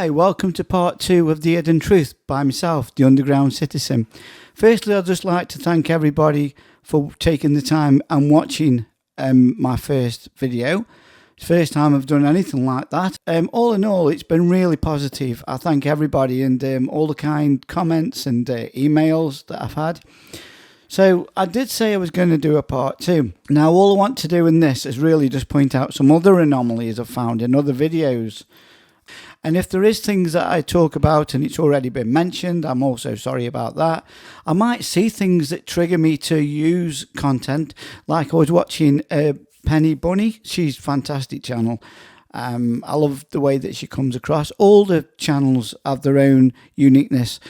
Hi, welcome to part 2 of The Hidden Truth by myself, the Underground Citizen. Firstly, I'd just like to thank everybody for taking the time and watching my first video. It's the first time I've done anything like that. All in all, it's been really positive. I thank everybody and all the kind comments and emails that I've had. So I did say I was going to do a part 2. Now all I want to do in this is really just point out some other anomalies I've found in other videos. And if there is things that I talk about and it's already been mentioned, I'm also sorry about that. I might see things that trigger me to use content. Like I was watching Penny Bunny. She's a fantastic channel. I love the way that she comes across. All the channels have their own uniqueness.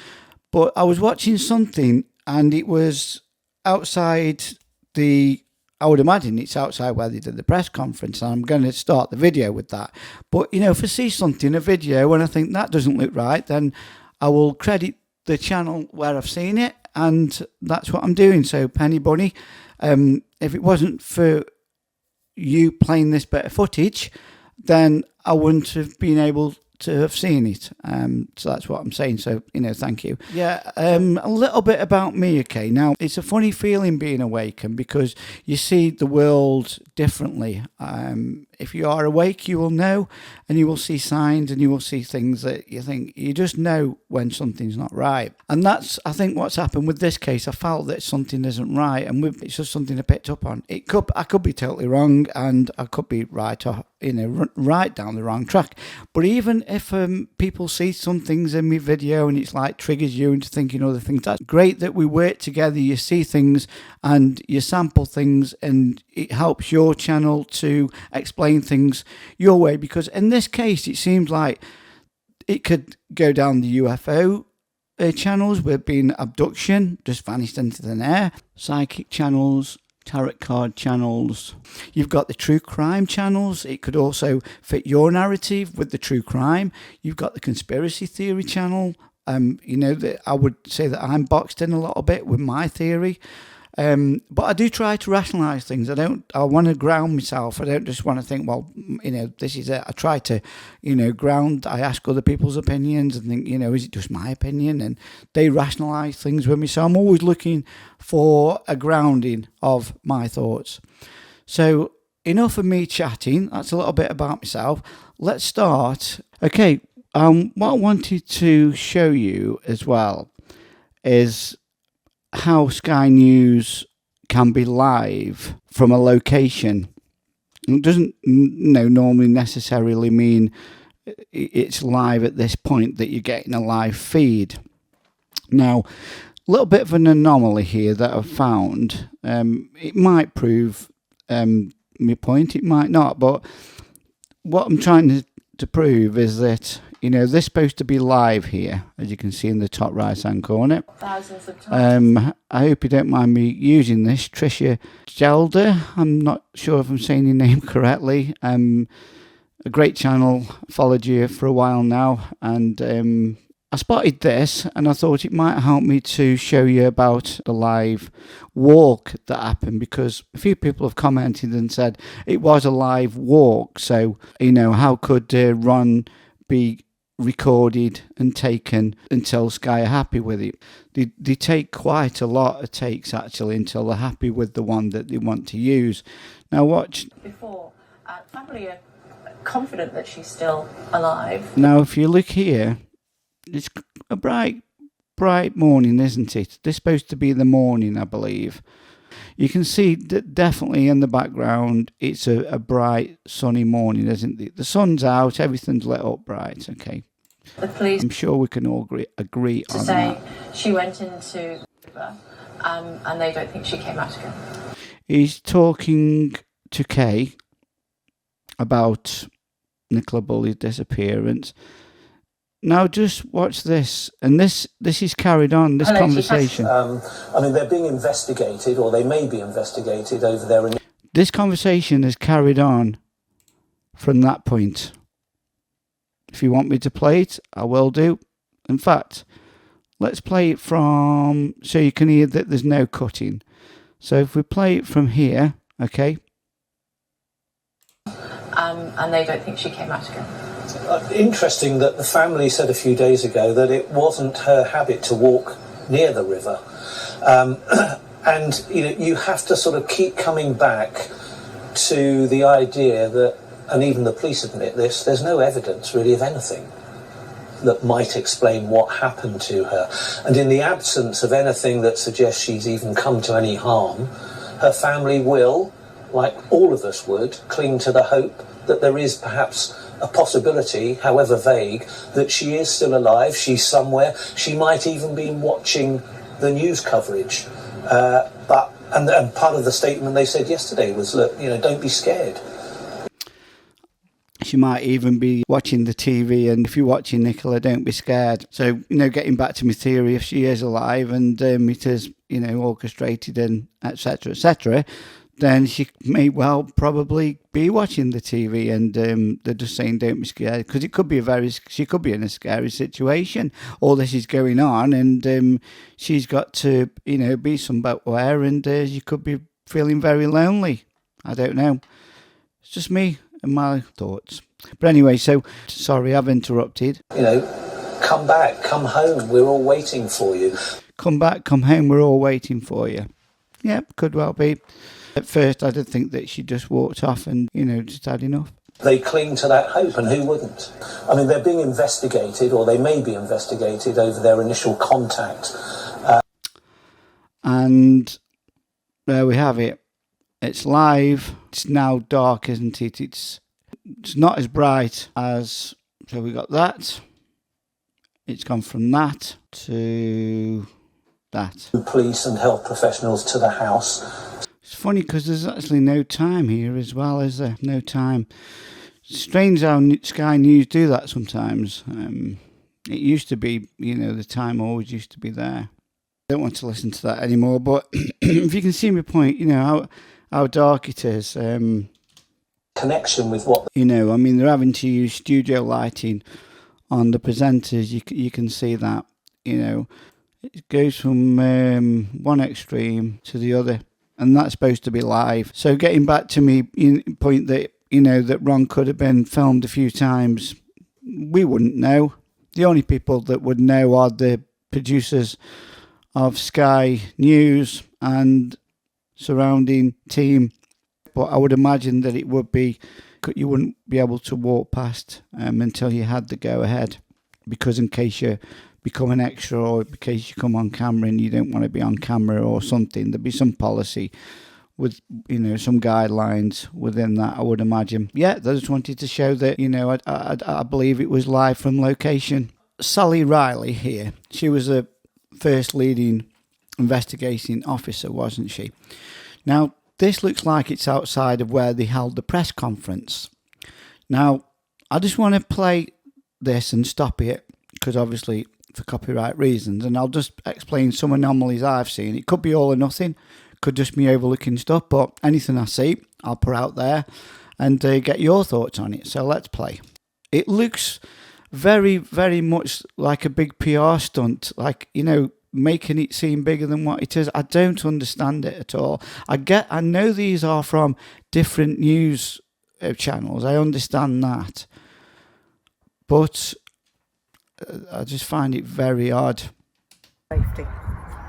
But I was watching something and it was outside I would imagine it's outside where they did the press conference, and I'm going to start the video with that. But, you know, if I see something, a video, and I think that doesn't look right, then I will credit the channel where I've seen it, and that's what I'm doing. So, Penny Bunny, if it wasn't for you playing this bit of footage, then I wouldn't have been able to have seen it. So that's what I'm saying. So, you know, thank you. Yeah, a little bit about me, okay? Now, it's a funny feeling being awakened because you see the world differently. If you are awake, you will know, and you will see signs, and you will see things that you think, you just know when something's not right. And that's, I think, what's happened with this case. I felt that something isn't right, and it's just something I picked up on. I could be totally wrong, and I could be right, or, you know, right down the wrong track. But even if people see some things in my video and it's like triggers you into thinking other things, that's great that we work together. You see things and you sample things, and it helps your channel to explain things your way, because in this case it seems like it could go down the UFO channels with being abduction, just vanished into thin air, psychic channels, tarot card channels. You've got the true crime channels. It could also fit your narrative with the true crime. You've got the conspiracy theory channel. You know, that I would say that I'm boxed in a little bit with my theory. But I do try to rationalize things. I want to ground myself. I don't just want to think, well, you know, this is it. I try to, you know, ground. I ask other people's opinions and think, you know, is it just my opinion? And they rationalize things with me. So I'm always looking for a grounding of my thoughts. So enough of me chatting. That's a little bit about myself. Let's start. Okay. What I wanted to show you as well is how Sky News can be live from a location. It doesn't normally necessarily mean it's live at this point that you're getting a live feed. Now, a little bit of an anomaly here that I've found. It might prove my point, it might not, but what I'm trying to prove is that, you know, this is supposed to be live here, as you can see in the top right hand corner. Thousands of times. I hope you don't mind me using this. Trisha MichelleAfterDark, I'm not sure if I'm saying your name correctly. A great channel, followed you for a while now, and I spotted this and I thought it might help me to show you about the live walk that happened, because a few people have commented and said it was a live walk. So, you know, how could Ron be recorded and taken until Sky are happy with it? They take quite a lot of takes actually until they're happy with the one that they want to use. Now watch. Before, family are confident that she's still alive. Now if you look here, it's a bright morning, isn't it? This is supposed to be the morning, I believe. You can see that definitely in the background it's a bright sunny morning, isn't it? The sun's out, everything's lit up bright. Okay, The police, I'm sure we can all agree to on say that. she went into and they don't think she came out again. He's talking to Kay about Nicola Bulley's disappearance. Now just watch this, and this is carried on, this conversation. I mean, they're being investigated, or they may be investigated over there. This conversation is carried on from that point. If you want me to play it, I will do. In fact, let's play it from, so you can hear that there's no cutting. So if we play it from here, okay. And they don't think she came out again. Interesting that the family said a few days ago that it wasn't her habit to walk near the river. And you have to sort of keep coming back to the idea that, and even the police admit this, there's no evidence really of anything that might explain what happened to her. And in the absence of anything that suggests she's even come to any harm, her family will, like all of us would, cling to the hope that there is perhaps a possibility, however vague, that she is still alive, she's somewhere, she might even be watching the news coverage. And part of the statement they said yesterday was, look, don't be scared. She might even be watching the TV, and if you're watching Nicola, don't be scared. So, getting back to my theory, if she is alive and it is, orchestrated and etc., then she may well probably be watching the TV, and they're just saying don't be scared, because it could be she could be in a scary situation. All this is going on, and she's got to be somewhere, and she could be feeling very lonely. I don't know. It's just me and my thoughts. But anyway, so sorry I've interrupted. Come back, come home, we're all waiting for you. Come back, come home, we're all waiting for you. Yep, could well be. At first, I did think that she just walked off and, just had enough. They cling to that hope, and who wouldn't? I mean, they're being investigated, or they may be investigated over their initial contact. And there we have it. It's live. It's now dark, isn't it? It's not as bright as... So we got that. It's gone from that to that. Police and health professionals to the house. It's funny because there's actually no time here as well, is there? No time. Strange how Sky News do that sometimes. It used to be, the time always used to be there. I don't want to listen to that anymore, but if you can see my point, how dark it is. Connection with what? I mean, they're having to use studio lighting on the presenters. You can see that, It goes from one extreme to the other. And that's supposed to be live. So getting back to me point that, that Ron could have been filmed a few times, we wouldn't know. The only people that would know are the producers of Sky News and surrounding team. But I would imagine that it would be, you wouldn't be able to walk past until you had the go ahead, because in case you become an extra, or in case you come on camera and you don't want to be on camera or something, there'd be some policy with, some guidelines within that, I would imagine. Yeah, I just wanted to show that, I believe it was live from location. Sally Riley here, she was a first leading investigating officer, wasn't she? Now, this looks like it's outside of where they held the press conference. Now, I just want to play this and stop it, because obviously for copyright reasons, and I'll just explain some anomalies I've seen. It could be all or nothing, could just be overlooking stuff, but anything I see, I'll put out there and get your thoughts on it. So let's play. It looks very, very much like a big PR stunt, like, making it seem bigger than what it is. I don't understand it at all. I know these are from different news channels, I understand that, but I just find it very odd. Safety.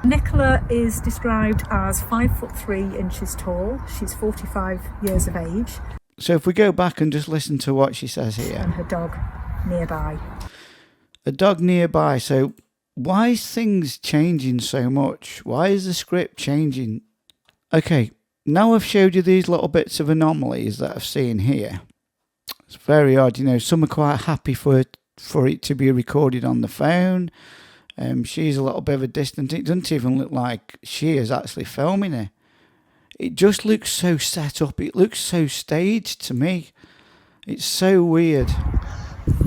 Nicola is described as 5'3" tall. She's 45 years of age. So if we go back and just listen to what she says here. And her dog nearby. A dog nearby. So why is things changing so much? Why is the script changing? Okay, now I've showed you these little bits of anomalies that I've seen here. It's very odd. Some are quite happy for it to be recorded on the phone. She's a little bit of a distant. It doesn't even look like she is actually filming her. It just looks so set up. It looks so staged to me. It's so weird.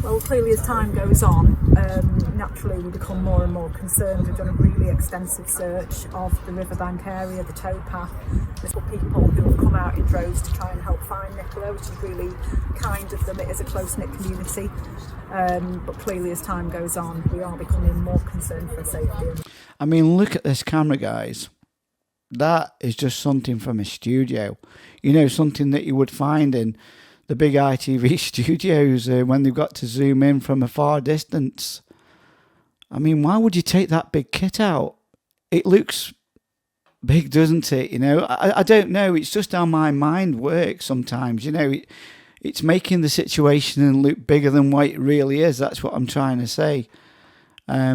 Well, clearly as time goes on, naturally we become more and more concerned. We've done a really extensive search of the riverbank area, the towpath. There's people who have come out in droves to try and help find Nicola, which is really kind of them. It is a close-knit community. But clearly as time goes on, we are becoming more concerned for safety. I mean, look at this camera, guys. That is just something from a studio. Something that you would find in the big ITV studios when they've got to zoom in from a far distance. I mean, why would you take that big kit out? It looks big, doesn't it? You know, I don't know. It's just how my mind works sometimes. You know, it's making the situation look bigger than what it really is. That's what I'm trying to say. I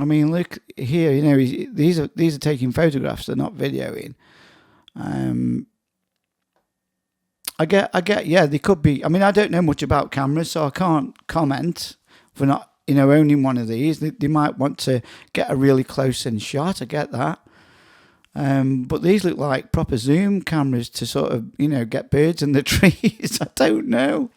mean, look here. You know, these are taking photographs. They're not videoing. I get. Yeah, they could be. I mean, I don't know much about cameras, so I can't comment for not, you know, owning one of these. They might want to get a really close-in shot. I get that. But these look like proper zoom cameras to sort of, you know, get birds in the trees. I don't know.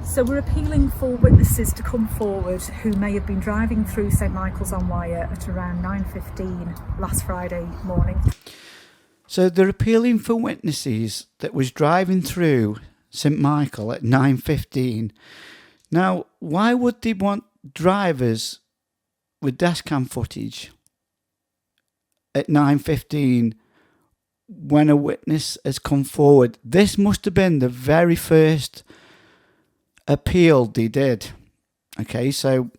So we're appealing for witnesses to come forward who may have been driving through St Michael's on Wyre at around 9:15 last Friday morning. So they're appealing for witnesses that was driving through St Michael at 9:15. Now, why would they want drivers with dashcam footage at 9:15 when a witness has come forward? This must have been the very first appeal they did. Okay, so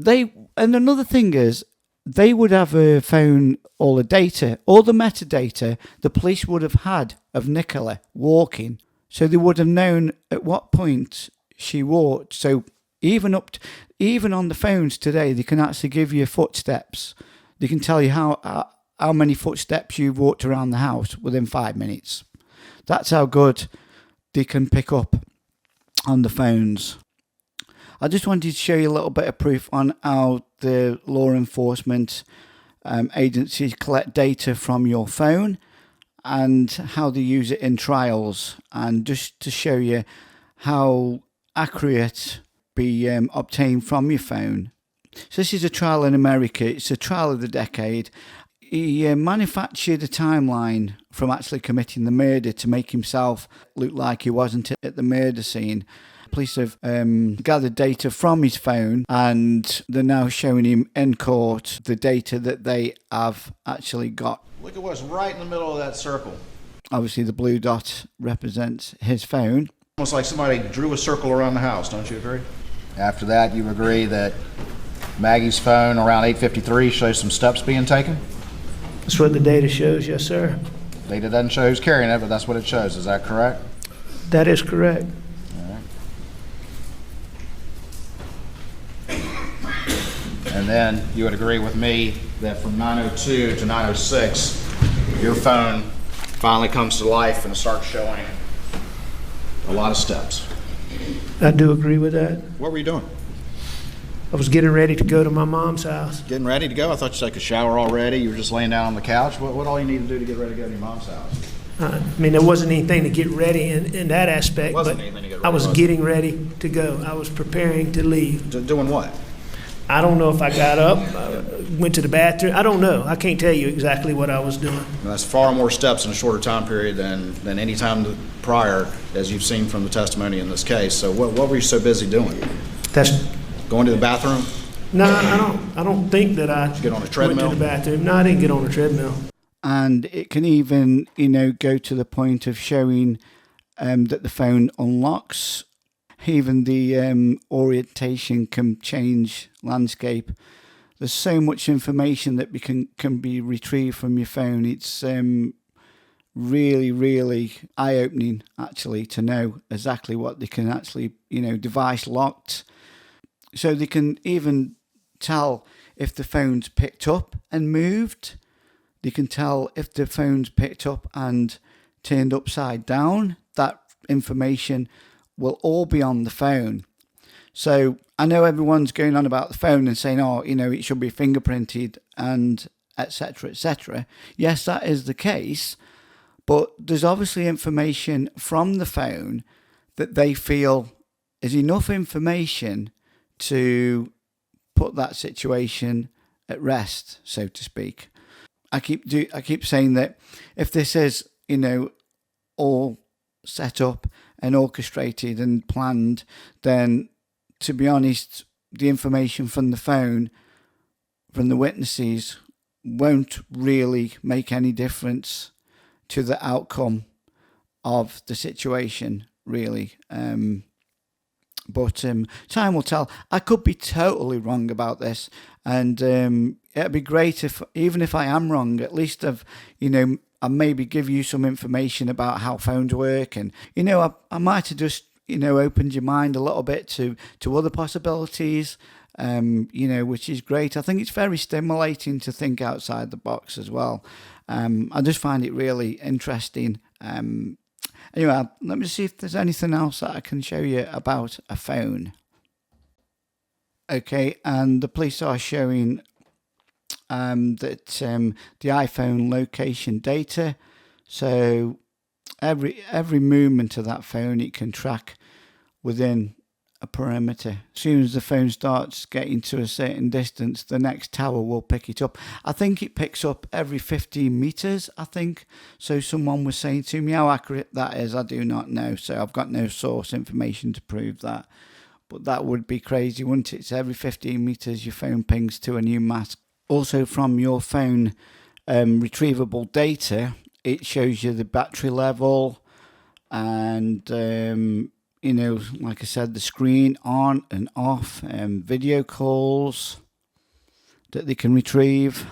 and another thing is, they would have phone all the data, all the metadata the police would have had of Nicola walking. So they would have known at what point she walked. So even on the phones today, they can actually give you footsteps. They can tell you how many footsteps you've walked around the house within 5 minutes. That's how good they can pick up on the phones. I just wanted to show you a little bit of proof on how the law enforcement agencies collect data from your phone and how they use it in trials, and just to show you how accurate be obtained from your phone. So this is a trial in America. It's a trial of the decade. He manufactured a timeline from actually committing the murder to make himself look like he wasn't at the murder scene. Police have gathered data from his phone, and they're now showing him in court the data that they have actually got. Look at what's right in the middle of that circle. Obviously, the blue dot represents his phone. Almost like somebody drew a circle around the house, don't you agree? After that, you agree that Maggie's phone around 8:53 shows some steps being taken? That's what the data shows, yes, sir. Data doesn't show who's carrying it, but that's what it shows. Is that correct? That is correct. All right. And then you would agree with me that from 9:02 to 9:06, your phone finally comes to life and starts showing a lot of steps. I do agree with that. What were you doing? I was getting ready to go to my mom's house. Getting ready to go? I thought you took a shower already. You were just laying down on the couch. What all you need to do to get ready to go to your mom's house? I mean, there wasn't anything to get ready in that aspect, Wasn't but anything to get ready, I was was it? getting ready to go. I was preparing to leave. Doing what? I don't know if I got up, went to the bathroom. I don't know. I can't tell you exactly what I was doing. Well, that's far more steps in a shorter time period than any time prior, as you've seen from the testimony in this case. So what were you so busy doing? That's Going to the bathroom? no, I don't think that I Did you get on a treadmill? went to the bathroom. No, I didn't get on a treadmill. And it can even, go to the point of showing that the phone unlocks. Even the orientation can change landscape. There's so much information that can be retrieved from your phone. It's really, really eye-opening, actually, to know exactly what they can actually, device locked. So they can even tell if the phone's picked up and moved. They can tell if the phone's picked up and turned upside down. That information will all be on the phone. So I know everyone's going on about the phone and saying, it should be fingerprinted and etc., etc. Yes, that is the case, but there's obviously information from the phone that they feel is enough information to put that situation at rest, so to speak. I keep saying that if this is, all set up and orchestrated and planned, then to be honest, the information from the phone, from the witnesses, won't really make any difference to the outcome of the situation, really. But time will tell. I could be totally wrong about this, and it'd be great if, even if I am wrong, at least I maybe give you some information about how phones work, and I might have just opened your mind a little bit to other possibilities, which is great. I think it's very stimulating to think outside the box as well. I just find it really interesting. Anyway, let me see if there's anything else that I can show you about a phone. Okay, and the police are showing that the iPhone location data. So every movement of that phone it can track within a perimeter. As soon as the phone starts getting to a certain distance, the next tower will pick it up. I think it picks up every 15 meters, I think. So someone was saying to me, how accurate that is, I do not know. So I've got no source information to prove that. But that would be crazy, wouldn't it? So every 15 meters your phone pings to a new mask. Also from your phone retrievable data, it shows you the battery level and like I said, the screen on and off, video calls that they can retrieve.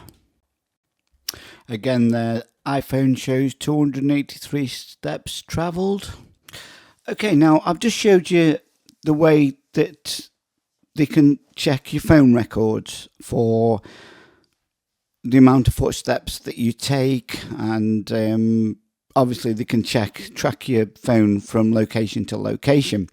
Again, the iPhone shows 283 steps travelled. Okay, now I've just showed you the way that they can check your phone records for the amount of footsteps that you take, and obviously they can track your phone from location to location.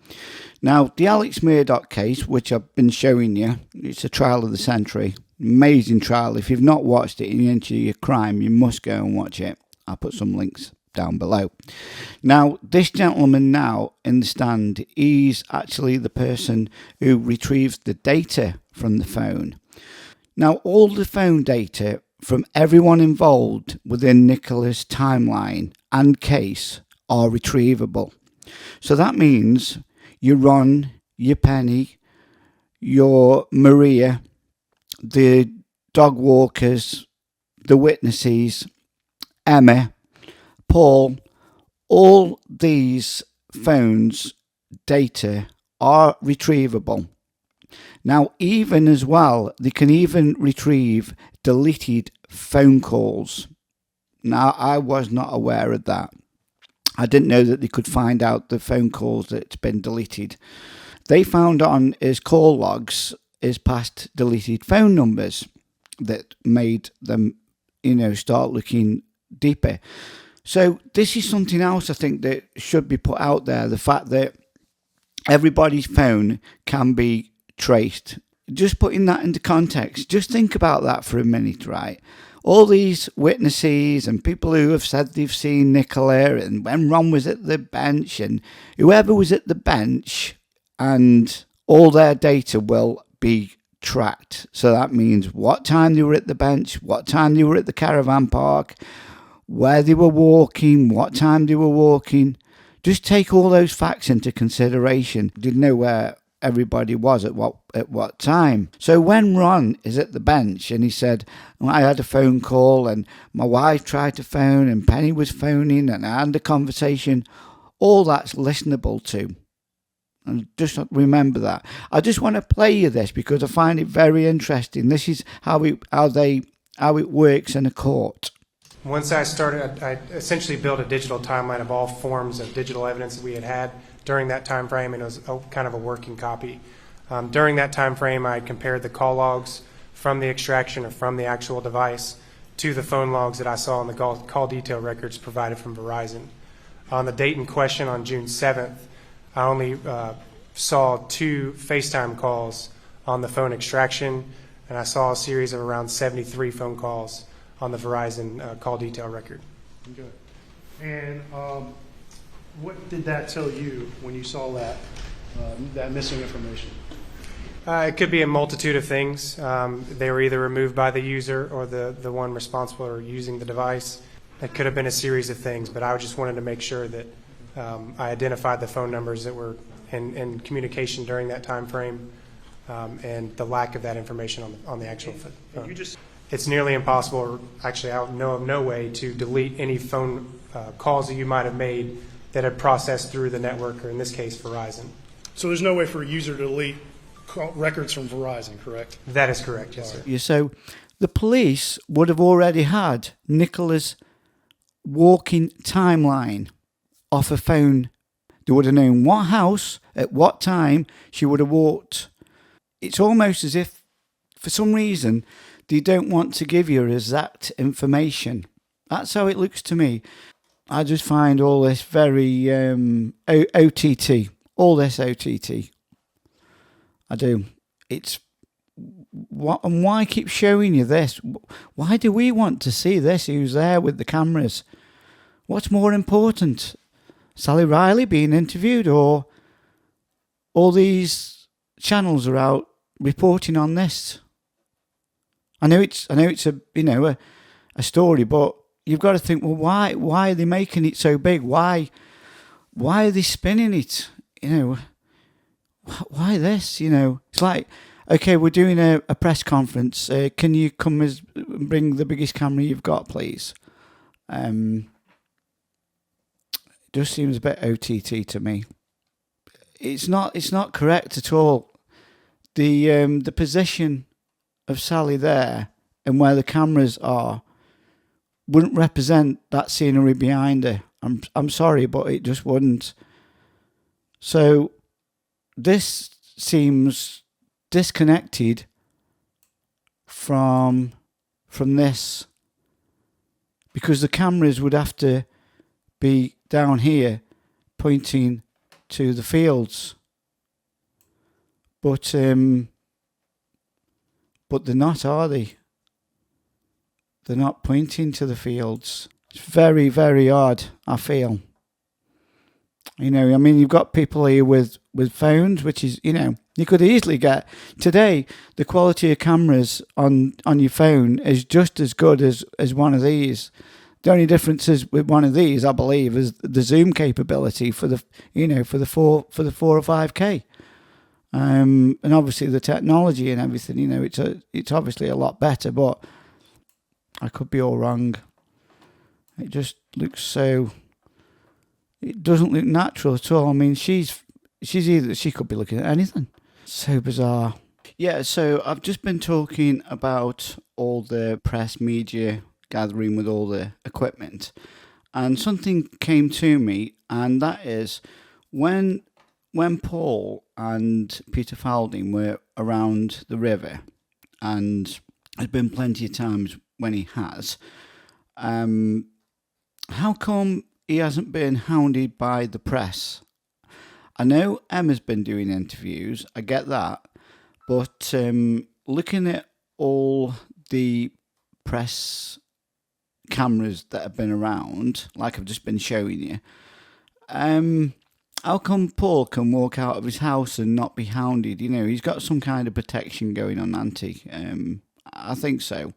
Now, the Alex Murdoch case, which I've been showing you, it's a trial of the century. Amazing trial. If you've not watched it and you're into your crime, you must go and watch it. I'll put some links down below. Now, this gentleman now in the stand, he's actually the person who retrieves the data from the phone. Now, all the phone data from everyone involved within Nicola's timeline and case are retrievable. So that means your Ron, your Penny, your Maria, the dog walkers, the witnesses, Emma, Paul, all these phones data are retrievable. Now, even as well, they can even retrieve deleted phone calls. Now, I was not aware of that. I didn't know that they could find out the phone calls that's been deleted. They found on his call logs his past deleted phone numbers that made them, start looking deeper. So this is something else I think that should be put out there. The fact that everybody's phone can be traced. Just putting that into context, just think about that for a minute, right? All these witnesses and people who have said they've seen Nicola, and when Ron was at the bench, and whoever was at the bench, and all their data will be tracked. So that means what time they were at the bench, what time they were at the caravan park, where they were walking, what time they were walking. Just take all those facts into consideration. Didn't know where everybody was at what time. So when Ron is at the bench and he said, I had a phone call and my wife tried to phone and Penny was phoning and I had a conversation, all that's listenable to. And just remember that. I just want to play you this because I find it very interesting. This is how it works in a court. Once I started, I essentially built a digital timeline of all forms of digital evidence that we had during that time frame, and it was kind of a working copy. During that time frame, I compared the call logs from the extraction or from the actual device to the phone logs that I saw in the call detail records provided from Verizon. On the date in question, on June 7th, I only saw 2 FaceTime calls on the phone extraction, and I saw a series of around 73 phone calls on the Verizon call detail record. Good. And what did that tell you when you saw that missing information? It could be a multitude of things. They were either removed by the user or the one responsible for using the device. It could have been a series of things, but I just wanted to make sure that I identified the phone numbers that were in communication during that time frame and the lack of that information on the actual phone. it's nearly impossible, or actually I know of no way to delete any phone calls that you might have made that had processed through the network, or in this case, Verizon. So there's no way for a user to delete records from Verizon, correct? That is correct, yes, sir. Yeah, so the police would have already had Nicola's walking timeline off a phone. They would have known what house, at what time she would have walked. It's almost as if, for some reason, they don't want to give you exact information. That's how it looks to me. I just find all this very OTT. All this OTT. I do. It's what, and why keep showing you this? Why do we want to see this? Who's there with the cameras? What's more important? Sally Riley being interviewed, or all these channels are out reporting on this? I know it's a a story, but you've got to think, well, why are they making it so big? Why are they spinning it? Why this? It's like, okay, we're doing a press conference. Can you come and bring the biggest camera you've got, please? It just seems a bit OTT to me. It's not correct at all. The position of Sally there and where the cameras are wouldn't represent that scenery behind her. I'm sorry, but it just wouldn't. So this seems disconnected from this, because the cameras would have to be down here pointing to the fields, but they're not, are they? They're not pointing to the fields. It's very, very odd, I feel. You've got people here with phones, which is, you could easily get... Today, the quality of cameras on your phone is just as good as one of these. The only difference is with one of these, I believe, is the zoom capability for the 4 or 5K. And obviously the technology and everything, it's obviously a lot better, but I could be all wrong. It just looks so... It doesn't look natural at all. I mean, she could be looking at anything. So bizarre. Yeah, so I've just been talking about all the press media gathering with all the equipment, and something came to me, and that is when Paul and Peter Falding were around the river, and there's been plenty of times when he has, how come he hasn't been hounded by the press? I know Emma's been doing interviews, I get that, but looking at all the press cameras that have been around, like I've just been showing you, how come Paul can walk out of his house and not be hounded? He's got some kind of protection going on, Auntie. I think so.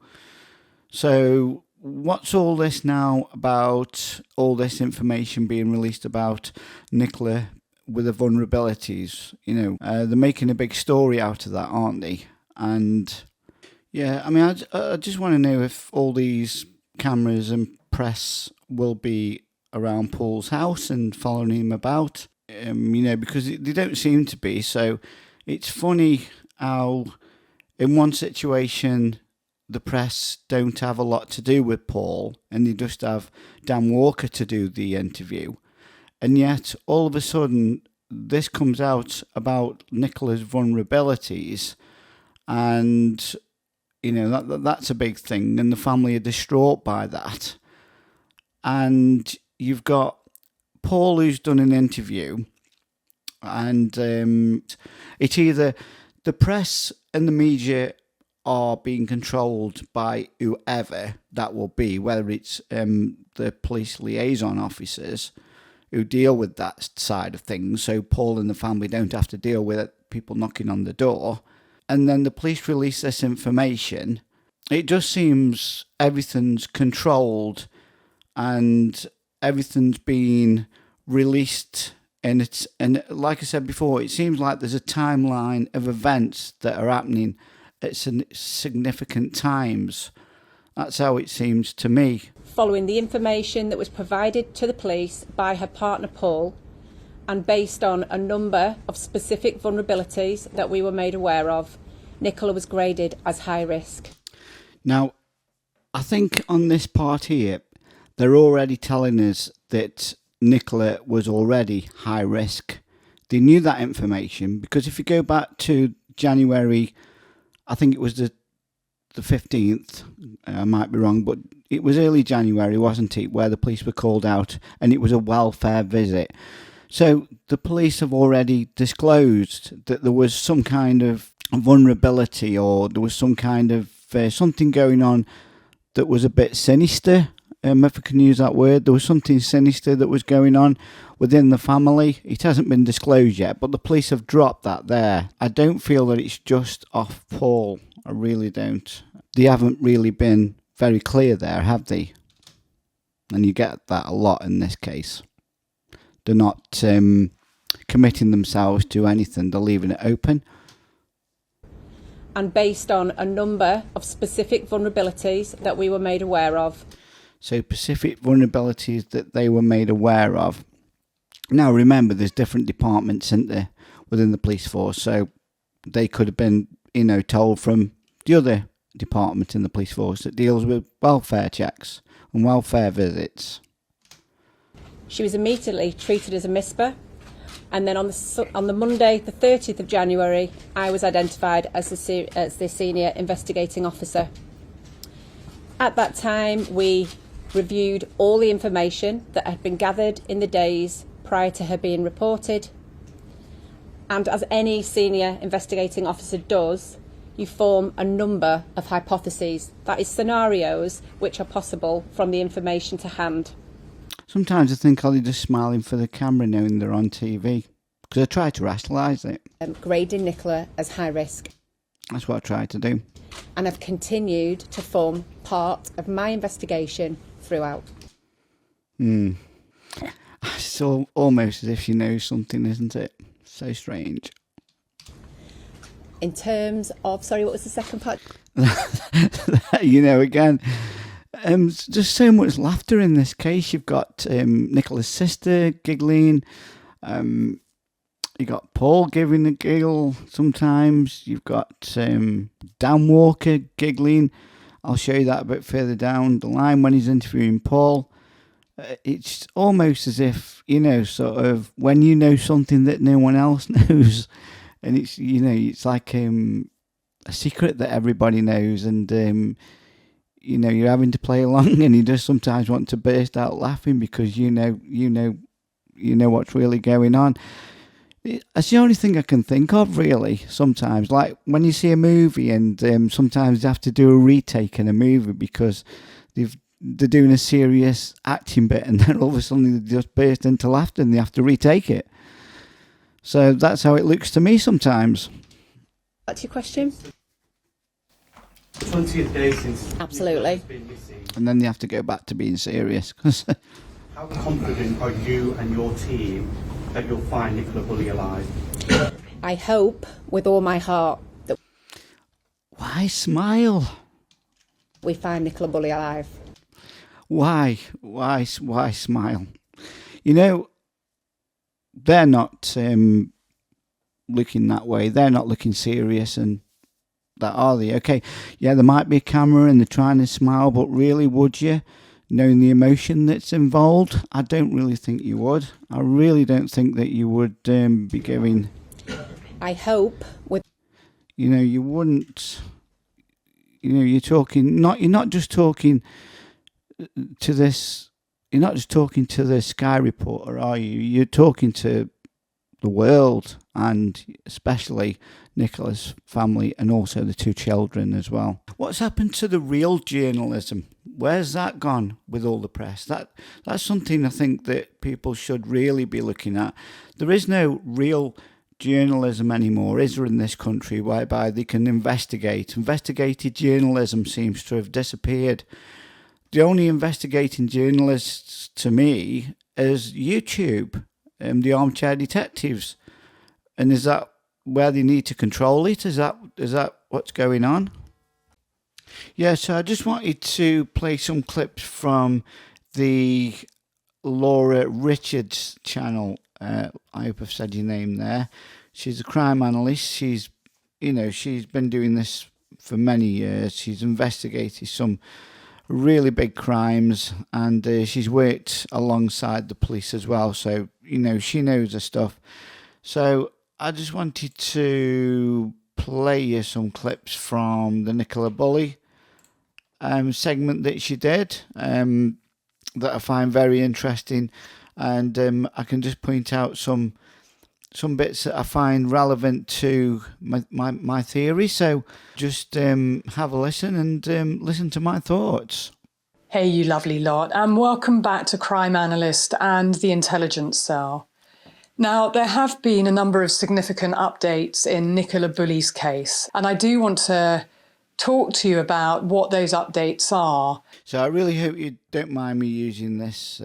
So what's all this now about all this information being released about Nicola with the vulnerabilities? They're making a big story out of that, aren't they? And yeah, I mean, I just want to know if all these cameras and press will be around Paul's house and following him about, because they don't seem to be. So it's funny how in one situation the press don't have a lot to do with Paul and they just have Dan Walker to do the interview, and yet all of a sudden this comes out about Nicola's vulnerabilities, and that's a big thing, and the family are distraught by that. And you've got Paul, who's done an interview, and it's either the press and the media are being controlled by whoever that will be, whether it's the police liaison officers who deal with that side of things, so Paul and the family don't have to deal with people knocking on the door, and then the police release this information. It just seems everything's controlled and everything's being released, and like I said before, it seems like there's a timeline of events that are happening at significant times, That's how it seems to me. Following the information that was provided to the police by her partner Paul, and based on a number of specific vulnerabilities that we were made aware of, Nicola was graded as high risk. Now, I think on this part here, they're already telling us that Nicola was already high risk. They knew that information because if you go back to January, I think it was the 15th, I might be wrong, but it was early January, wasn't it, where the police were called out, and it was a welfare visit. So the police have already disclosed that there was some kind of vulnerability, or there was some kind of something going on that was a bit sinister, if I can use that word. There was something sinister that was going on within the family. It hasn't been disclosed yet, but the police have dropped that there. I don't feel that it's just off Paul. I really don't. They haven't really been very clear there, have they? And you get that a lot in this case. They're not committing themselves to anything. They're leaving it open. And based on a number of specific vulnerabilities that we were made aware of. So specific vulnerabilities that they were made aware of. Now remember, there's different departments, isn't there, within the police force. So they could have been, told from the other department in the police force that deals with welfare checks and welfare visits. She was immediately treated as a MISPA, and then on the Monday, the 30th of January, I was identified as the senior investigating officer. At that time, we reviewed all the information that had been gathered in the days prior to her being reported. And as any senior investigating officer does, you form a number of hypotheses, that is, scenarios which are possible from the information to hand. Sometimes I think, are they just smiling for the camera knowing they're on TV? Because I try to rationalise it. Grading Nicola as high risk. That's what I try to do. And have continued to form part of my investigation throughout. It's almost as if she knows something, isn't it? So strange. In terms of, sorry, what was the second part? Again, just so much laughter in this case. You've got Nicola's sister giggling. You got Paul giving a giggle sometimes. You've got Dan Walker giggling. I'll show you that a bit further down the line when he's interviewing Paul. It's almost as if, sort of when you know something that no one else knows. And it's, it's like a secret that everybody knows. And, you're having to play along, and you just sometimes want to burst out laughing because you know what's really going on. That's the only thing I can think of, really, sometimes. Like when you see a movie and sometimes you have to do a retake in a movie because they're doing a serious acting bit and then all of a sudden they just burst into laughter and they have to retake it. So that's how it looks to me sometimes. That's your question? 20th day since... Absolutely. And then they have to go back to being serious. How confident are you and your team that you'll find Nicola Bulley alive? I hope with all my heart that... Why smile? We find Nicola Bulley alive. Why smile? They're not looking that way. They're not looking serious, and that are they? Okay, yeah, there might be a camera and they're trying to smile, but really, would you? Knowing the emotion that's involved, I don't really think you would. I really don't think that you would be giving... I hope with... you wouldn't... you're talking... You're not just talking to this... You're not just talking to the Sky reporter, are you? You're talking to the world, and especially Nicola's family and also the two children as well. What's happened to the real journalism? Where's that gone with all the press? That's something I think that people should really be looking at. There is no real journalism anymore, is there, in this country, whereby they can investigate. Investigative journalism seems to have disappeared. The only investigating journalists to me is YouTube and the armchair detectives. And is that where they need to control it? Is that what's going on? Yeah, so I just wanted to play some clips from the Laura Richards channel. I hope I've said your name there. She's a crime analyst. She's been doing this for many years. She's investigated some really big crimes, and she's worked alongside the police as well. So, she knows her stuff. So I just wanted to play you some clips from the Nicola Bulley segment that she did that I find very interesting, and I can just point out some bits that I find relevant to my theory. So just have a listen and listen to my thoughts. Hey, you lovely lot, and welcome back to Crime Analyst and the Intelligence Cell. Now, there have been a number of significant updates in Nicola Bulley's case, and I do want to talk to you about what those updates are. So I really hope you don't mind me using this,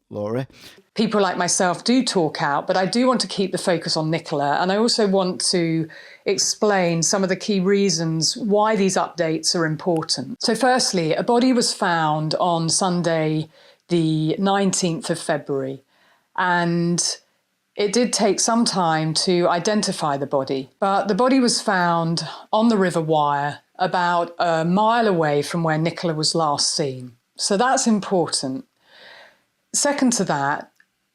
Laura. People like myself do talk out, but I do want to keep the focus on Nicola, and I also want to explain some of the key reasons why these updates are important. So firstly, a body was found on Sunday, the 19th of February, and it did take some time to identify the body, but the body was found on the River Wire about a mile away from where Nicola was last seen. So that's important. Second to that,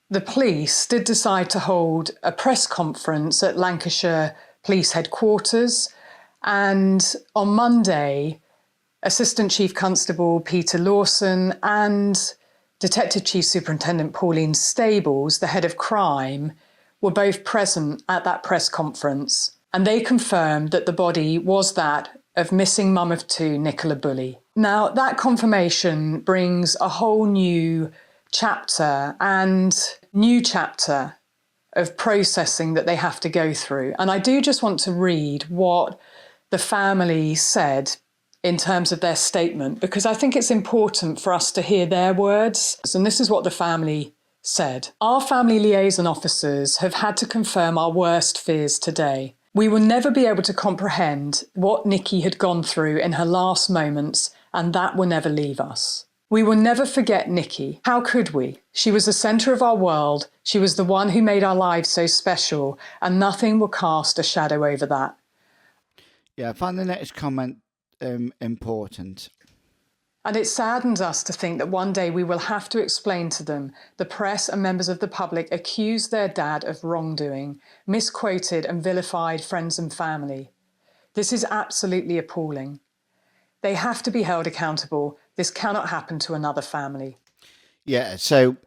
the police did decide to hold a press conference at Lancashire Police Headquarters, and on Monday, Assistant Chief Constable Peter Lawson and Detective Chief Superintendent Pauline Stables, the head of crime, were both present at that press conference, and they confirmed that the body was that of missing mum of two, Nicola Bulley. Now, that confirmation brings a whole new chapter of processing that they have to go through. And I do just want to read what the family said in terms of their statement, because I think it's important for us to hear their words. And this is what the family said. Our family liaison officers have had to confirm our worst fears today. We will never be able to comprehend what Nikki had gone through in her last moments, and that will never leave us. We will never forget Nikki. How could we? She was the centre of our world. She was the one who made our lives so special, and nothing will cast a shadow over that. Yeah, I find the next comment important. And it saddens us to think that one day we will have to explain to them, the press and members of the public accused their dad of wrongdoing, misquoted and vilified friends and family. This is absolutely appalling. They have to be held accountable. This cannot happen to another family. Yeah, so,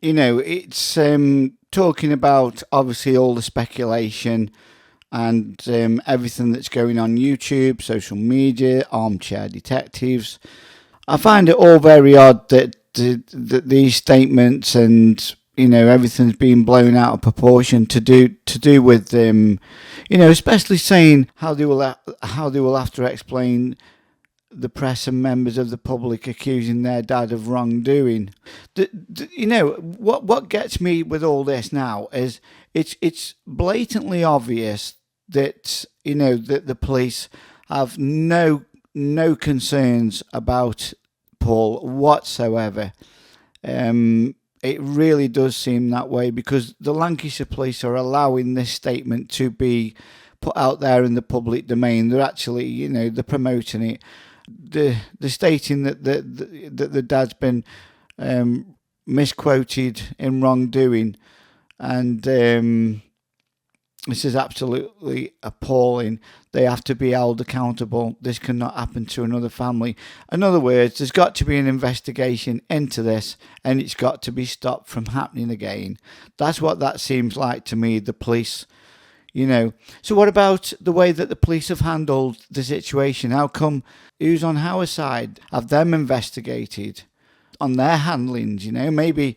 it's talking about obviously all the speculation and everything that's going on YouTube, social media, armchair detectives. I find it all very odd that these statements and everything's being blown out of proportion to do with especially saying how they will have to explain the press and members of the public accusing their dad of wrongdoing. What gets me with all this now is it's blatantly obvious that that the police have no concerns about Paul whatsoever. It really does seem that way, because the Lancashire police are allowing this statement to be put out there in the public domain. They're actually, they're promoting it. They're stating that the dad's been misquoted in wrongdoing, and this is absolutely appalling. They have to be held accountable. This cannot happen to another family. In other words, there's got to be an investigation into this, and it's got to be stopped from happening again. That's what that seems like to me, the police. So what about the way that the police have handled the situation? How come, who's on our side? Have them investigated on their handlings? Maybe,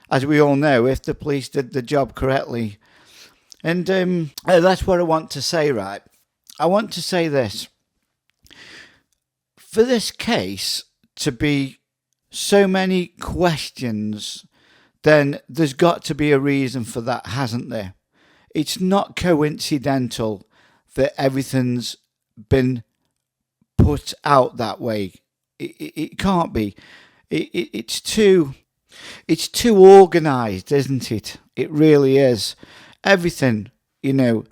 as we all know, if the police did the job correctly. And that's what I want to say, right? I want to say this. For this case to be so many questions, then there's got to be a reason for that, hasn't there? It's not coincidental that everything's been put out that way. It can't be. It's too organised, isn't it? It really is. Everything, no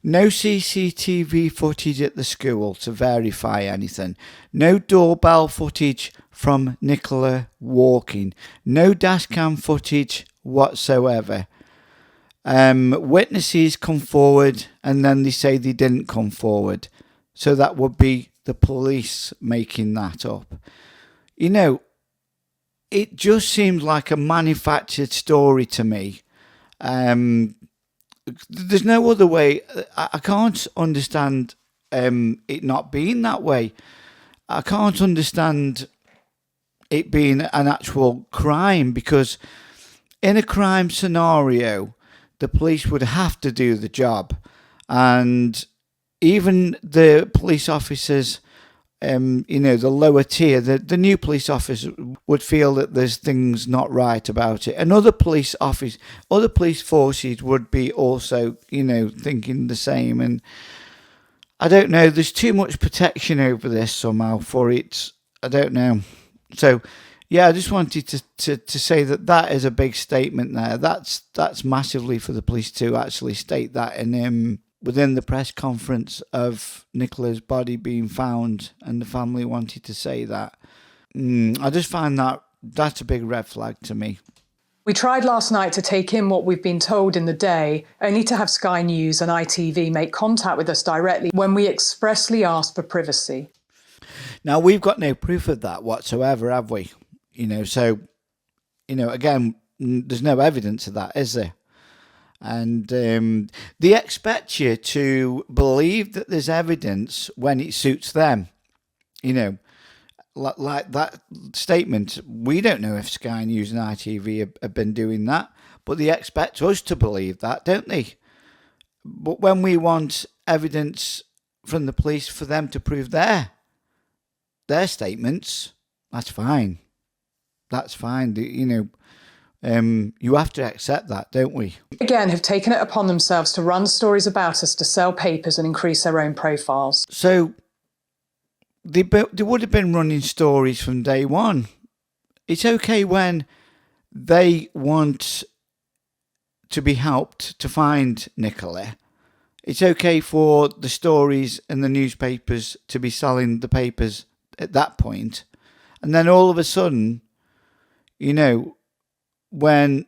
CCTV footage at the school to verify anything. No doorbell footage from Nicola walking. No dashcam footage whatsoever. Witnesses come forward and then they say they didn't come forward. So that would be the police making that up. It just seems like a manufactured story to me. There's no other way. I can't understand it not being that way. I can't understand it being an actual crime, because in a crime scenario, the police would have to do the job. And even the police officers, the lower tier, the new police officer would feel that there's things not right about it. And other police forces would be also, thinking the same. And I don't know, there's too much protection over this somehow for it. I don't know. So, yeah, I just wanted to say that is a big statement there. That's massively for the police to actually state that in within the press conference of Nicola's body being found, and the family wanted to say that. I just find that's a big red flag to me. We tried last night to take in what we've been told in the day, only to have Sky News and ITV make contact with us directly when we expressly asked for privacy. Now, we've got no proof of that whatsoever, have we? So, again, there's no evidence of that, is there? And they expect you to believe that there's evidence when it suits them. Like that statement, we don't know if Sky News and ITV have been doing that, but they expect us to believe that, don't they? But when we want evidence from the police for them to prove their statements, that's fine. That's fine. You have to accept that, don't we? Again, have taken it upon themselves to run stories about us to sell papers and increase their own profiles. So they would have been running stories from day one. It's okay when they want to be helped to find Nicola. It's okay for the stories and the newspapers to be selling the papers at that point. And then all of a sudden, when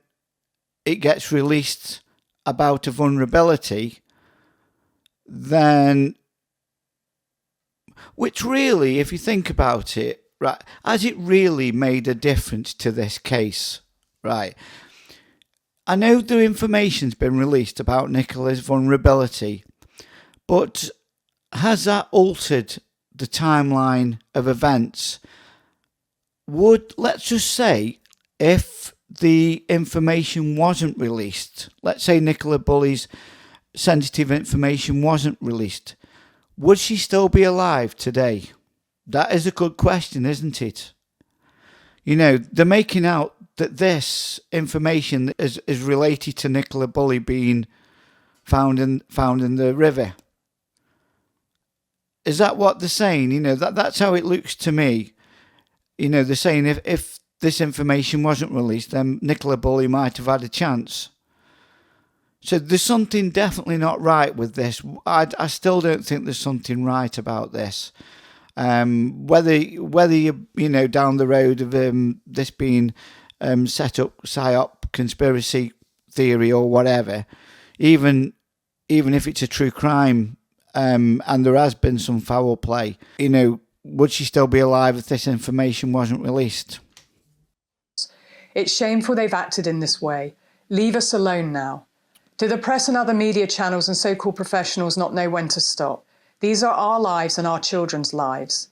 it gets released about a vulnerability, then, which really, if you think about it, right, has it really made a difference to this case, right? I know the information's been released about Nicola's vulnerability, but has that altered the timeline of events? Let's just say, if the information wasn't released, let's say Nicola Bulley's sensitive information wasn't released, would she still be alive today? That is a good question, isn't it? They're making out that this information is related to Nicola Bulley being found in the river. Is that what they're saying? That's how it looks to me. They're saying if this information wasn't released, then Nicola Bulley might have had a chance. So there's something definitely not right with this. I still don't think there's something right about this. Whether you down the road of this being set up psyop conspiracy theory or whatever, even if it's a true crime, and there has been some foul play, would she still be alive if this information wasn't released? It's shameful they've acted in this way. Leave us alone now. Do the press and other media channels and so-called professionals not know when to stop? These are our lives and our children's lives.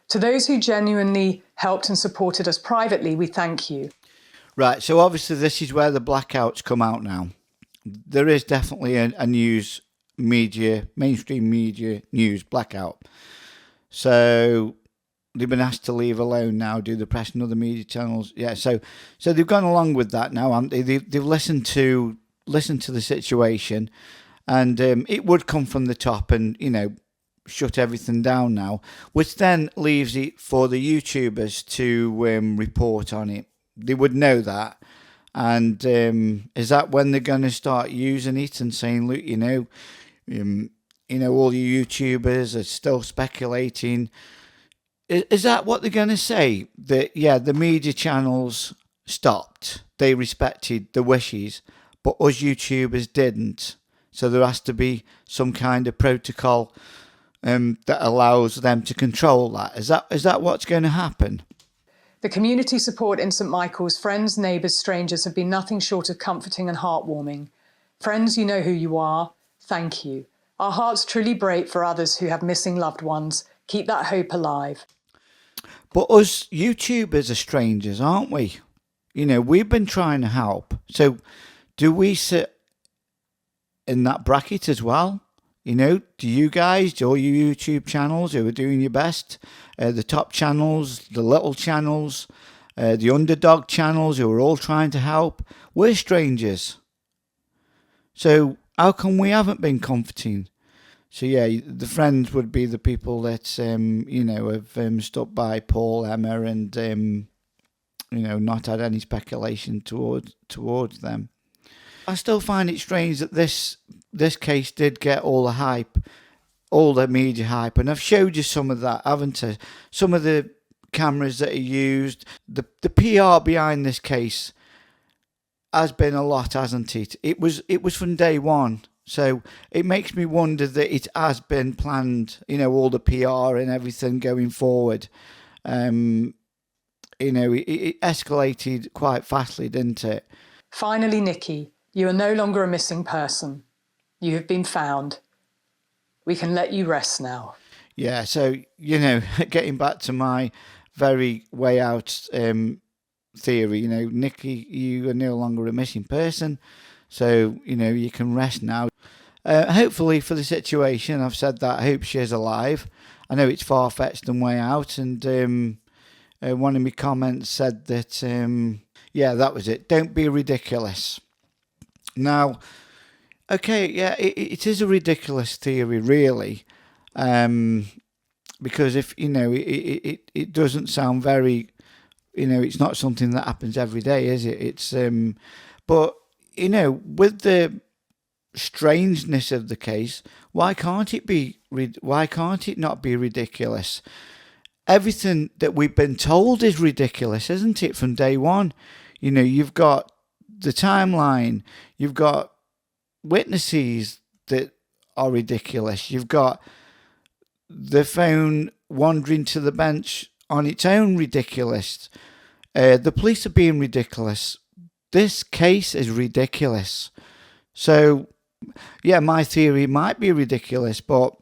To those who genuinely helped and supported us privately, we thank you. Right, so obviously this is where the blackouts come out now. There is definitely a mainstream media news blackout. So they've been asked to leave alone now, do the press and other media channels. Yeah, so they've gone along with that now, haven't they? They've listened to the situation, and it would come from the top, and shut everything down now, which then leaves it for the YouTubers to report on it. They would know that. And is that when they're going to start using it and saying, look, all you YouTubers are still speculating? Is that what they're going to say? That, yeah, the media channels stopped. They respected the wishes, but us YouTubers didn't. So there has to be some kind of protocol that allows them to control that. Is that what's going to happen? The community support in St Michael's, friends, neighbours, strangers, have been nothing short of comforting and heartwarming. Friends, you know who you are. Thank you. Our hearts truly break for others who have missing loved ones. Keep that hope alive. But us YouTubers are strangers, aren't we? We've been trying to help. So do we sit in that bracket as well? Do you guys, all you YouTube channels who are doing your best, the top channels, the little channels, the underdog channels who are all trying to help, we're strangers. So how come we haven't been comforting? So yeah, the friends would be the people that have stuck by Paul, Emma, and not had any speculation towards them. I still find it strange that this case did get all the hype, all the media hype, and I've showed you some of that, haven't I? Some of the cameras that are used, the PR behind this case has been a lot, hasn't it? It was from day one. So it makes me wonder that it has been planned, all the PR and everything going forward. It escalated quite fastly, didn't it? Finally, Nikki, you are no longer a missing person. You have been found. We can let you rest now. Yeah, so, getting back to my very way out theory, Nikki, you are no longer a missing person. So, you can rest now. Hopefully for the situation, I've said that, I hope she's alive. I know it's far-fetched and way out, and one of my comments said that, that was it. Don't be ridiculous. Now, okay, yeah, it is a ridiculous theory, really, because if, it doesn't sound very, it's not something that happens every day, is it? It's, but, with the strangeness of the case, why can't it not be ridiculous? Everything that we've been told is ridiculous, isn't it, from day one? You've got the timeline, you've got witnesses that are ridiculous, you've got the phone wandering to the bench on its own ridiculous, the police are being ridiculous. This case is ridiculous. So, yeah, my theory might be ridiculous, but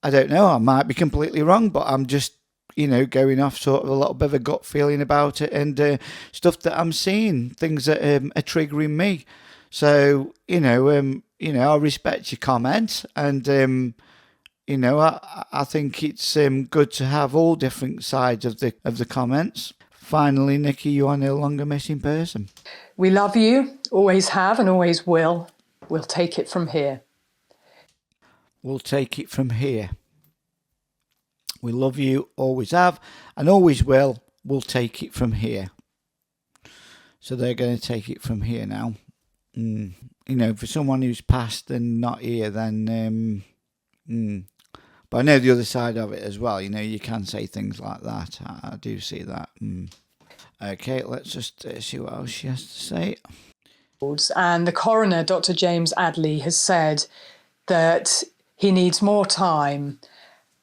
I don't know. I might be completely wrong, but I'm just, going off sort of a little bit of a gut feeling about it and stuff that I'm seeing, things that are triggering me. So, I respect your comments, and I think it's good to have all different sides of the comments. Finally, Nikki, you are no longer a missing person. We love you, always have and always will. We'll take it from here. We'll take it from here. We love you, always have, and always will. We'll take it from here. So they're going to take it from here now. For someone who's passed and not here, then... But I know the other side of it as well. You can say things like that. I do see that. Okay, let's just see what else she has to say. And the coroner, Dr. James Adley, has said that he needs more time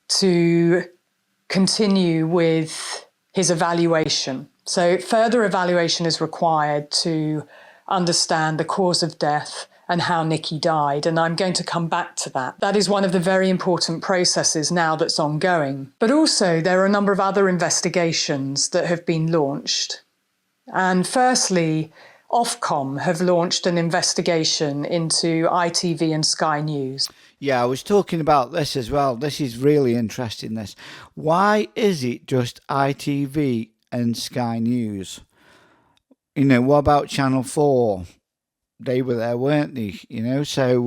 to continue with his evaluation. So further evaluation is required to understand the cause of death and how Nikki died, and I'm going to come back to that. That is one of the very important processes now that's ongoing. But also there are a number of other investigations that have been launched. And firstly, Ofcom have launched an investigation into ITV and Sky News. Yeah, I was talking about this as well. This is really interesting, this. Why is it just ITV and Sky News? What about Channel 4? They were there, weren't they? So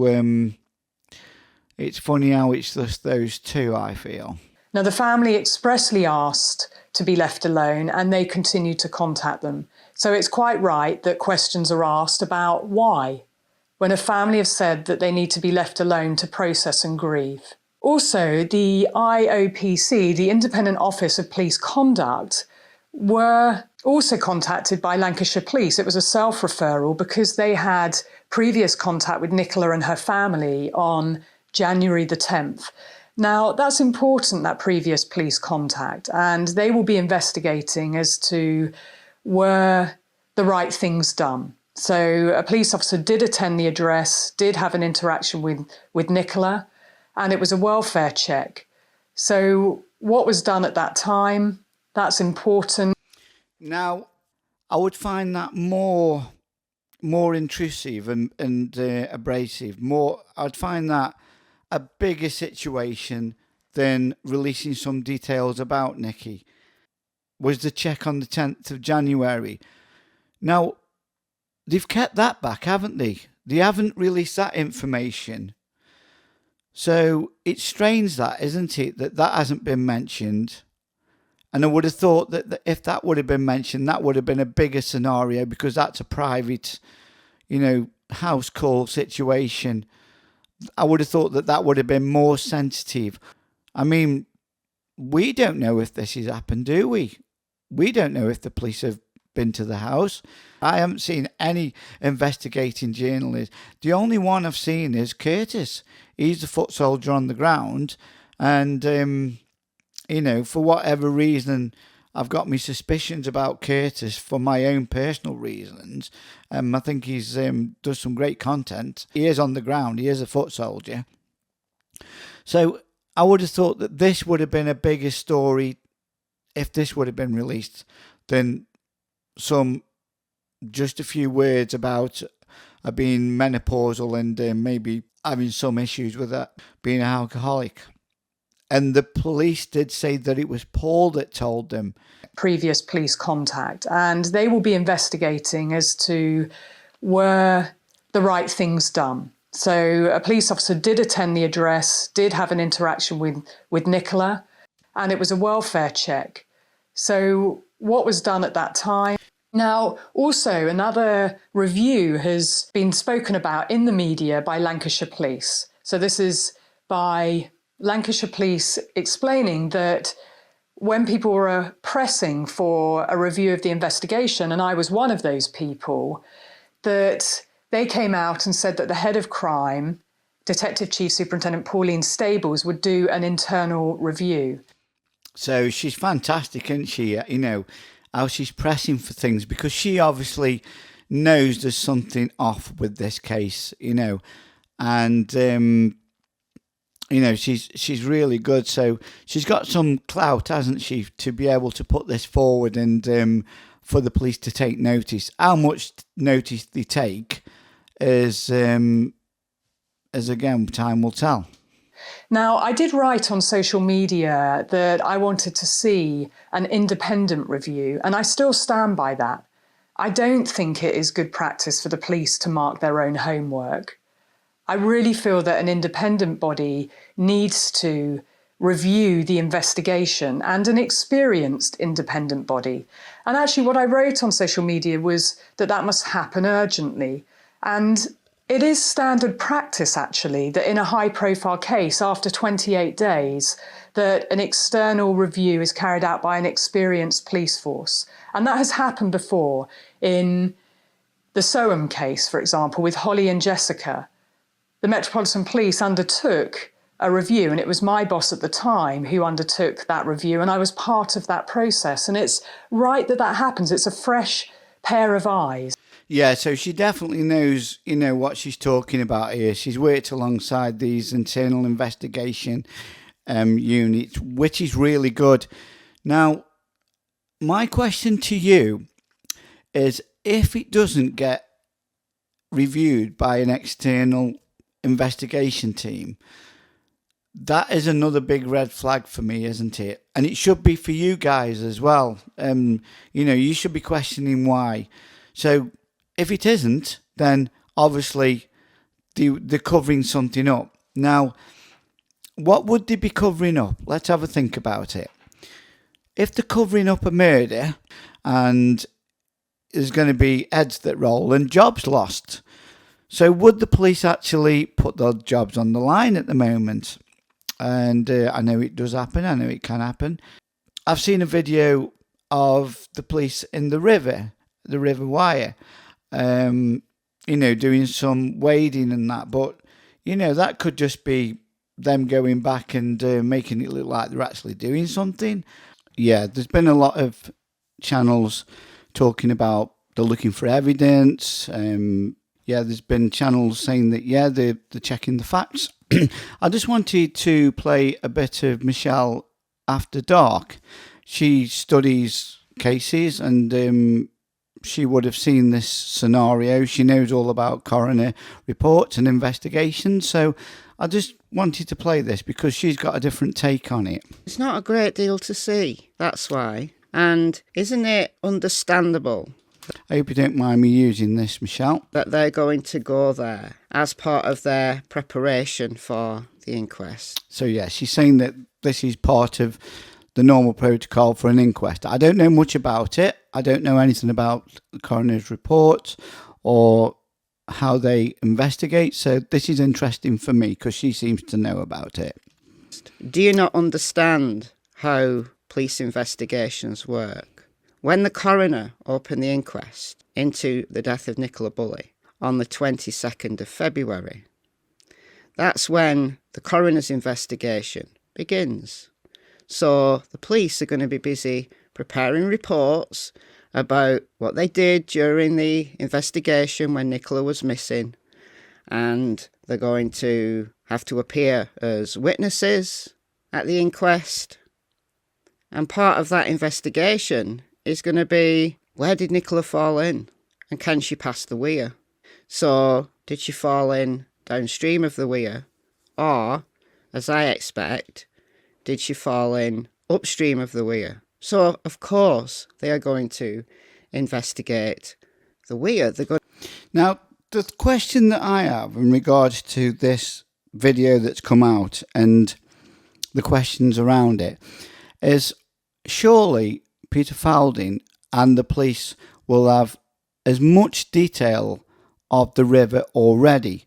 it's funny how it's just those two, I feel. Now, the family expressly asked to be left alone and they continued to contact them. So it's quite right that questions are asked about why, when a family have said that they need to be left alone to process and grieve. Also, the IOPC, the Independent Office of Police Conduct, were also contacted by Lancashire Police. It was a self-referral because they had previous contact with Nicola and her family on January the 10th. Now, that's important, that previous police contact, and they will be investigating as to were the right things done. So a police officer did attend the address, did have an interaction with Nicola, and it was a welfare check. So what was done at that time, that's important. Now, I would find that more intrusive and abrasive. I'd find that a bigger situation than releasing some details about Nikki was the check on the 10th of January. Now, they've kept that back, haven't they? They haven't released that information. So it's strange that, isn't it, that hasn't been mentioned. And I would have thought that if that would have been mentioned, that would have been a bigger scenario, because that's a private, house call situation. I would have thought that would have been more sensitive. I mean, we don't know if this has happened, do we? We don't know if the police have been to the house. I haven't seen any investigating journalists. The only one I've seen is Curtis. He's the foot soldier on the ground. And, for whatever reason, I've got my suspicions about Curtis for my own personal reasons. I think he's does some great content. He is on the ground. He is a foot soldier. So I would have thought that this would have been a bigger story if this would have been released than just a few words about being menopausal and maybe having some issues with that, being an alcoholic. And the police did say that it was Paul that told them. Previous police contact, and they will be investigating as to were the right things done. So a police officer did attend the address, did have an interaction with Nicola, and it was a welfare check. So what was done at that time? Now, also another review has been spoken about in the media by Lancashire Police. So this is by Lancashire Police explaining that when people were pressing for a review of the investigation, and I was one of those people, that they came out and said that the head of crime, Detective Chief Superintendent Pauline Stables, would do an internal review. So she's fantastic, isn't she? How she's pressing for things, because she obviously knows there's something off with this case, and she's really good. So she's got some clout, hasn't she, to be able to put this forward and for the police to take notice. How much notice they take is again, time will tell. Now, I did write on social media that I wanted to see an independent review, and I still stand by that. I don't think it is good practice for the police to mark their own homework. I really feel that an independent body needs to review the investigation, and an experienced independent body. And actually what I wrote on social media was that must happen urgently. And it is standard practice, actually, that in a high-profile case, after 28 days, that an external review is carried out by an experienced police force. And that has happened before in the Soham case, for example, with Holly and Jessica. The Metropolitan Police undertook a review, and it was my boss at the time who undertook that review, and I was part of that process. And it's right that happens. It's a fresh pair of eyes. Yeah, so she definitely knows, what she's talking about here. She's worked alongside these internal investigation units, which is really good. Now, my question to you is, if it doesn't get reviewed by an external investigation team, that is another big red flag for me, isn't it? And it should be for you guys as well. You should be questioning why. So if it isn't, then obviously they're covering something up. Now, what would they be covering up? Let's have a think about it. If they're covering up a murder and there's going to be heads that roll and jobs lost, so would the police actually put those jobs on the line at the moment? And I know it does happen. I know it can happen. I've seen a video of the police in the River Wire, doing some wading and that. But, that could just be them going back and making it look like they're actually doing something. Yeah, there's been a lot of channels talking about they're looking for evidence. There's been channels saying that, they're checking the facts. I just wanted to play a bit of Michelle After Dark. She studies cases and she would have seen this scenario. She knows all about coroner reports and investigations. So I just wanted to play this because she's got a different take on it. It's not a great deal to see, that's why. And isn't it understandable? I hope you don't mind me using this, Michelle. That they're going to go there as part of their preparation for the inquest. So yeah, she's saying that this is part of the normal protocol for an inquest. I don't know much about it. I don't know anything about the coroner's report or how they investigate. So this is interesting for me because she seems to know about it. Do you not understand how police investigations work? When the coroner opened the inquest into the death of Nicola Bulley on the 22nd of February, that's when the coroner's investigation begins. So the police are going to be busy preparing reports about what they did during the investigation when Nicola was missing, and they're going to have to appear as witnesses at the inquest. And part of that investigation is going to be, where did Nicola fall in? And can she pass the weir? So, did she fall in downstream of the weir? Or, as I expect, did she fall in upstream of the weir? So, of course, they are going to investigate the weir. Now, the question that I have in regards to this video that's come out and the questions around it is, surely Peter Falding and the police will have as much detail of the river already,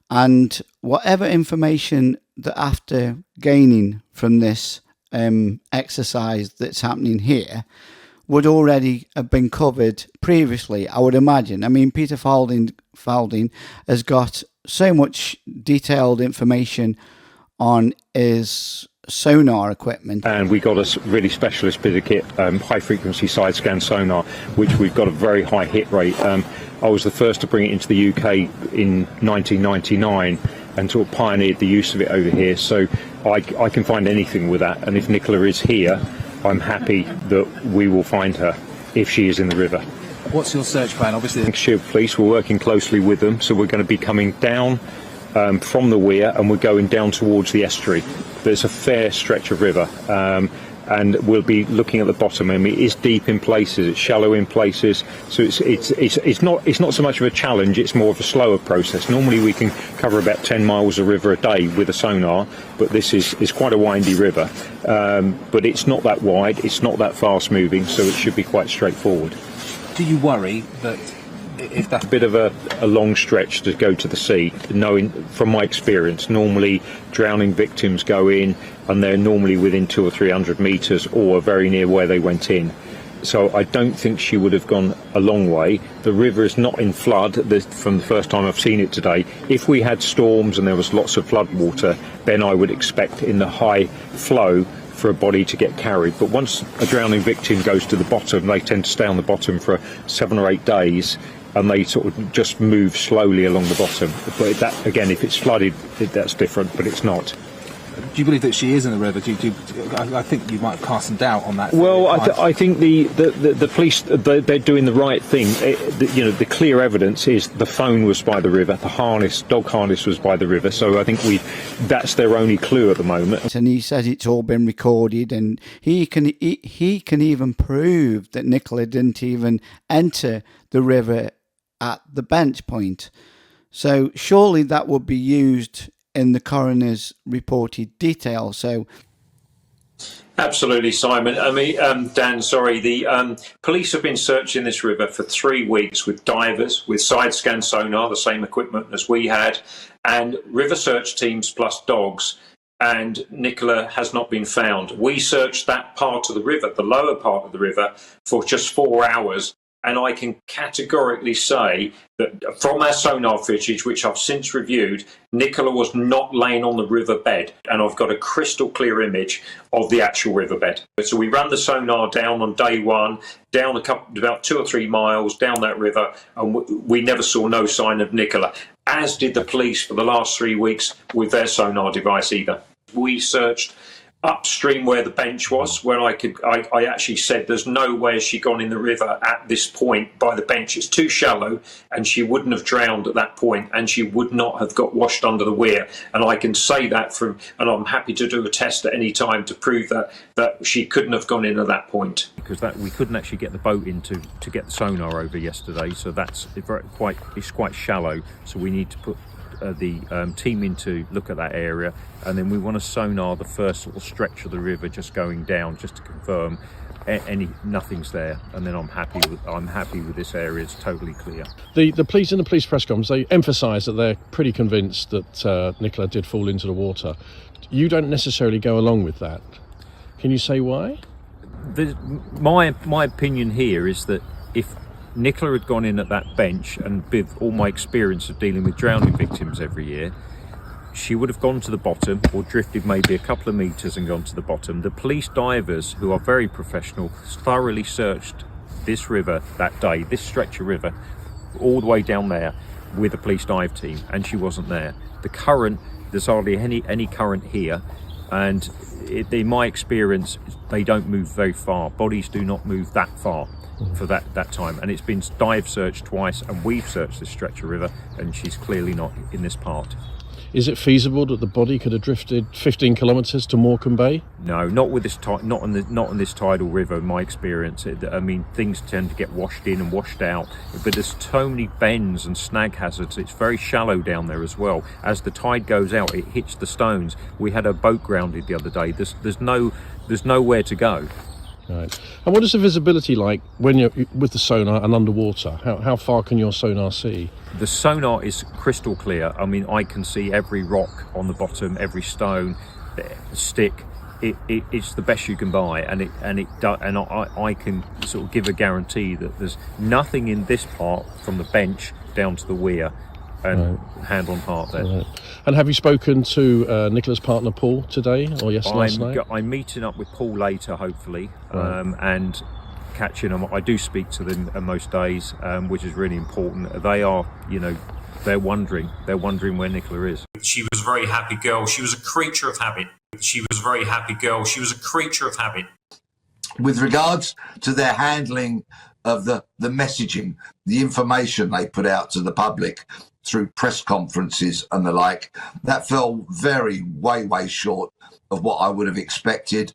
and whatever information that after gaining from this exercise that's happening here would already have been covered previously, I would imagine. I mean, Peter Falding has got so much detailed information on his sonar equipment. And we got a really specialist bit of kit, high frequency side scan sonar, which we've got a very high hit rate. I was the first to bring it into the UK in 1999 and sort of pioneered the use of it over here. So I can find anything with that. And if Nicola is here, I'm happy that we will find her if she is in the river. What's your search plan? Obviously, Lancashire Police, we're working closely with them. So we're going to be coming down from the weir and we're going down towards the estuary. There's a fair stretch of river, and we'll be looking at the bottom. I mean, it is deep in places, it's shallow in places, so it's not so much of a challenge, it's more of a slower process. Normally we can cover about 10 miles of river a day with a sonar, but this is quite a windy river, but it's not that wide, it's not that fast moving, so it should be quite straightforward. Do you worry that if that's a bit of a long stretch to go to the sea, knowing from my experience, normally drowning victims go in and they're normally within 200 or 300 metres or very near where they went in. So I don't think she would have gone a long way. The river is not in flood from the first time I've seen it today. If we had storms and there was lots of flood water, then I would expect in the high flow for a body to get carried. But once a drowning victim goes to the bottom, they tend to stay on the bottom for 7 or 8 days, and they sort of just move slowly along the bottom. But that, again, if it's flooded, that's different, but it's not. Do you believe that she is in the river? I think you might have cast some doubt on that. Well, I think the police, they're doing the right thing. The clear evidence is the phone was by the river, the dog harness was by the river. So I think that's their only clue at the moment. And he says it's all been recorded, and he can even prove that Nicola didn't even enter the river at the bench point. So surely that would be used in the coroner's reported detail. So absolutely, Simon. I mean, Dan, sorry. The police have been searching this river for 3 weeks with divers, with side scan sonar, the same equipment as we had, and river search teams plus dogs. And Nicola has not been found. We searched that part of the river, the lower part of the river, for just 4 hours. And I can categorically say that from our sonar footage, which I've since reviewed, Nicola was not laying on the riverbed. And I've got a crystal clear image of the actual riverbed. So we ran the sonar down on day one, down about 2 or 3 miles down that river, and we never saw no sign of Nicola, as did the police for the last 3 weeks with their sonar device either. We searched upstream where the bench was, where I actually said there's no way she'd gone in the river at this point by the bench. It's too shallow and she wouldn't have drowned at that point, and she would not have got washed under the weir. And I can say that and I'm happy to do a test at any time to prove that she couldn't have gone in at that point. Because we couldn't actually get the boat in to get the sonar over yesterday, so it's quite shallow, so we need to put the team in to look at that area, and then we want to sonar the first sort of stretch of the river just going down, just to confirm nothing's there, and then I'm happy with this area. It's totally clear. The police in the police press conference, they emphasise that they're pretty convinced that Nicola did fall into the water. You don't necessarily go along with that. Can you say why? My opinion here is that if Nicola had gone in at that bench, and with all my experience of dealing with drowning victims every year, she would have gone to the bottom or drifted maybe a couple of metres and gone to the bottom. The police divers, who are very professional, thoroughly searched this river that day, this stretch of river, all the way down there with a police dive team, and she wasn't there. The current, there's hardly any current here, and in my experience, they don't move very far. Bodies do not move that far for that time, and it's been dive searched twice, and we've searched this stretch of river, and she's clearly not in this part. Is it feasible that the body could have drifted 15 kilometres to Morecambe Bay? No, not with this not on this tidal river. In my experience, I mean, things tend to get washed in and washed out, but there's so many bends and snag hazards. It's very shallow down there as well. As the tide goes out, it hits the stones. We had a boat grounded the other day. There's nowhere to go. Right. And what is the visibility like when you're with the sonar and underwater? How far can your sonar see? The sonar is crystal clear. I mean, I can see every rock on the bottom, every stone, stick. It's the best you can buy, and I can sort of give a guarantee that there's nothing in this part from the bench down to the weir, and hand on heart there. Right. And have you spoken to Nicola's partner Paul today or last night? I'm meeting up with Paul later, hopefully, and catching them. I do speak to them most days, which is really important. They are, they're wondering where Nicola is. She was a very happy girl. She was a creature of habit. She was a very happy girl. She was a creature of habit. With regards to their handling of the messaging, the information they put out to the public through press conferences and the like, that fell way short of what I would have expected.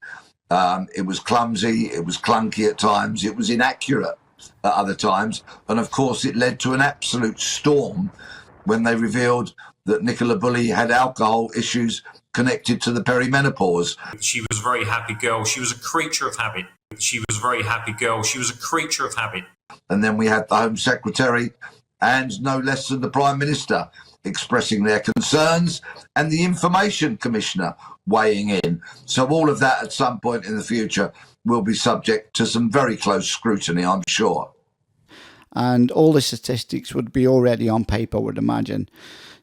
It was clumsy, it was clunky at times, it was inaccurate at other times, and of course it led to an absolute storm when they revealed that Nicola Bulley had alcohol issues connected to the perimenopause. She was a very happy girl. She was a creature of habit. She was a very happy girl. She was a creature of habit. And then we had the Home Secretary and no less than the Prime Minister expressing their concerns, and the Information Commissioner weighing in. So all of that at some point in the future will be subject to some very close scrutiny, I'm sure. And all the statistics would be already on paper, I would imagine.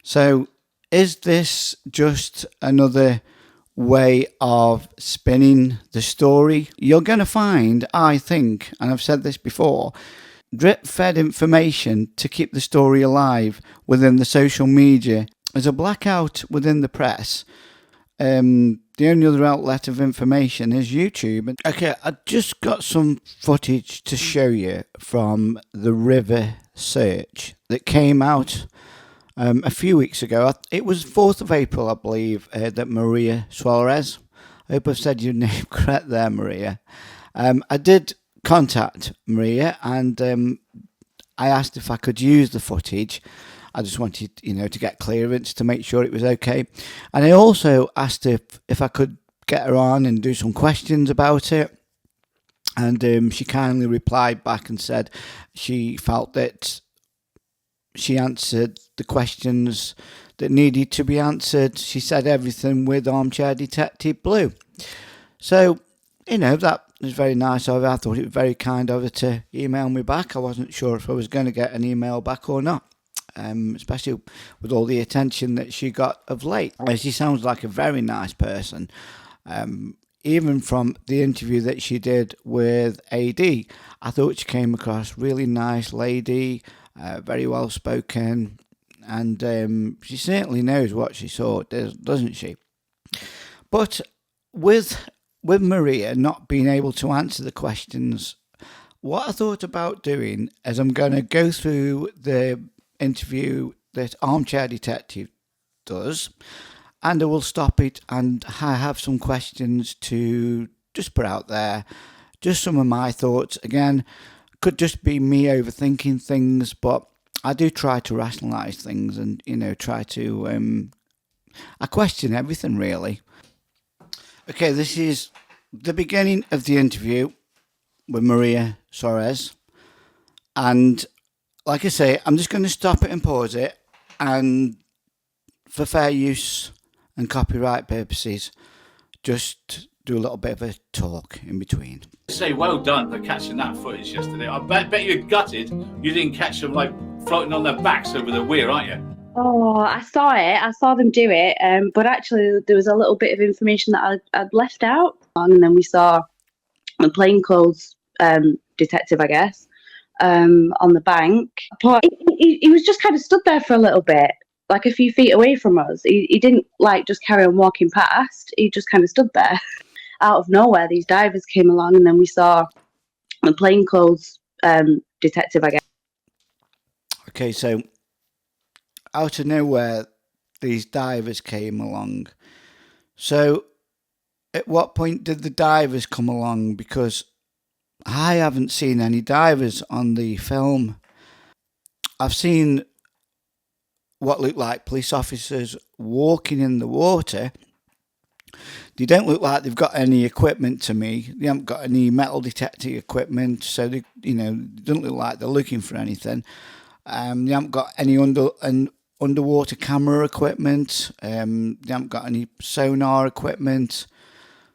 So is this just another way of spinning the story? You're going to find, I think, and I've said this before, drip-fed information to keep the story alive within the social media. There's a blackout within the press. The only other outlet of information is YouTube. Okay, I just got some footage to show you from the river search that came out a few weeks ago. It was 4th of April, I believe, that Maria Suarez, I hope I've said your name correct there, Maria. I did contact Maria, and I asked if I could use the footage, I just wanted, to get clearance to make sure it was okay. And I also asked her if I could get her on and do some questions about it. And she kindly replied back and said she felt that she answered the questions that needed to be answered. She said everything with Armchair Detective Blue. So, that was very nice of her. I thought it was very kind of her to email me back. I wasn't sure if I was going to get an email back or not, especially with all the attention that she got of late. She sounds like a very nice person. Even from the interview that she did with AD, I thought she came across really nice lady, very well spoken, and she certainly knows what she saw, doesn't she? But with Maria not being able to answer the questions, what I thought about doing is I'm going to go through the interview that Armchair Detective does, and I will stop it and I have some questions to just put out there, just some of my thoughts. Again, could just be me overthinking things, but I do try to rationalise things and, try to... I question everything, really. Okay, this is the beginning of the interview with Maria Soares. And like I say, I'm just going to stop it and pause it. And for fair use and copyright purposes, just do a little bit of a talk in between. Say well done for catching that footage yesterday. I bet you're gutted you didn't catch them like floating on their backs over the weir, aren't you? Oh, I saw it. I saw them do it. But actually, there was a little bit of information that I'd left out. And then we saw a plainclothes detective, I guess, on the bank. But he was just kind of stood there for a little bit, like a few feet away from us. He didn't just carry on walking past. He just kind of stood there. Out of nowhere, these divers came along, and then we saw a plainclothes detective, I guess. Okay, so out of nowhere, these divers came along. So at what point did the divers come along? Because I haven't seen any divers on the film. I've seen what look like police officers walking in the water. They don't look like they've got any equipment to me. They haven't got any metal detecting equipment, so they, don't look like they're looking for anything. They haven't got any underwater camera equipment. They haven't got any sonar equipment.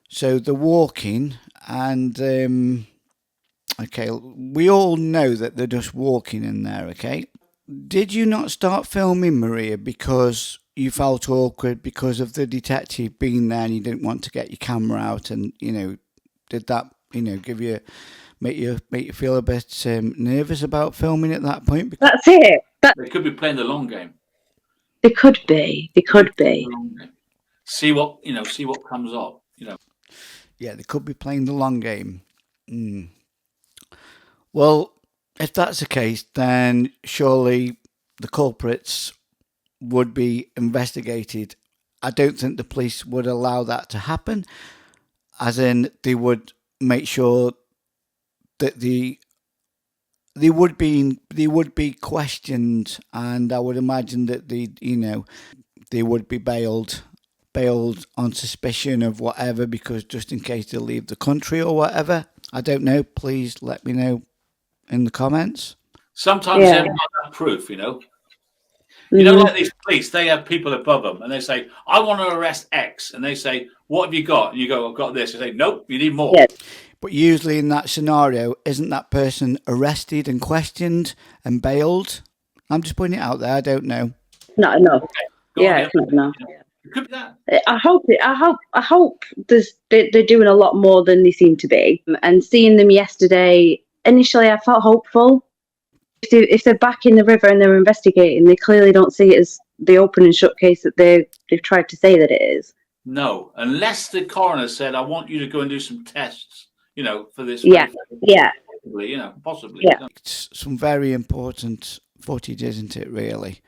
So they're walking, and okay, we all know that they're just walking in there. Okay, did you not start filming, Maria, because you felt awkward because of the detective being there and you didn't want to get your camera out? And did that make you feel a bit nervous about filming at that point? That's it. They could be playing the long game. They could be. See what comes up. Yeah, they could be playing the long game. Well, if that's the case, then surely the culprits would be investigated. I don't think the police would allow that to happen, as in they would make sure that they would be questioned, and I would imagine that they would be bailed on suspicion of whatever, because just in case they leave the country or whatever. I don't know. Please let me know in the comments. Sometimes they haven't got that proof, like these police, they have people above them and they say, I want to arrest X. And they say, what have you got? And you go, I've got this. They say, nope, you need more. Yes. But usually in that scenario, isn't that person arrested and questioned and bailed? I'm just putting it out there. I don't know. Not enough. Okay. It's not enough. It could be that. I hope they're doing a lot more than they seem to be. And seeing them yesterday, initially I felt hopeful. If they're back in the river and they're investigating, they clearly don't see it as the open and shut case that they've tried to say that it is. No, unless the coroner said, I want you to go and do some tests, for this. Yeah. Possibly. Yeah. It's some very important footage, isn't it, really?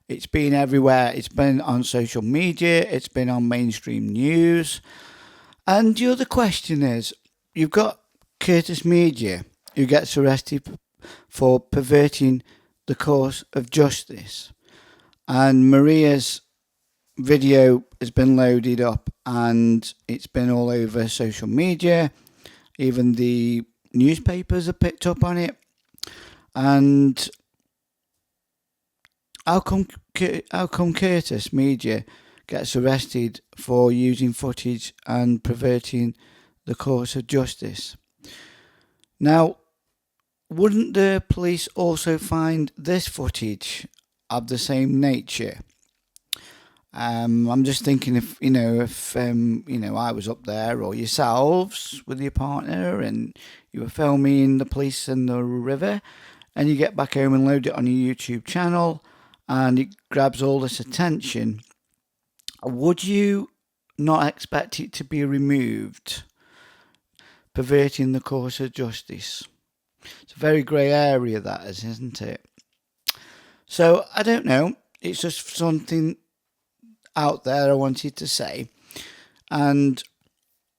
It's been everywhere. It's been on social media. It's been on mainstream news. And the other question is, you've got Curtis Media, who gets arrested for perverting the course of justice. And Maria's video has been loaded up and it's been all over social media. Even the newspapers have picked up on it. And how come Curtis Media gets arrested for using footage and perverting the course of justice? Now, wouldn't the police also find this footage of the same nature? I'm just thinking if I was up there, or yourselves with your partner, and you were filming the police in the river, and you get back home and load it on your YouTube channel, and it grabs all this attention, would you not expect it to be removed? Perverting the course of justice. It's a very grey area, that is, isn't it? So, I don't know. It's just something out there I wanted to say. And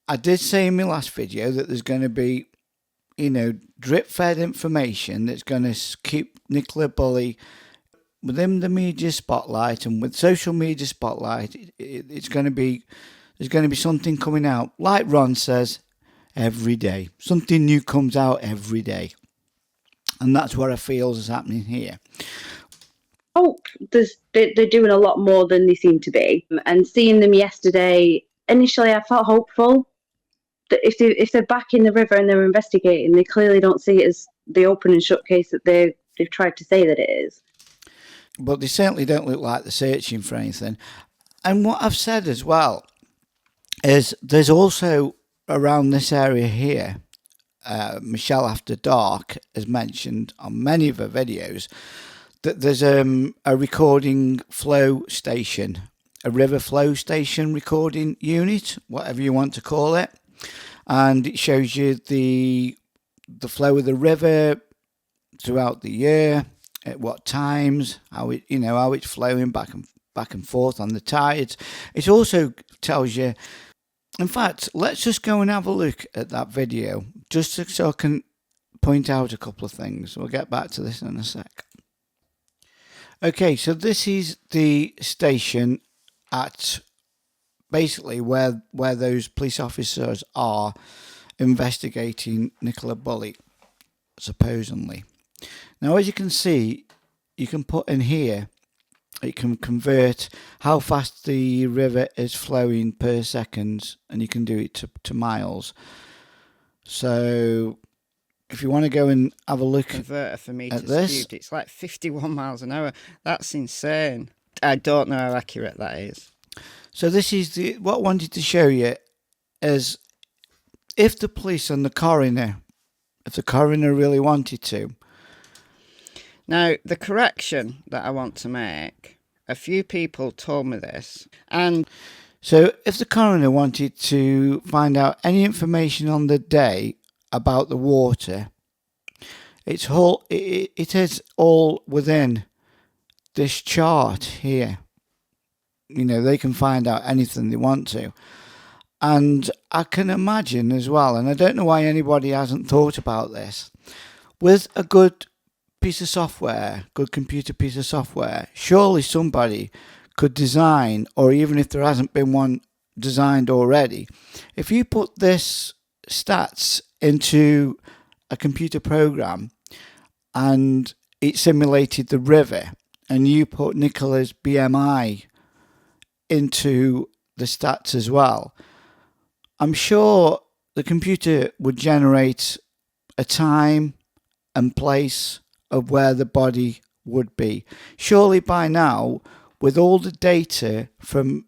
I did say in my last video that there's going to be, drip-fed information that's going to keep Nicola Bulley within the media spotlight, and with social media spotlight, there's going to be something coming out. Like Ron says, every day. Something new comes out every day. And that's what I feel is happening here. They're doing a lot more than they seem to be. And seeing them yesterday, initially I felt hopeful that if they're back in the river and they're investigating, they clearly don't see it as the open and shut case that they've tried to say that it is. But they certainly don't look like they're searching for anything. And what I've said as well is there's also around this area here, MichelleAfterDark has mentioned on many of her videos that there's a recording flow station, a river flow station recording unit, whatever you want to call it, and it shows you the flow of the river throughout the year, at what times, how it's flowing back and forth on the tides. It also tells you. In fact, let's just go and have a look at that video, just so I can point out a couple of things. We'll get back to this in a sec. Okay, so this is the station at basically where those police officers are investigating Nicola Bulley, supposedly. Now, as you can see, you can put in here, it can convert how fast the river is flowing per second, and you can do it to miles. So if you want to go and have a look Converter for meters at this, cubed, it's like 51 miles an hour. That's insane. I don't know how accurate that is. So this is what I wanted to show you is if the police and the coroner really wanted to. Now, the correction that I want to make, a few people told me this, and so if the coroner wanted to find out any information on the day about the water, it is all within this chart here. They can find out anything they want to. And I can imagine as well, and I don't know why anybody hasn't thought about this, with a good piece of software, good computer piece of software, surely somebody could design, or even if there hasn't been one designed already, if you put this stats into a computer program and it simulated the river, and you put Nicola's BMI into the stats as well, I'm sure the computer would generate a time and place of where the body would be. Surely by now, with all the data from,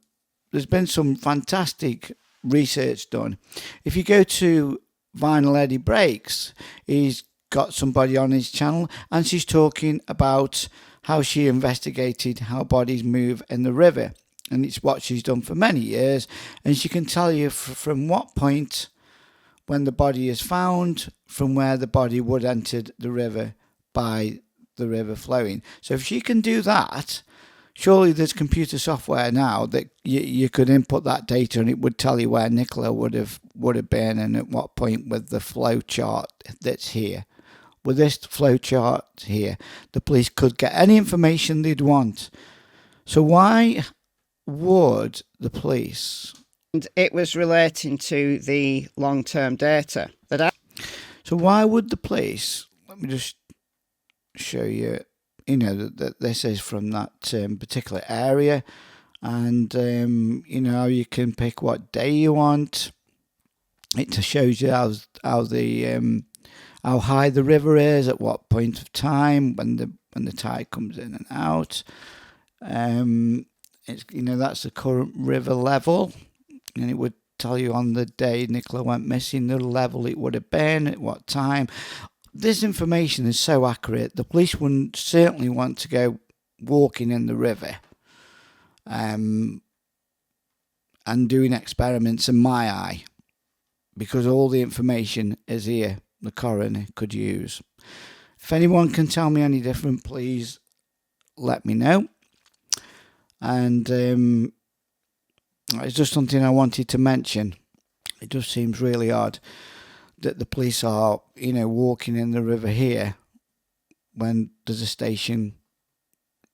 there's been some fantastic research done. If you go to Vinyl Eddie Breaks, he's got somebody on his channel, and she's talking about how she investigated how bodies move in the river. And it's what she's done for many years, and she can tell you from what point when the body is found, from where the body would enter the river by the river flowing. So if she can do that, surely there's computer software now that you could input that data and it would tell you where Nicola would have been and at what point with the flow chart that's here. With this flow chart here, the police could get any information they'd want. So why would the police? And it was relating to the long-term data that So why would the police? Let me just show you. You know that this is from that particular area, and you know you can pick what day you want. It just shows you how high the river is at what point of time when the tide comes in and out. It's, you know, that's the current river level, and it would tell you on the day Nicola went missing the level it would have been at what time. This information is so accurate. The police wouldn't certainly want to go walking in the river and doing experiments in my eye, because all the information is here the coroner could use. If anyone can tell me any different, please let me know. And it's just something I wanted to mention. It just seems really odd that the police are, you know, walking in the river here when there's a station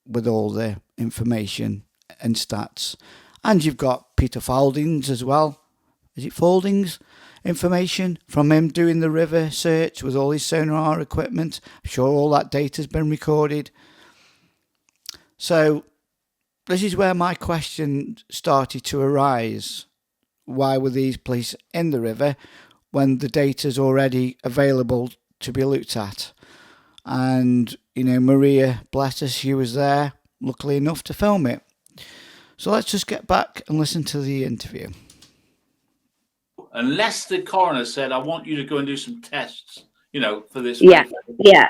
with all the information and stats. And you've got Peter Falding's as well. Is it Falding's information from him doing the river search with all his sonar equipment? I'm sure all that data's been recorded. So this is where my question started to arise. Why were these police in the river when the data's already available to be looked at? And, you know, Maria, bless her, she was there, luckily enough, to film it. So let's just get back and listen to the interview. Unless the coroner said, I want you to go and do some tests, you know, for this. Yeah, yeah.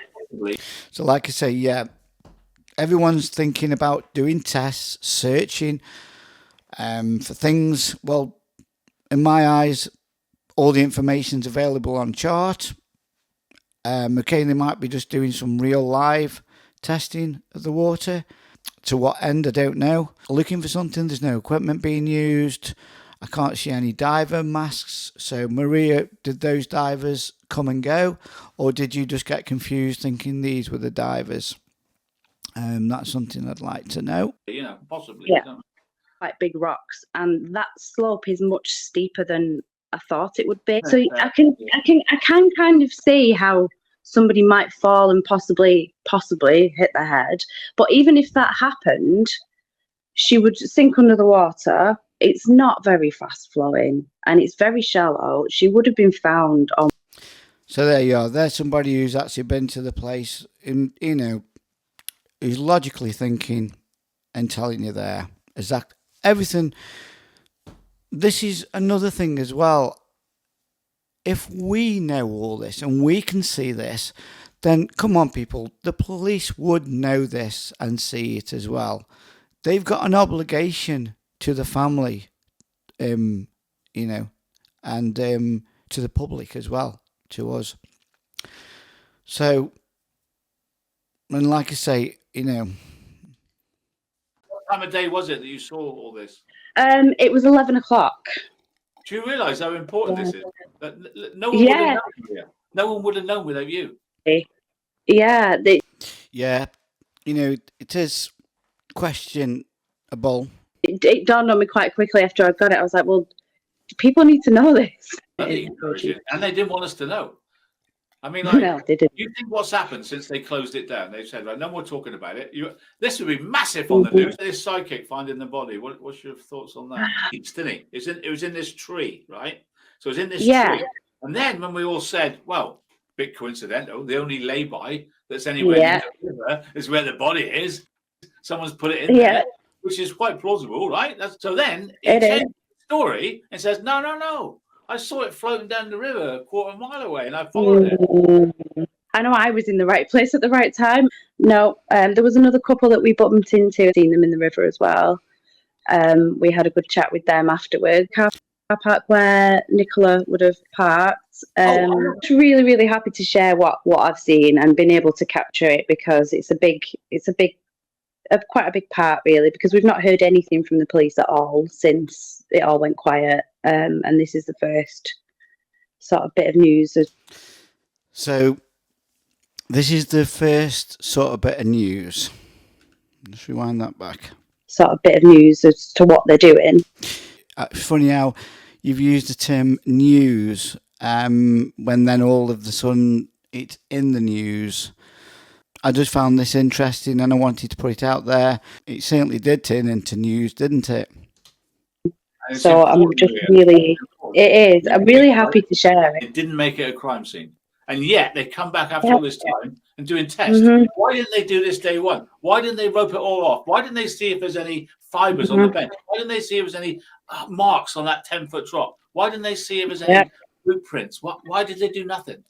So like I say, yeah, everyone's thinking about doing tests, searching for things. Well, in my eyes, all the information's available on chart. Okay, they might be just doing some real live testing of the water. To what end, I don't know. Looking for something, there's no equipment being used. I can't see any diver masks. So, Maria, did those divers come and go? Or did you just get confused thinking these were the divers? That's something I'd like to know. You know, possibly. Yeah, quite big rocks. And that slope is much steeper than I thought it would be. So I can kind of see how somebody might fall and possibly hit their head. But even if that happened, she would sink under the water. It's not very fast flowing and it's very shallow. She would have been found on. So there you are. There's somebody who's actually been to the place, and you know, who's logically thinking and telling you there exact everything. This is another thing as well. If we know all this and we can see this, then come on, people, the police would know this and see it as well. They've got an obligation to the family, you know, and to the public as well, to us. So, and like I say, you know. What time of day was it that you saw all this? It was 11 o'clock. Do you realise how important this is? That no one would have known. No one would have known without you. Yeah. Yeah, you know, it is questionable. It dawned on me quite quickly after I got it. I was like, well, people need to know this. And they didn't want us to know. I mean, like, no, they didn't. You think what's happened since they closed it down? They've said, right, no more talking about it. This would be massive on the news. This psychic finding the body. What's your thoughts on that? Didn't it? It was in this tree, right? So it was in this tree. And then when we all said, well, bit coincidental, the only lay-by that's anywhere near the river is where the body is. Someone's put it in there, which is quite plausible, right? So then he changed the story and says, no. I saw it floating down the river a quarter mile away and I followed it. I know I was in the right place at the right time. No, there was another couple that we bumped into, seen them in the river as well. We had a good chat with them afterwards. Car park where Nicola would have parked. Really, really happy to share what I've seen and been able to capture it, because it's quite a big part, really, because we've not heard anything from the police at all since it all went quiet. And this is the first sort of bit of news. So this is the first sort of bit of news. Let's rewind that back. sort of bit of news as to what they're doing. It's funny how you've used the term news when then all of the sudden it's in the news. I just found this interesting and I wanted to put it out there. It certainly did turn into news, didn't it? So I'm just really, it is. I'm really happy to share it. It didn't make it a crime scene. And yet they come back after all this time and doing tests. Why didn't they do this day one? Why didn't they rope it all off? Why didn't they see if there's any fibers on the bench? Why didn't they see if there's any marks on that 10-foot drop? Why didn't they see if there's any footprints? Why did they do nothing?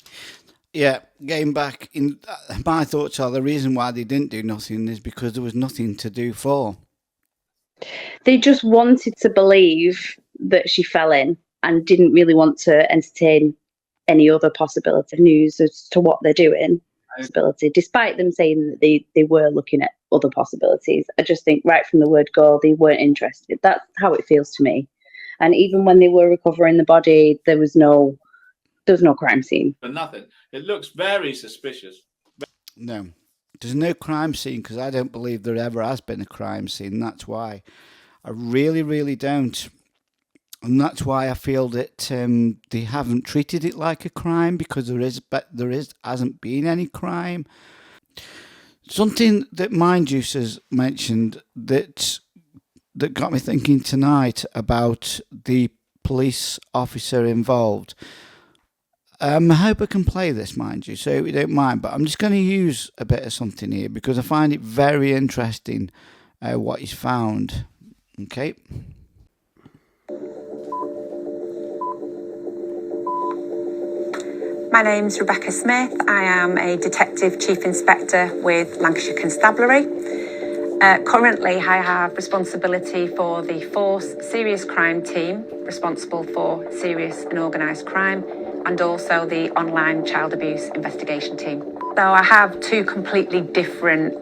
Yeah, getting back in, my thoughts are the reason why they didn't do nothing is because there was nothing to do for. They just wanted to believe that she fell in and didn't really want to entertain any other possibility of news as to what they're doing. Possibility, despite them saying that they were looking at other possibilities. I just think right from the word go, they weren't interested. That's how it feels to me. And even when they were recovering the body, there was no crime scene. But nothing. It looks very suspicious. No, there's no crime scene because I don't believe there ever has been a crime scene. That's why I really, really don't. And that's why I feel that they haven't treated it like a crime because there hasn't been any crime. Something that Mind Juice has mentioned that got me thinking tonight about the police officer involved. I hope I can play this, mind you, so you don't mind, but I'm just going to use a bit of something here because I find it very interesting what he's found. Okay. My name's Rebecca Smith. I am a Detective Chief Inspector with Lancashire Constabulary. Currently, I have responsibility for the Force Serious Crime Team, responsible for serious and organised crime, and also the Online Child Abuse Investigation Team. So I have two completely different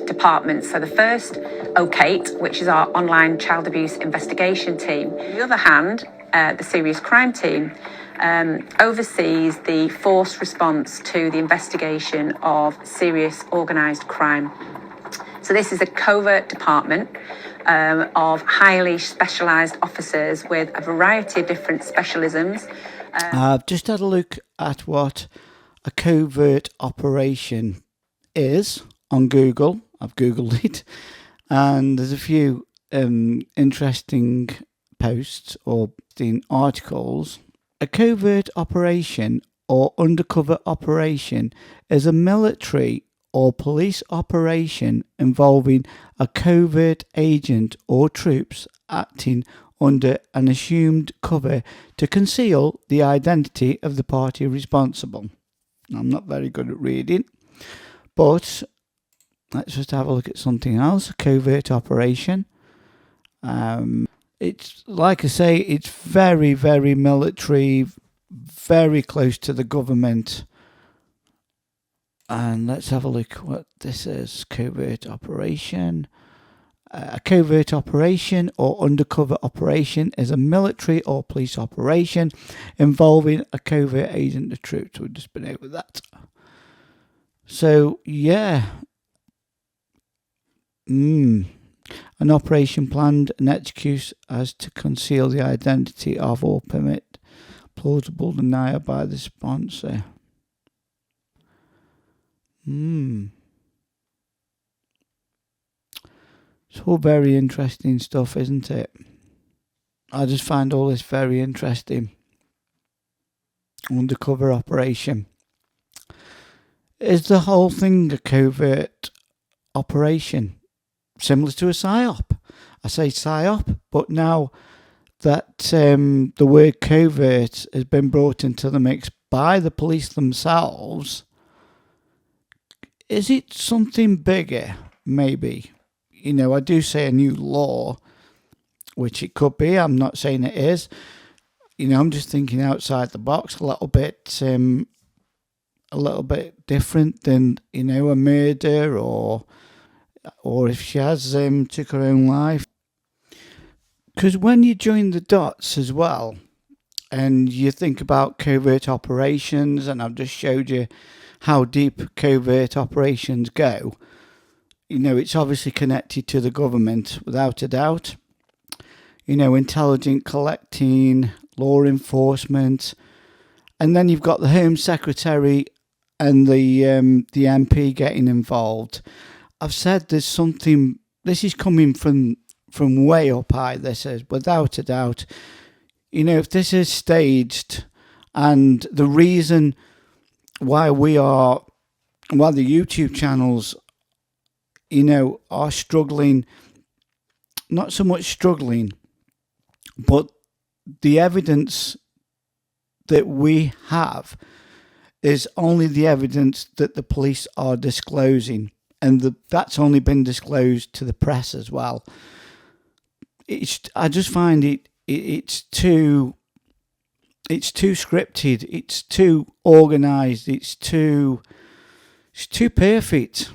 departments. So the first, OCATE, which is our Online Child Abuse Investigation Team. On the other hand, the Serious Crime Team oversees the force response to the investigation of serious organised crime. So this is a covert department of highly specialised officers with a variety of different specialisms. I've just had a look at what a covert operation is on Google. I've Googled it, and there's a few interesting posts or articles. A covert operation or undercover operation is a military or police operation involving a covert agent or troops acting under an assumed cover to conceal the identity of the party responsible. I'm not very good at reading, but let's just have a look at something else. A covert operation. It's like I say, it's very, very military, very close to the government. And let's have a look what this is. Covert operation. A covert operation or undercover operation is a military or police operation involving a covert agent or troops. We've just been over that. So, yeah. An operation planned and executed as to conceal the identity of or permit plausible denial by the sponsor. It's all very interesting stuff, isn't it? I just find all this very interesting. Undercover operation. Is the whole thing a covert operation? Similar to a PSYOP. I say PSYOP, but now that the word covert has been brought into the mix by the police themselves, is it something bigger? Maybe. You know, I do say a new law, which it could be. I'm not saying it is. You know, I'm just thinking outside the box a little bit different than, you know, a murder or if she has took her own life. Because when you join the dots as well, and you think about covert operations, and I've just showed you how deep covert operations go, you know, it's obviously connected to the government, without a doubt. You know, intelligence collecting, law enforcement, and then you've got the Home Secretary and the MP getting involved. I've said there's something. This is coming from way up high. This is, without a doubt. You know, if this is staged, and the reason why the YouTube channels, you know, are struggling, not so much struggling, but the evidence that we have is only the evidence that the police are disclosing, and that's only been disclosed to the press as well. I just find it's too scripted, it's too organised, it's too perfect.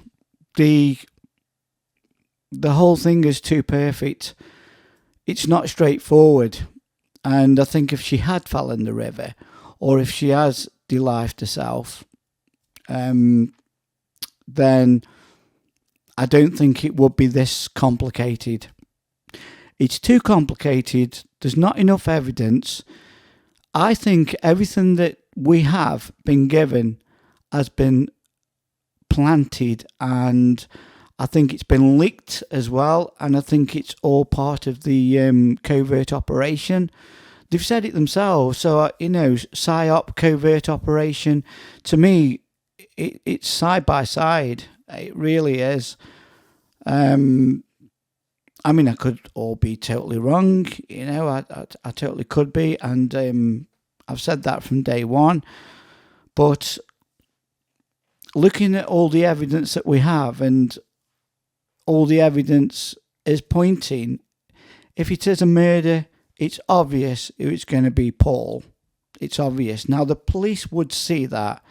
The whole thing is too perfect. It's not straightforward. And I think if she had fell in the river, or if she has de-lifed herself, then I don't think it would be this complicated. It's too complicated. There's not enough evidence. I think everything that we have been given has been planted, and I think it's been leaked as well, and I think it's all part of the covert operation. They've said it themselves. So, you know, PSYOP, covert operation, to me, it's side by side. It really is. I mean, I could all be totally wrong. You know, I totally could be. And I've said that from day one. But looking at all the evidence that we have, and all the evidence is pointing, if it is a murder, it's obvious it's going to be Paul. It's obvious. Now, the police would see that.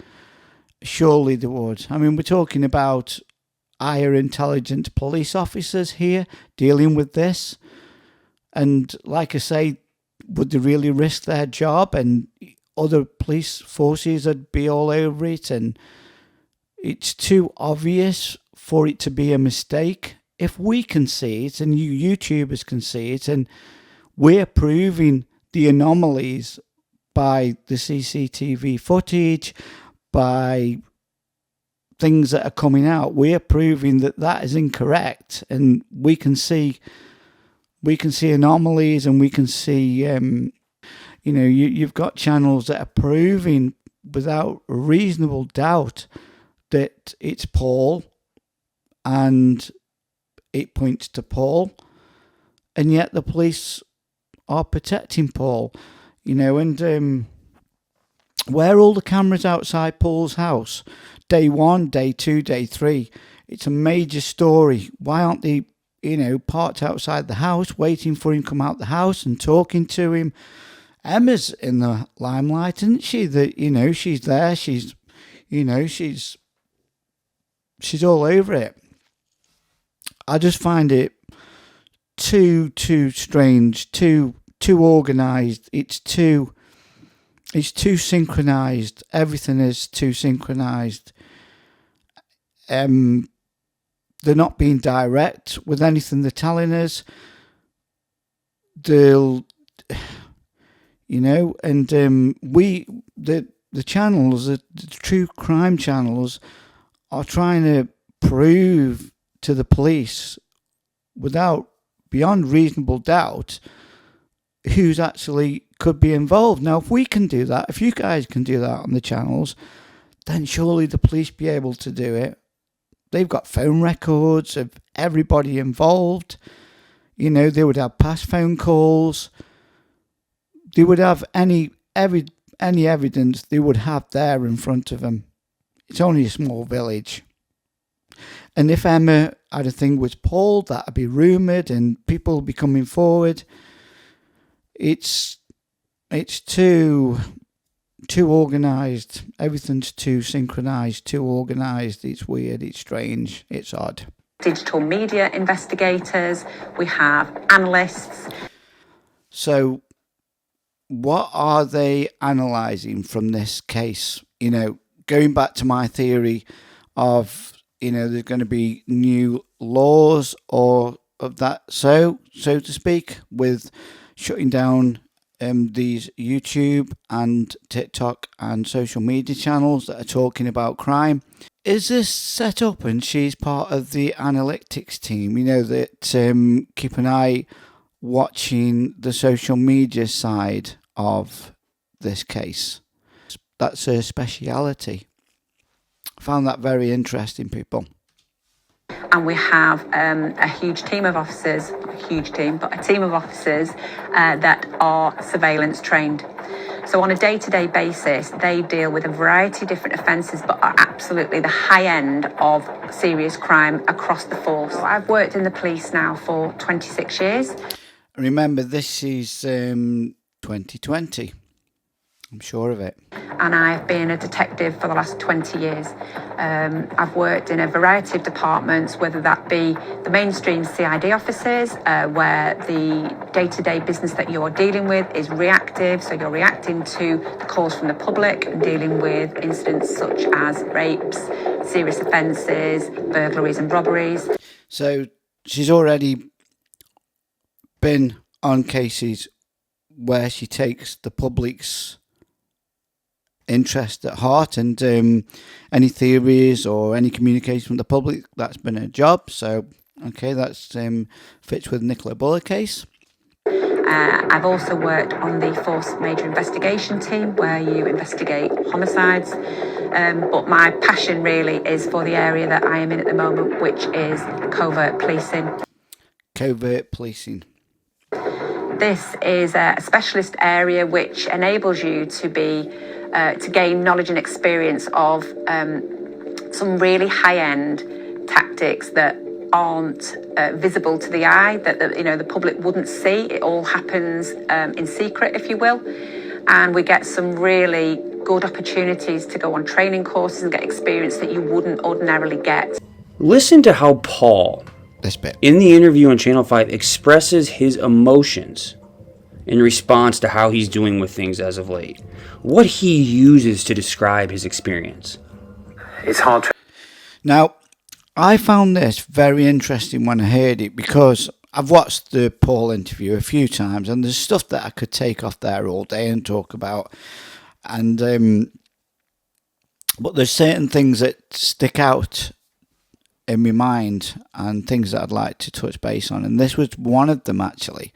Surely they would. I mean, we're talking about higher intelligence police officers here dealing with this. And like I say, would they really risk their job? And other police forces would be all over it. And it's too obvious for it to be a mistake. If we can see it, and you YouTubers can see it, and we're proving the anomalies by the CCTV footage, by things that are coming out, we're proving that that is incorrect, and we can see anomalies, and we can see, you know, you've got channels that are proving without reasonable doubt that it's Paul, and it points to Paul, and yet the police are protecting Paul, you know. And where are all the cameras outside Paul's house? Day 1, day 2, day 3. It's a major story. Why aren't they, you know, parked outside the house, waiting for him to come out the house and talking to him? Emma's in the limelight, isn't she? That, you know, she's there. She's, you know, she's all over it. I just find it too strange, too organised. It's too synchronised. Everything is too synchronised. They're not being direct with anything they're telling us. They'll, you know, and the channels, the true crime channels, are trying to prove to the police beyond reasonable doubt who's actually could be involved. Now, if we can do that, if you guys can do that on the channels, then surely the police be able to do it. They've got phone records of everybody involved. You know, they would have past phone calls. They would have any evidence they would have there in front of them. It's only a small village. And if Emma had a thing with Paul, that would be rumoured and people would be coming forward. It's too organised. Everything's too synchronised, too organised. It's weird, it's strange, it's odd. Digital media investigators, we have analysts. So what are they analysing from this case? You know, going back to my theory of, there's going to be new laws or of that, so to speak, with shutting down these YouTube and TikTok and social media channels that are talking about crime. Is this set up and she's part of the analytics team, that keep an eye watching the social media side of this case? That's her speciality. I found that very interesting, people. And we have a huge team of officers, not a huge team, but a team of officers that are surveillance trained. So on a day-to-day basis, they deal with a variety of different offences, but are absolutely the high end of serious crime across the force. I've worked in the police now for 26 years. Remember, this is 2020. I'm sure of it. And I've been a detective for the last 20 years. I've worked in a variety of departments, whether that be the mainstream CID offices, where the day-to-day business that you're dealing with is reactive, so you're reacting to the calls from the public and dealing with incidents such as rapes, serious offences, burglaries and robberies. So she's already been on cases where she takes the public's interest at heart, and any theories or any communication from the public, that's been her job. So okay, that's fits with Nicola Bulley case. I've also worked on the Force Major Investigation team, where you investigate homicides, but my passion really is for the area that I am in at the moment, which is covert policing. Covert policing. This is a specialist area which enables you to gain knowledge and experience of some really high-end tactics that aren't visible to the eye, that the public wouldn't see. It all happens in secret, if you will, and we get some really good opportunities to go on training courses and get experience that you wouldn't ordinarily get. Listen to how Paul, in the interview on Channel 5, expresses his emotions in response to how he's doing with things as of late. What he uses to describe his experience. It's hard to... Now, I found this very interesting when I heard it, because I've watched the Paul interview a few times, and there's stuff that I could take off there all day and talk about. And but there's certain things that stick out in my mind and things that I'd like to touch base on, and this was one of them, actually.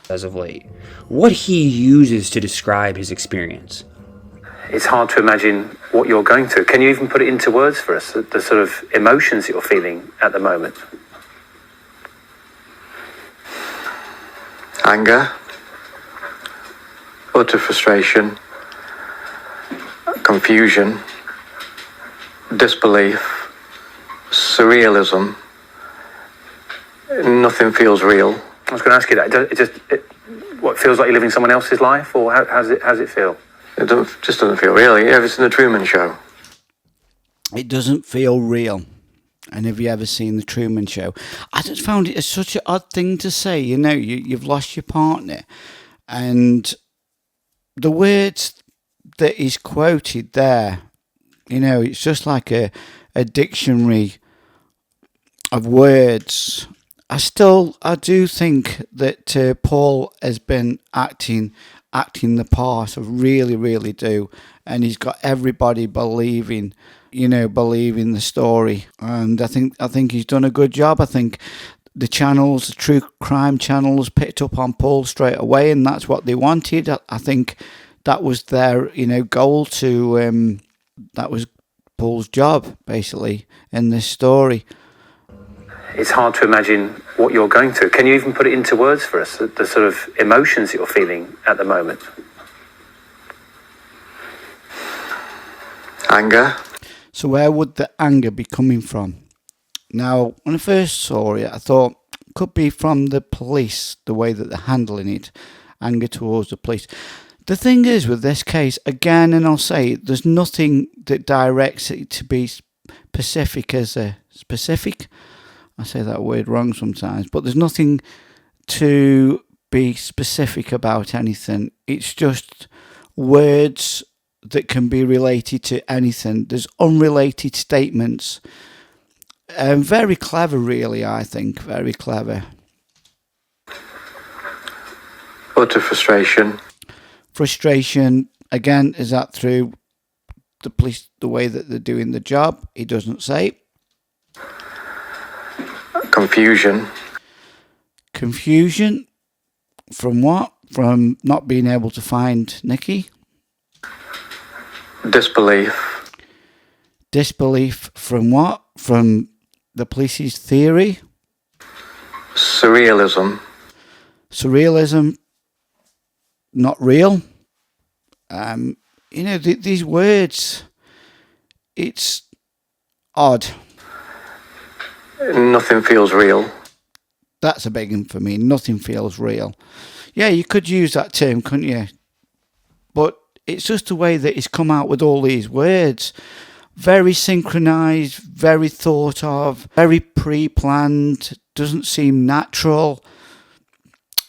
As of late. What he uses to describe his experience. It's hard to imagine what you're going through. Can you even put it into words for us, the sort of emotions that you're feeling at the moment? Anger, utter frustration, confusion, disbelief, surrealism. Nothing feels real. I was going to ask you that. What feels like you're living someone else's life, or how's it feel? It just doesn't feel real. You ever seen the Truman Show? It doesn't feel real. And have you ever seen the Truman Show? I just found it such an odd thing to say. You've lost your partner, and the words that is quoted there, it's just like a dictionary of words. I do think that Paul has been acting the part. I really, really do. And he's got everybody believing the story. And I think he's done a good job. I think the true crime channels picked up on Paul straight away, and that's what they wanted. I think that was their, goal to, that was Paul's job, basically, in this story. It's hard to imagine what you're going through. Can you even put it into words for us, the sort of emotions that you're feeling at the moment? Anger. So where would the anger be coming from? Now, when I first saw it, I thought it could be from the police, the way that they're handling it, anger towards the police. The thing is with this case, again, and I'll say, there's nothing that directs it to be specific as a specific. I say that word wrong sometimes, but there's nothing to be specific about anything. It's just words that can be related to anything. There's unrelated statements Very clever, really, I think. Very clever. Utter frustration. Frustration, again, is that through the police, the way that they're doing the job? He doesn't say. Confusion. Confusion. From what? From not being able to find Nikki? Disbelief. Disbelief from what? From the police's theory? Surrealism. Surrealism. Not real. You know, these words, it's odd. Nothing feels real. That's a big one for me. Nothing feels real. Yeah, you could use that term, couldn't you? But it's just the way that he's come out with all these words. Very synchronized, very thought of, very pre-planned, doesn't seem natural.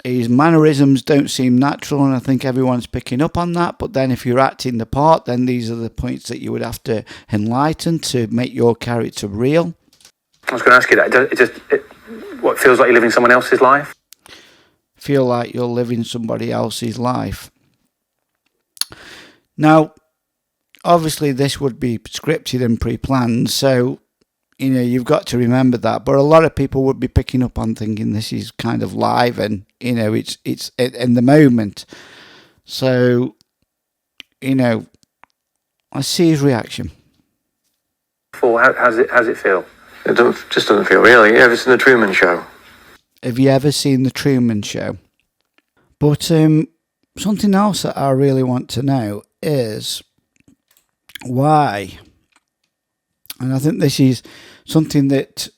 His mannerisms don't seem natural, and I think everyone's picking up on that. But then if you're acting the part, then these are the points that you would have to enlighten to make your character real. I was going to ask you that. What feels like you're living someone else's life? Feel like you're living somebody else's life. Now, obviously this would be scripted and pre-planned, so you know you've got to remember that. But a lot of people would be picking up on thinking this is kind of live, and you know it's in the moment. So you know, I see his reaction. How's it feel? It just doesn't feel real. You ever seen the Truman Show? Have you ever seen the Truman Show? But something else that I really want to know is why, and I think this is something that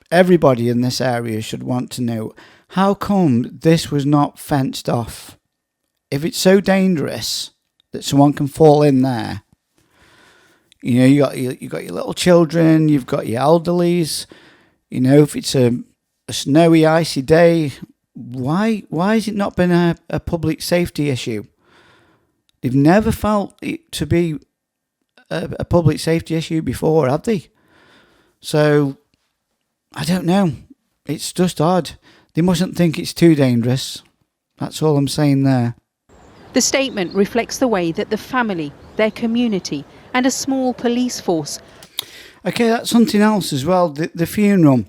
everybody in this area should want to know, how come this was not fenced off? If it's so dangerous that someone can fall in there, you know, you got your little children, you've got your elderlies, you know, if it's a snowy, icy day, why has it not been a public safety issue? They've never felt it to be a public safety issue before, have they? So, I don't know. It's just odd. They mustn't think it's too dangerous. That's all I'm saying there. The statement reflects the way that the family, their community, and a small police force. Okay, that's something else as well. The funeral.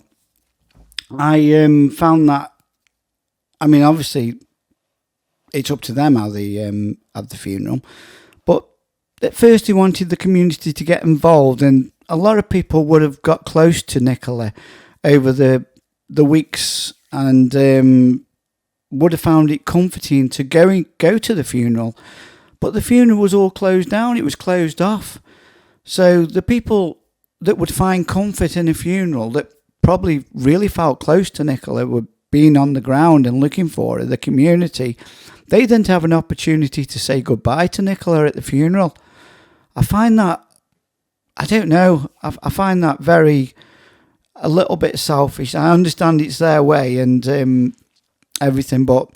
I found that. I mean, obviously, it's up to them how they have the funeral. But at first, they wanted the community to get involved, and a lot of people would have got close to Nicola over the weeks, and would have found it comforting to go to the funeral. But the funeral was all closed down. It was closed off. So the people that would find comfort in a funeral, that probably really felt close to Nicola, were being on the ground and looking for her, the community. They didn't have an opportunity to say goodbye to Nicola at the funeral. I find that, I don't know, I find that a little bit selfish. I understand it's their way and everything, but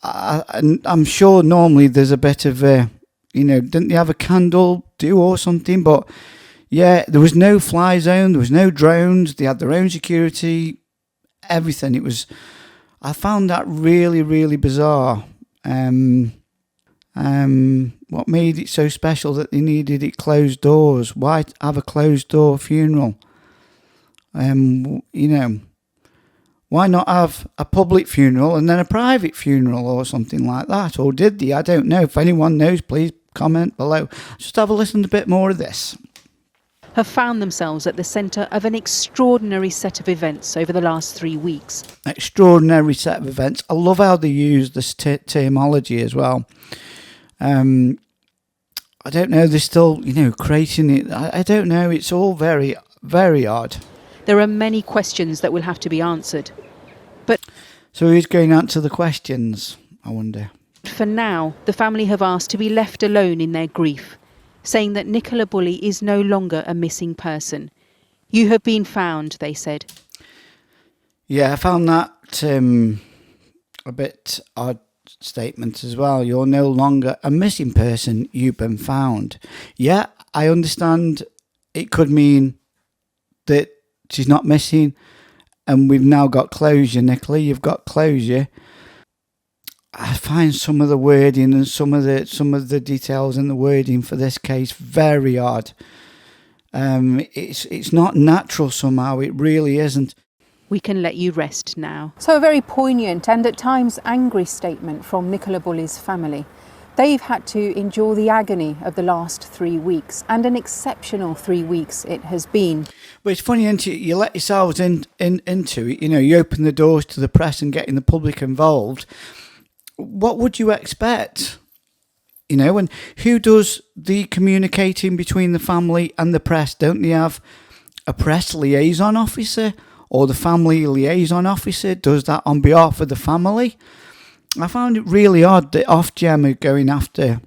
I'm sure normally there's a bit of didn't they have a candle do or something? But yeah, there was no fly zone, there was no drones, they had their own security, everything. I found that really, really bizarre. What made it so special that they needed it closed doors? Why have a closed door funeral? Why not have a public funeral and then a private funeral or something like that? Or did they? I don't know. If anyone knows, please comment below. Just have a listen to a bit more of this. Have found themselves at the centre of an extraordinary set of events over the last 3 weeks. Extraordinary set of events. I love how they use this terminology as well. I don't know. They're still, creating it. I don't know. It's all very, very odd. There are many questions that will have to be answered. So who's going to answer the questions, I wonder? For now, the family have asked to be left alone in their grief, saying that Nicola Bulley is no longer a missing person. You have been found, they said. Yeah, I found that a bit odd statement as well. You're no longer a missing person, you've been found. Yeah, I understand it could mean that she's not missing, and we've now got closure. Nicola, you've got closure. I find some of the wording and some of the details in the wording for this case very odd. It's not natural somehow. It really isn't. We can let you rest now. So a very poignant and at times angry statement from Nicola Bulley's family. They've had to endure the agony of the last 3 weeks, and an exceptional 3 weeks it has been. But it's funny, isn't it? You let yourselves into it. You know, you open the doors to the press and getting the public involved. What would you expect? You know, and who does the communicating between the family and the press? Don't they have a press liaison officer, or the family liaison officer does that on behalf of the family? I found it really odd that Ofgem are going after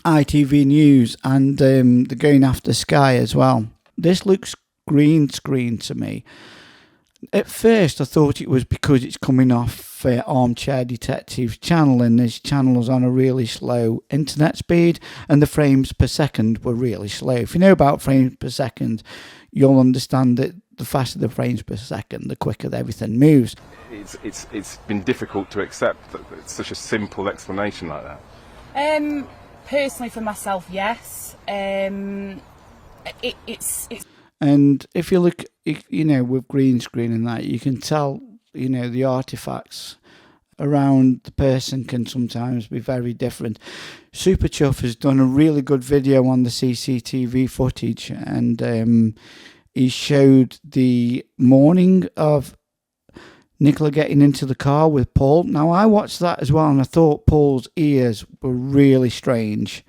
ITV News, and they're going after Sky as well. This looks green screen to me. At first I thought it was because it's coming off Armchair Detective's channel, and this channel is on a really slow internet speed, and the frames per second were really slow. If you know about frames per second, you'll understand that the faster the frames per second, the quicker everything moves. It's been difficult to accept that it's such a simple explanation like that. Personally, for myself, yes. It's. And if you look, you know, with green screen and that, you can tell, you know, the artifacts around the person can sometimes be very different. Super Chuff has done a really good video on the CCTV footage, and he showed the morning of Nicola getting into the car with Paul. Now, I watched that as well, and I thought Paul's ears were really strange.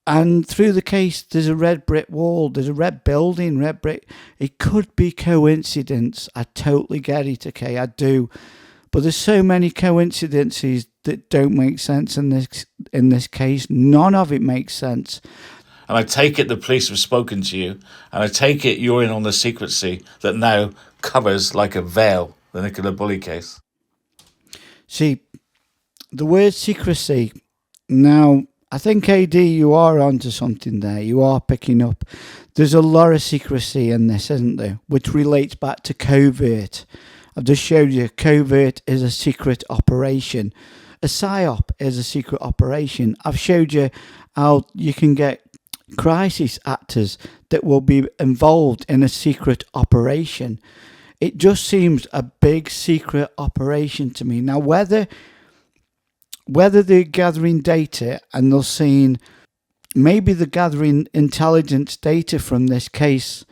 And through the case, there's a red brick wall, there's a red building, red brick. It could be coincidence. I totally get it, okay, I do. But there's so many coincidences that don't make sense in this case. None of it makes sense. And I take it the police have spoken to you, and I take it you're in on the secrecy that now covers like a veil the Nicola Bulley case. See, the word secrecy, now, I think, AD, you are onto something there. You are picking up. There's a lot of secrecy in this, isn't there? Which relates back to Covert. I've just showed you Covert is a secret operation. A PSYOP is a secret operation. I've showed you how you can get crisis actors that will be involved in a secret operation. It just seems a big secret operation to me. Now, whether they're gathering data and they're seeing, maybe they're gathering intelligence data from this case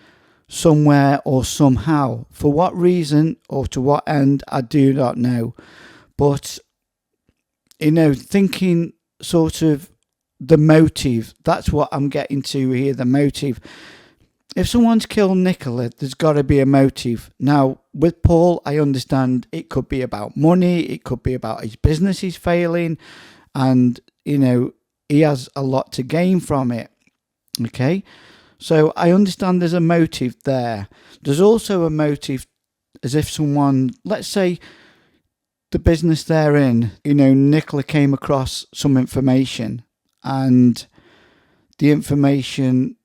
somewhere or somehow. For what reason or to what end, I do not know. But, you know, thinking sort of the motive, that's what I'm getting to here, the motive. If someone's killed Nicola, there's got to be a motive. Now, with Paul, I understand it could be about money, it could be about his business is failing, and, you know, he has a lot to gain from it. Okay? So I understand there's a motive there. There's also a motive as if someone, let's say, the business they're in, you know, Nicola came across some information, and the information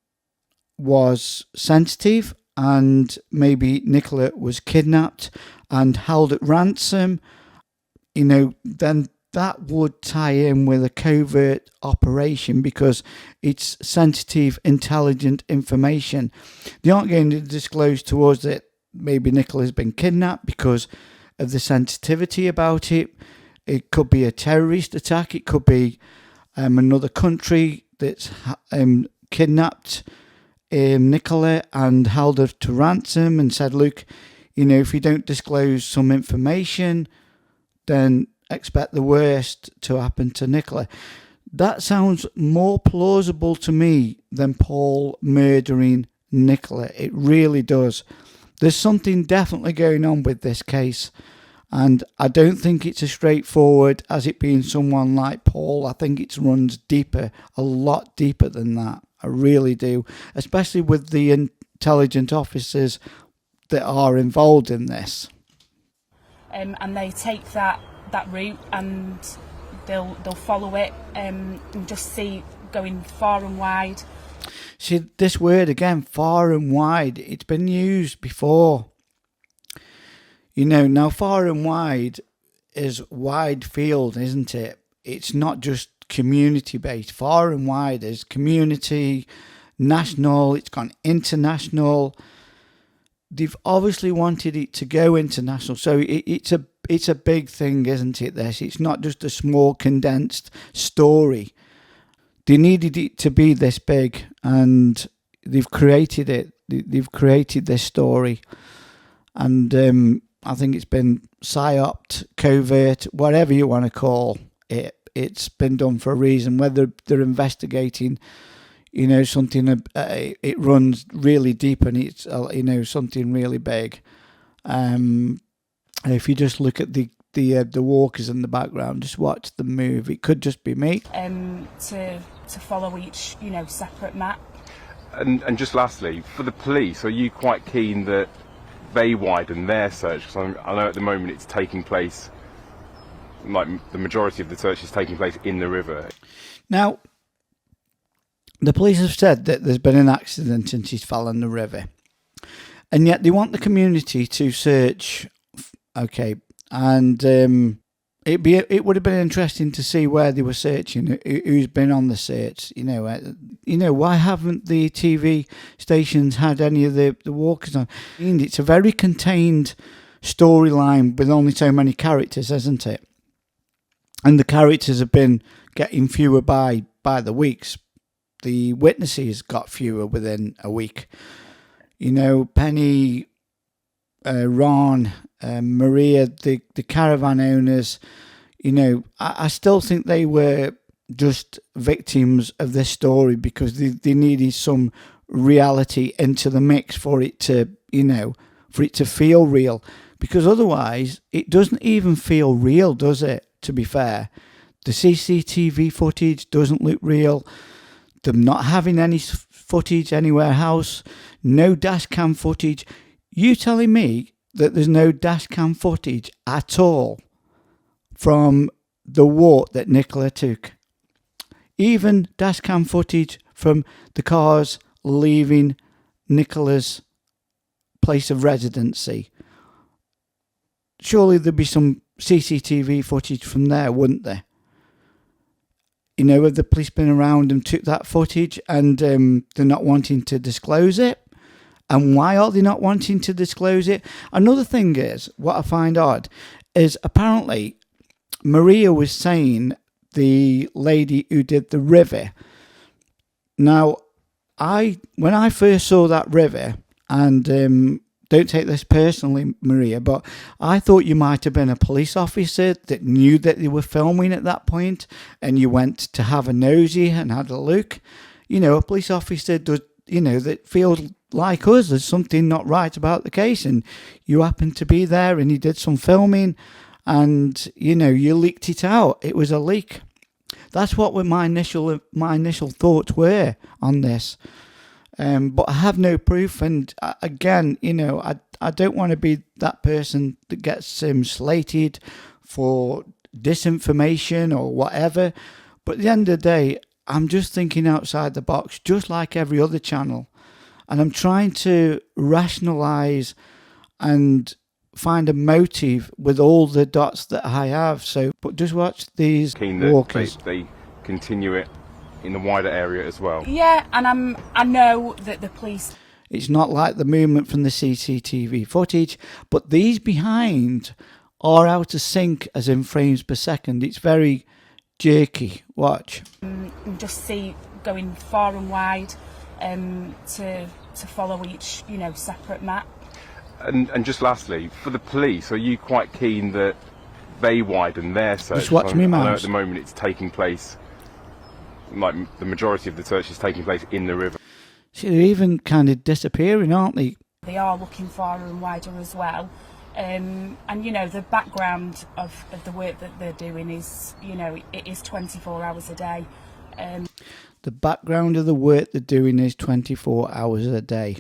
was sensitive, and maybe Nicola was kidnapped and held at ransom, you know, then that would tie in with a covert operation because it's sensitive, intelligent information. They aren't going to disclose to us that maybe Nicola has been kidnapped because of the sensitivity about it. It could be a terrorist attack. It could be another country that's kidnapped Nicola and held her to ransom and said, look, you know, if you don't disclose some information, then expect the worst to happen to Nicola. That sounds more plausible to me than Paul murdering Nicola. It really does. There's something definitely going on with this case, and I don't think it's as straightforward as it being someone like Paul. I think it runs deeper, a lot deeper than that. I really do, especially with the intelligent officers that are involved in this. And they take that route, and they'll follow it and just see going far and wide. See, this word again, far and wide, it's been used before. You know, now far and wide is wide field, isn't it? It's not just community based. Far and wide is community, national, it's gone international. They've obviously wanted it to go international. So it's a big thing, isn't it, this? It's not just a small condensed story. They needed it to be this big, and they've created it. They've created this story. And I think it's been psyoped, covert, whatever you want to call it. It's been done for a reason. Whether they're investigating, you know, something, it runs really deep and it's, you know, something really big. If you just look at the walkers in the background, just watch them move. It could just be me. To follow each, you know, separate map. And just lastly, for the police, are you quite keen that they widen their search? Because I know at the moment it's taking place, like the majority of the search is taking place in the river. Now, the police have said that there's been an accident and she's fell in the river. And yet they want the community to search. Okay. And it would have been interesting to see where they were searching, who's been on the search. You know, why haven't the TV stations had any of the walkers on? It's a very contained storyline with only so many characters, isn't it? And the characters have been getting fewer by the weeks. The witnesses got fewer within a week. You know, Penny, Ron, Maria, the caravan owners, you know, I still think they were just victims of this story because they needed some reality into the mix for it to, you know, for it to feel real. Because otherwise, it doesn't even feel real, does it? To be fair, the CCTV footage doesn't look real. Them not having any footage anywhere else, no dash cam footage. You telling me that there's no dash cam footage at all from the walk that Nicola took? Even dash cam footage from the cars leaving Nicola's place of residency. Surely there'd be some CCTV footage from there, wouldn't there? You know, have the police been around and took that footage and they're not wanting to disclose it? And why are they not wanting to disclose it? Another thing is, what I find odd, is apparently Maria was saying the lady who did the river. Now, when I first saw that river, and don't take this personally, Maria, but I thought you might have been a police officer that knew that they were filming at that point, and you went to have a nosy and had a look. You know, a police officer does, you know, that feels like us, there's something not right about the case, and you happened to be there and you did some filming and, you know, you leaked it out. It was a leak. That's what my initial thoughts were on this. But I have no proof, and again, you know, I don't want to be that person that gets slated for disinformation or whatever. But at the end of the day, I'm just thinking outside the box, just like every other channel. And I'm trying to rationalise and find a motive with all the dots that I have. So, but just watch these walkers. They continue it in the wider area as well. Yeah, and I know that the police... It's not like the movement from the CCTV footage, but these behind are out of sync, as in frames per second. It's very jerky. Watch. Just see going far and wide to follow each, you know, separate map. And just lastly, for the police, are you quite keen that they widen their search? Just watch me, I know mouse. at the moment it's taking place, like the majority of the search is taking place in the river. See, they're even kind of disappearing, aren't they? They are looking far and wider as well. And, you know, the background of the work that they're doing is, you know, it is 24 hours a day. The background of the work they're doing is 24 hours a day.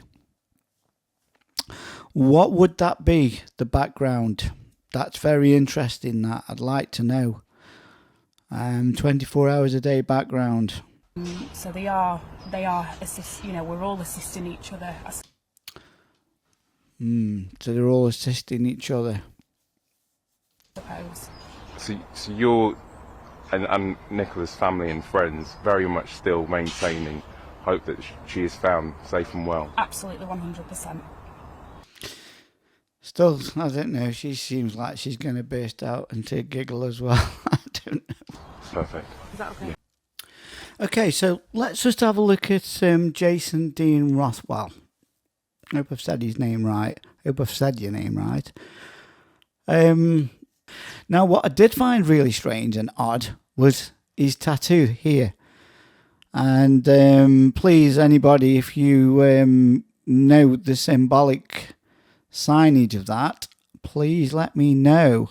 What would that be, the background? That's very interesting, that. I'd like to know. 24 hours a day background. So they are assist. You know, we're all assisting each other. So they're all assisting each other. Suppose. So you're and Nicola's family and friends very much still maintaining hope that she is found safe and well. Absolutely, 100%. Still, I don't know. She seems like she's going to burst out into a giggle as well. I don't know. Perfect. Is that okay? Yeah. Okay, so let's just have a look at Jason Dean Rothwell. I hope I've said his name right. I hope I've said your name right. Now, what I did find really strange and odd was his tattoo here. And please, anybody, if you know the symbolic signage of that, please let me know.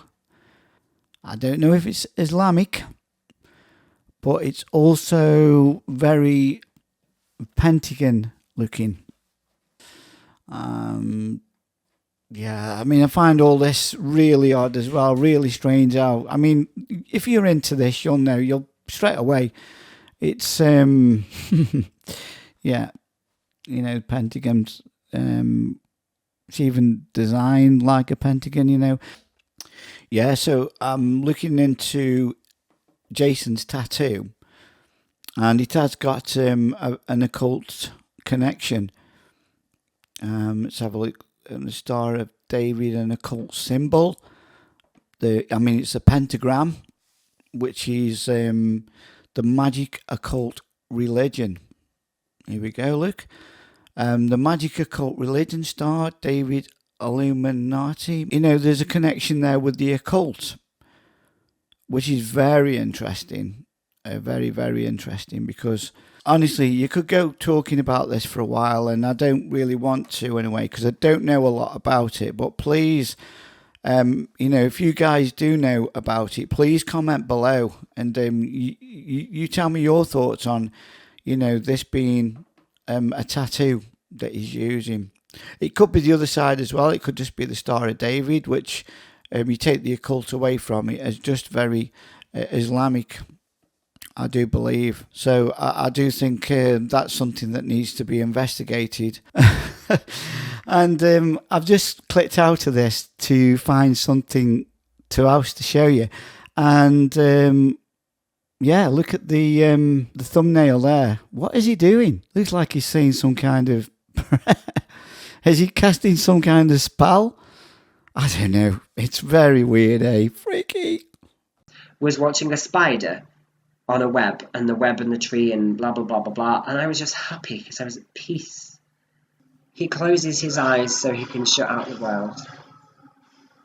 I don't know if it's Islamic, but it's also very pentagon looking. Yeah, I mean, I find all this really odd as well, really strange. How, I mean, if you're into this, you'll know, you'll straight away. It's, yeah, you know, pentagons, it's even designed like a pentagon, you know. Yeah, so I'm looking into Jason's tattoo, and it has got an occult connection. Let's have a look. The Star of David, an occult symbol. It's a pentagram, which is the magic occult religion. Here we go, look. The magic occult religion, Star, David, Illuminati. You know, there's a connection there with the occult, which is very interesting. Very, very interesting, because honestly, you could go talking about this for a while, and I don't really want to anyway, because I don't know a lot about it. But please, you know, if you guys do know about it, please comment below, and you tell me your thoughts on, you know, this being a tattoo that he's using. It could be the other side as well. It could just be the Star of David, which you take the occult away from it as just very Islamic, I do believe. So I do think that's something that needs to be investigated. And I've just clicked out of this to find something else to show you. And yeah, look at the thumbnail there. What is he doing? Looks like he's saying some kind of... Is he casting some kind of spell? I don't know. It's very weird, eh? Freaky. Was watching a spider on a web, and the web and the tree and blah blah blah blah blah, and I was just happy because I was at peace. He closes his eyes so he can shut out the world,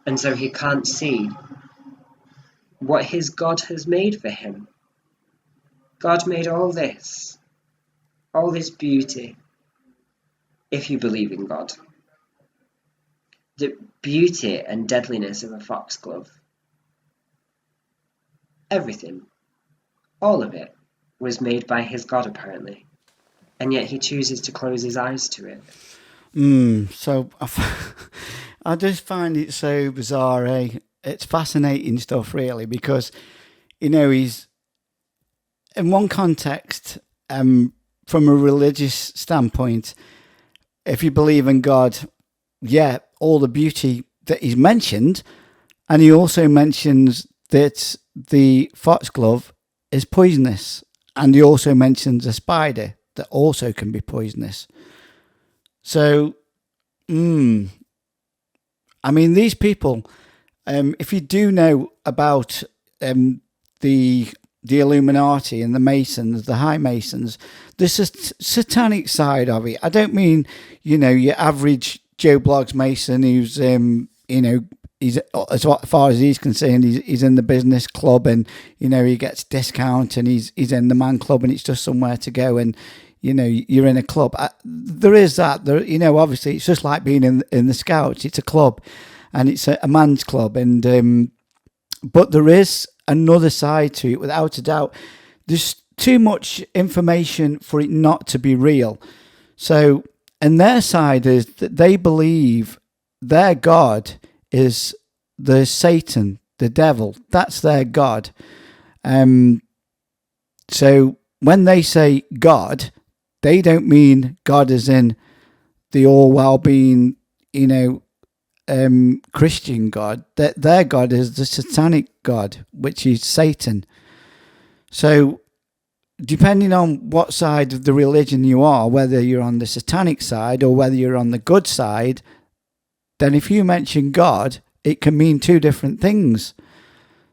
and so he can't see what his God has made for him. God made all this beauty, if you believe in God. The beauty and deadliness of a foxglove, everything, all of it, was made by his God, apparently. And yet he chooses to close his eyes to it. So I just find it so bizarre, eh? It's fascinating stuff, really, because, you know, he's, in one context, from a religious standpoint, if you believe in God, yeah, all the beauty that he's mentioned, and he also mentions that the foxglove is poisonous, and he also mentions a spider that also can be poisonous. So, I mean, these people, if you do know about the Illuminati and the Masons, the High Masons, there's a satanic side of it. I don't mean, you know, your average Joe Bloggs Mason who's, you know, he's, as far as he's concerned, he's in the business club, and, you know, he gets discount, and he's in the man club, and it's just somewhere to go, and, you know, you're in a club. There is that. There, you know, obviously, it's just like being in the Scouts. It's a club, and it's a man's club, and but there is another side to it, without a doubt. There's too much information for it not to be real. So, and their side is that they believe their God is the Satan, the devil. That's their God. So when they say God, they don't mean God as in the all well-being, Christian God. Their God is the satanic God, which is Satan. So depending on what side of the religion you are, whether you're on the satanic side or whether you're on the good side, then if you mention God, it can mean two different things.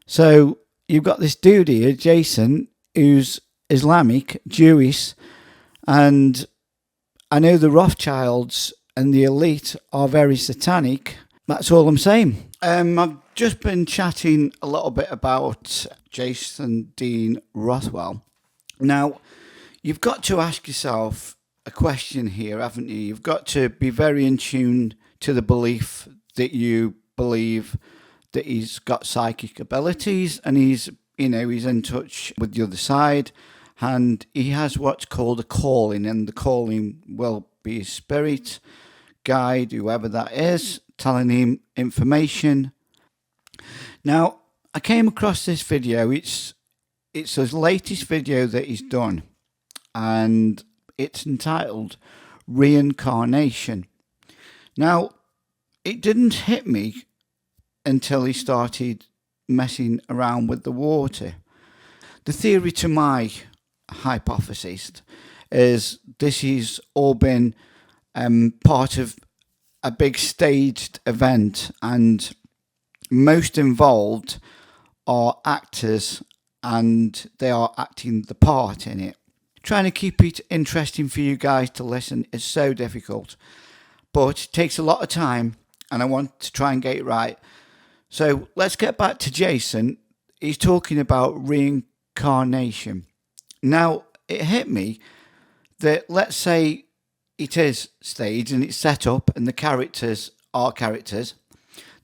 So you've got this dude here, Jason, who's Islamic, Jewish, and I know the Rothschilds and the elite are very satanic. That's all I'm saying. I've just been chatting a little bit about Jason Dean Rothwell. Now, you've got to ask yourself a question here, haven't you? You've got to be very in tune to the belief that you believe that he's got psychic abilities and he's in touch with the other side, and he has what's called a calling, and the calling will be a spirit, guide, whoever that is, telling him information. Now, I came across this video. It's his latest video that he's done, and it's entitled Reincarnation. Now, it didn't hit me until he started messing around with the water. The theory to my hypothesis is this has all been part of a big staged event, and most involved are actors and they are acting the part in it. Trying to keep it interesting for you guys to listen is so difficult, but it takes a lot of time and I want to try and get it right. So let's get back to Jason. He's talking about reincarnation. Now, it hit me that let's say it is staged and it's set up and the characters are characters,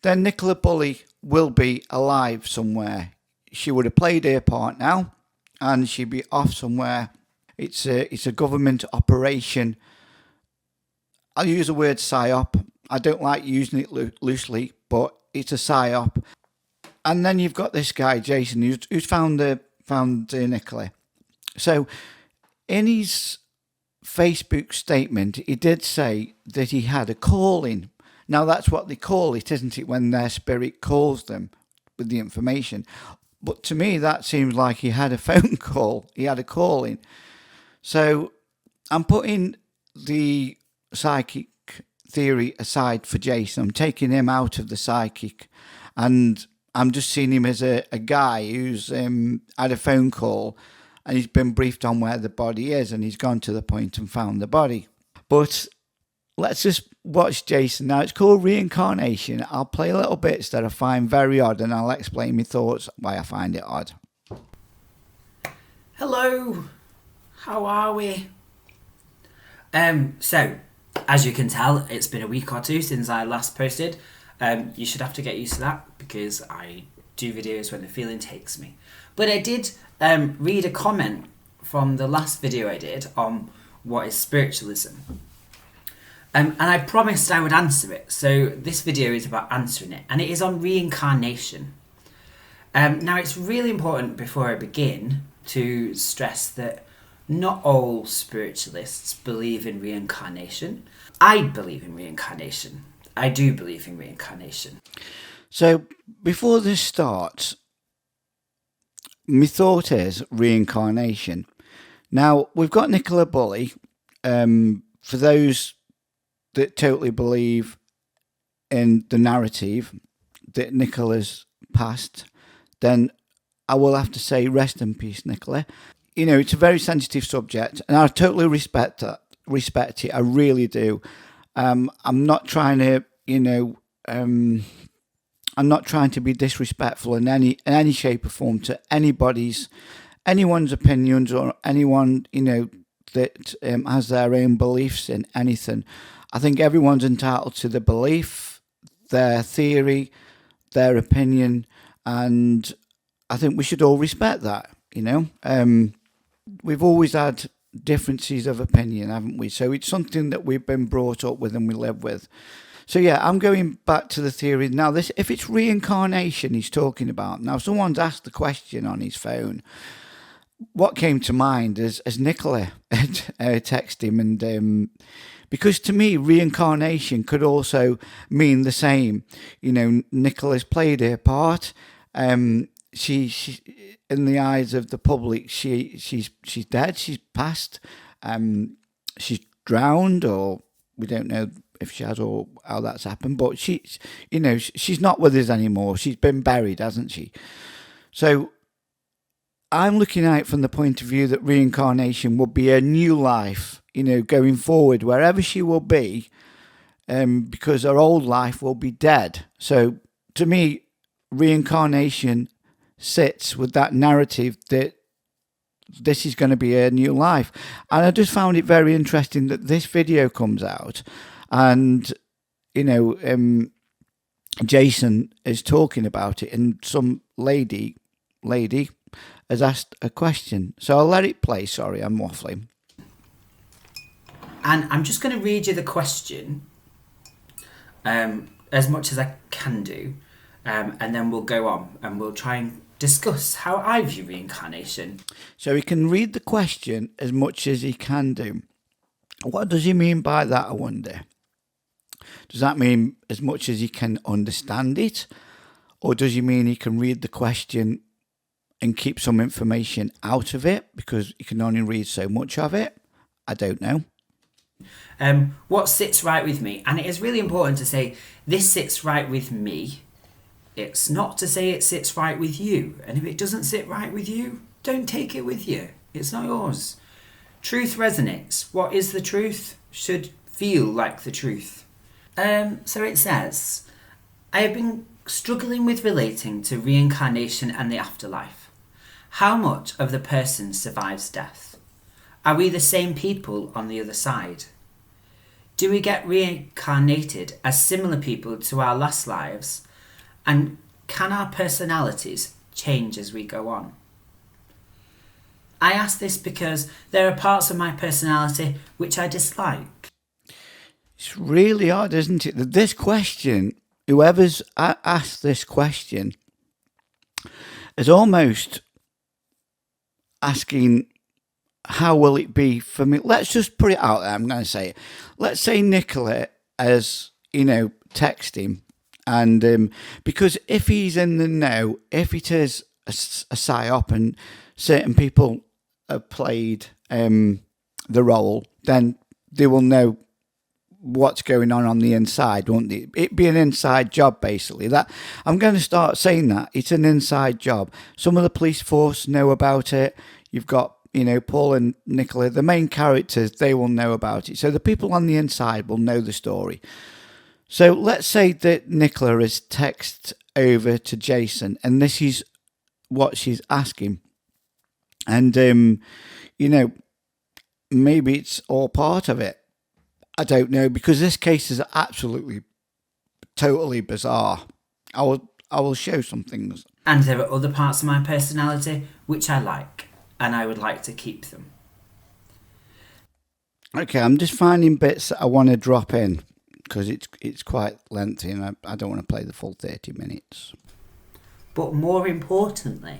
then Nicola Bulley will be alive somewhere. She would have played her part now and she'd be off somewhere. It's a government operation. I'll use the word psyop. I don't like using it loosely, but it's a psyop. And then you've got this guy, Jason, who's found Nicola. So in his Facebook statement, he did say that he had a calling. Now, that's what they call it, isn't it, when their spirit calls them with the information. But to me, that seems like he had a phone call. He had a calling. So I'm putting the psychic theory aside for Jason. I'm taking him out of the psychic, and I'm just seeing him as a guy who's had a phone call and he's been briefed on where the body is and he's gone to the point and found the body. But let's just watch Jason. Now, it's called Reincarnation. I'll play a little bits that I find very odd and I'll explain my thoughts why I find it odd. Hello, how are we? So, as you can tell, it's been a week or two since I last posted. You should have to get used to that because I do videos when the feeling takes me. But I did read a comment from the last video I did on what is spiritualism. And I promised I would answer it. So this video is about answering it. And it is on reincarnation. Now, it's really important before I begin to stress that not all spiritualists believe in reincarnation. I believe in reincarnation. I do believe in reincarnation. So before this starts, my thought is reincarnation. Now, we've got Nicola Bulley. For those that totally believe in the narrative that Nicola's passed, then I will have to say rest in peace, Nicola. You know, it's a very sensitive subject, and I totally respect it. I really do. I'm not trying to, I'm not trying to be disrespectful in any shape or form to anyone's opinions or anyone, that has their own beliefs in anything. I think everyone's entitled to the belief, their theory, their opinion, and I think we should all respect that, We've always had differences of opinion, haven't we? So it's something that we've been brought up with and we live with. So yeah, I'm going back to the theory. Now, if it's reincarnation he's talking about, now someone's asked the question on his phone, what came to mind as Nicola texted him, and because to me reincarnation could also mean the same. You know, Nicola's played her part. She in the eyes of the public, she's dead. She's passed. She's drowned, or we don't know if she has or how that's happened. But she's not with us anymore. She's been buried, hasn't she? So I'm looking at it from the point of view that reincarnation would be a new life, going forward, wherever she will be, because her old life will be dead. So to me, reincarnation sits with that narrative that this is going to be a new life. And I just found it very interesting that this video comes out and, Jason is talking about it, and some lady has asked a question. So I'll let it play. Sorry, I'm waffling. And I'm just going to read you the question as much as I can do, and then we'll go on and we'll try and discuss how I view reincarnation. So he can read the question as much as he can do. What does he mean by that, I wonder? Does that mean as much as he can understand it? Or does he mean he can read the question and keep some information out of it because he can only read so much of it? I don't know. What sits right with me? And it is really important to say, this sits right with me. It's not to say it sits right with you. And if it doesn't sit right with you, don't take it with you. It's not yours. Truth resonates. What is the truth should feel like the truth. So it says, I have been struggling with relating to reincarnation and the afterlife. How much of the person survives death? Are we the same people on the other side? Do we get reincarnated as similar people to our last lives? And can our personalities change as we go on? I ask this because there are parts of my personality which I dislike. It's really odd, isn't it? That this question, whoever's asked this question, is almost asking, how will it be for me? Let's just put it out there. I'm going to say it. Let's say Nicola has, text him. And because if he's in the know, if it is a psyop and certain people have played the role, then they will know what's going on the inside, won't they? It'd be an inside job, basically. That I'm going to start saying that. It's an inside job. Some of the police force know about it. You've got, Paul and Nicola, the main characters, they will know about it. So the people on the inside will know the story. So let's say that Nicola has texted over to Jason, and this is what she's asking. And, maybe it's all part of it. I don't know, because this case is absolutely, totally bizarre. I will show some things. And there are other parts of my personality which I like, and I would like to keep them. Okay, I'm just finding bits that I want to drop in, because it's quite lengthy, and I don't want to play the full 30 minutes. But more importantly,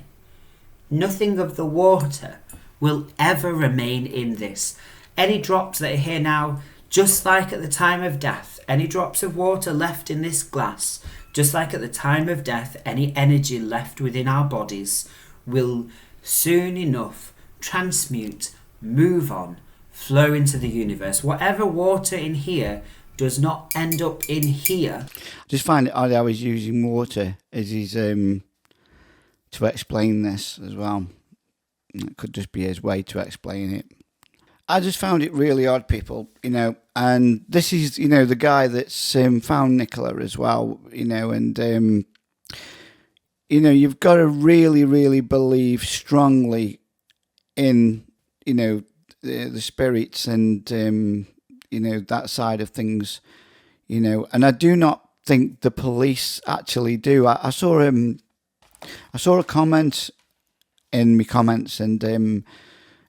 nothing of the water will ever remain in this. Any drops that are here now, just like at the time of death, any drops of water left in this glass, just like at the time of death, any energy left within our bodies will soon enough transmute, move on, flow into the universe. Whatever water in here does not end up in here. Just find it odd how he's using water as he's to explain this as well. It could just be his way to explain it. I just found it really odd, people, and this is, the guy that's found Nicola as well, and, you've got to really, really believe strongly in, the spirits and, that side of things, and I do not think the police actually do. I saw a comment in my comments, and,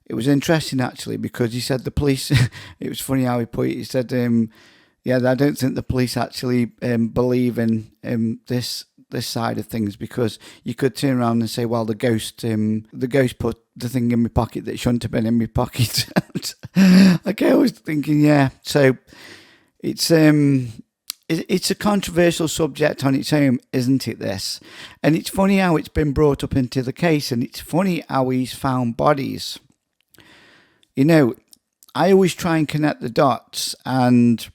it was interesting, actually, because he said the police, it was funny how he put it, he said, I don't think the police actually believe in this this side of things, because you could turn around and say, well, the ghost put the thing in my pocket that shouldn't have been in my pocket. Okay, I was thinking, yeah. So it's a controversial subject on its own, isn't it, this? And it's funny how it's been brought up into the case, and it's funny how he's found bodies. You know, I always try and connect the dots, and,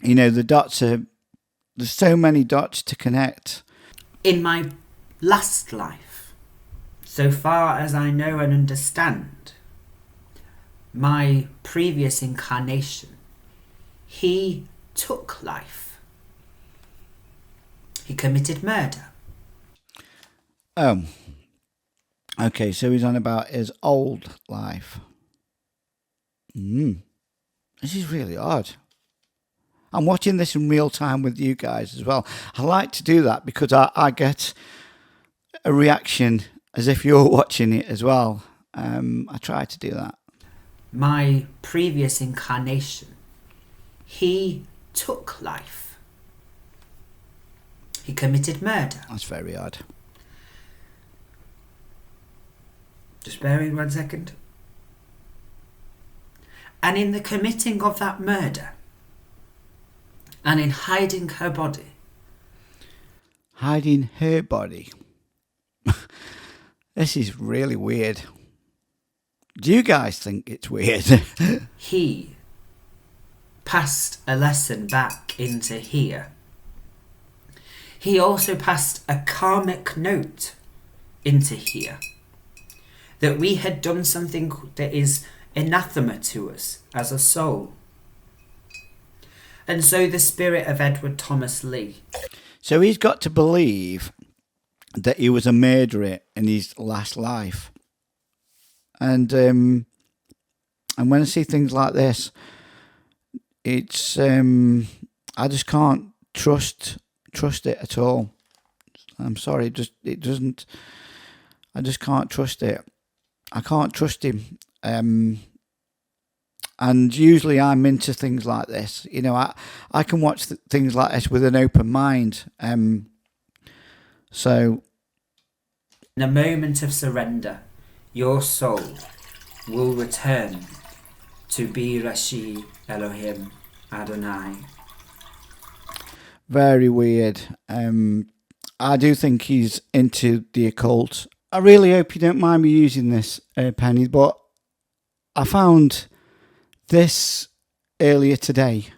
you know, there's so many dots to connect. In my last life, so far as I know and understand, my previous incarnation, he took life. He committed murder. Oh. Okay, so he's on about his old life. This is really odd. I'm watching this in real time with you guys as well. I like to do that because I get a reaction as if you're watching it as well. I try to do that. My previous incarnation, he took life. He committed murder. That's very odd. Just bear with me 1 second. And in the committing of that murder, and in hiding her body. Hiding her body? This is really weird. Do you guys think it's weird? He passed a lesson back into here. He also passed a karmic note into here. That we had done something that is anathema to us as a soul. And so the spirit of Edward Thomas Lee. So he's got to believe that he was a murderer in his last life. And when I see things like this, it's I just can't trust it at all. I'm sorry, it doesn't. I just can't trust it. I can't trust him. And usually I'm into things like this. You know, I can watch things like this with an open mind. So, in a moment of surrender, your soul will return to be Rashi Elohim Adonai. Very weird. I do think he's into the occult. I really hope you don't mind me using this, Penny, but I found this earlier today,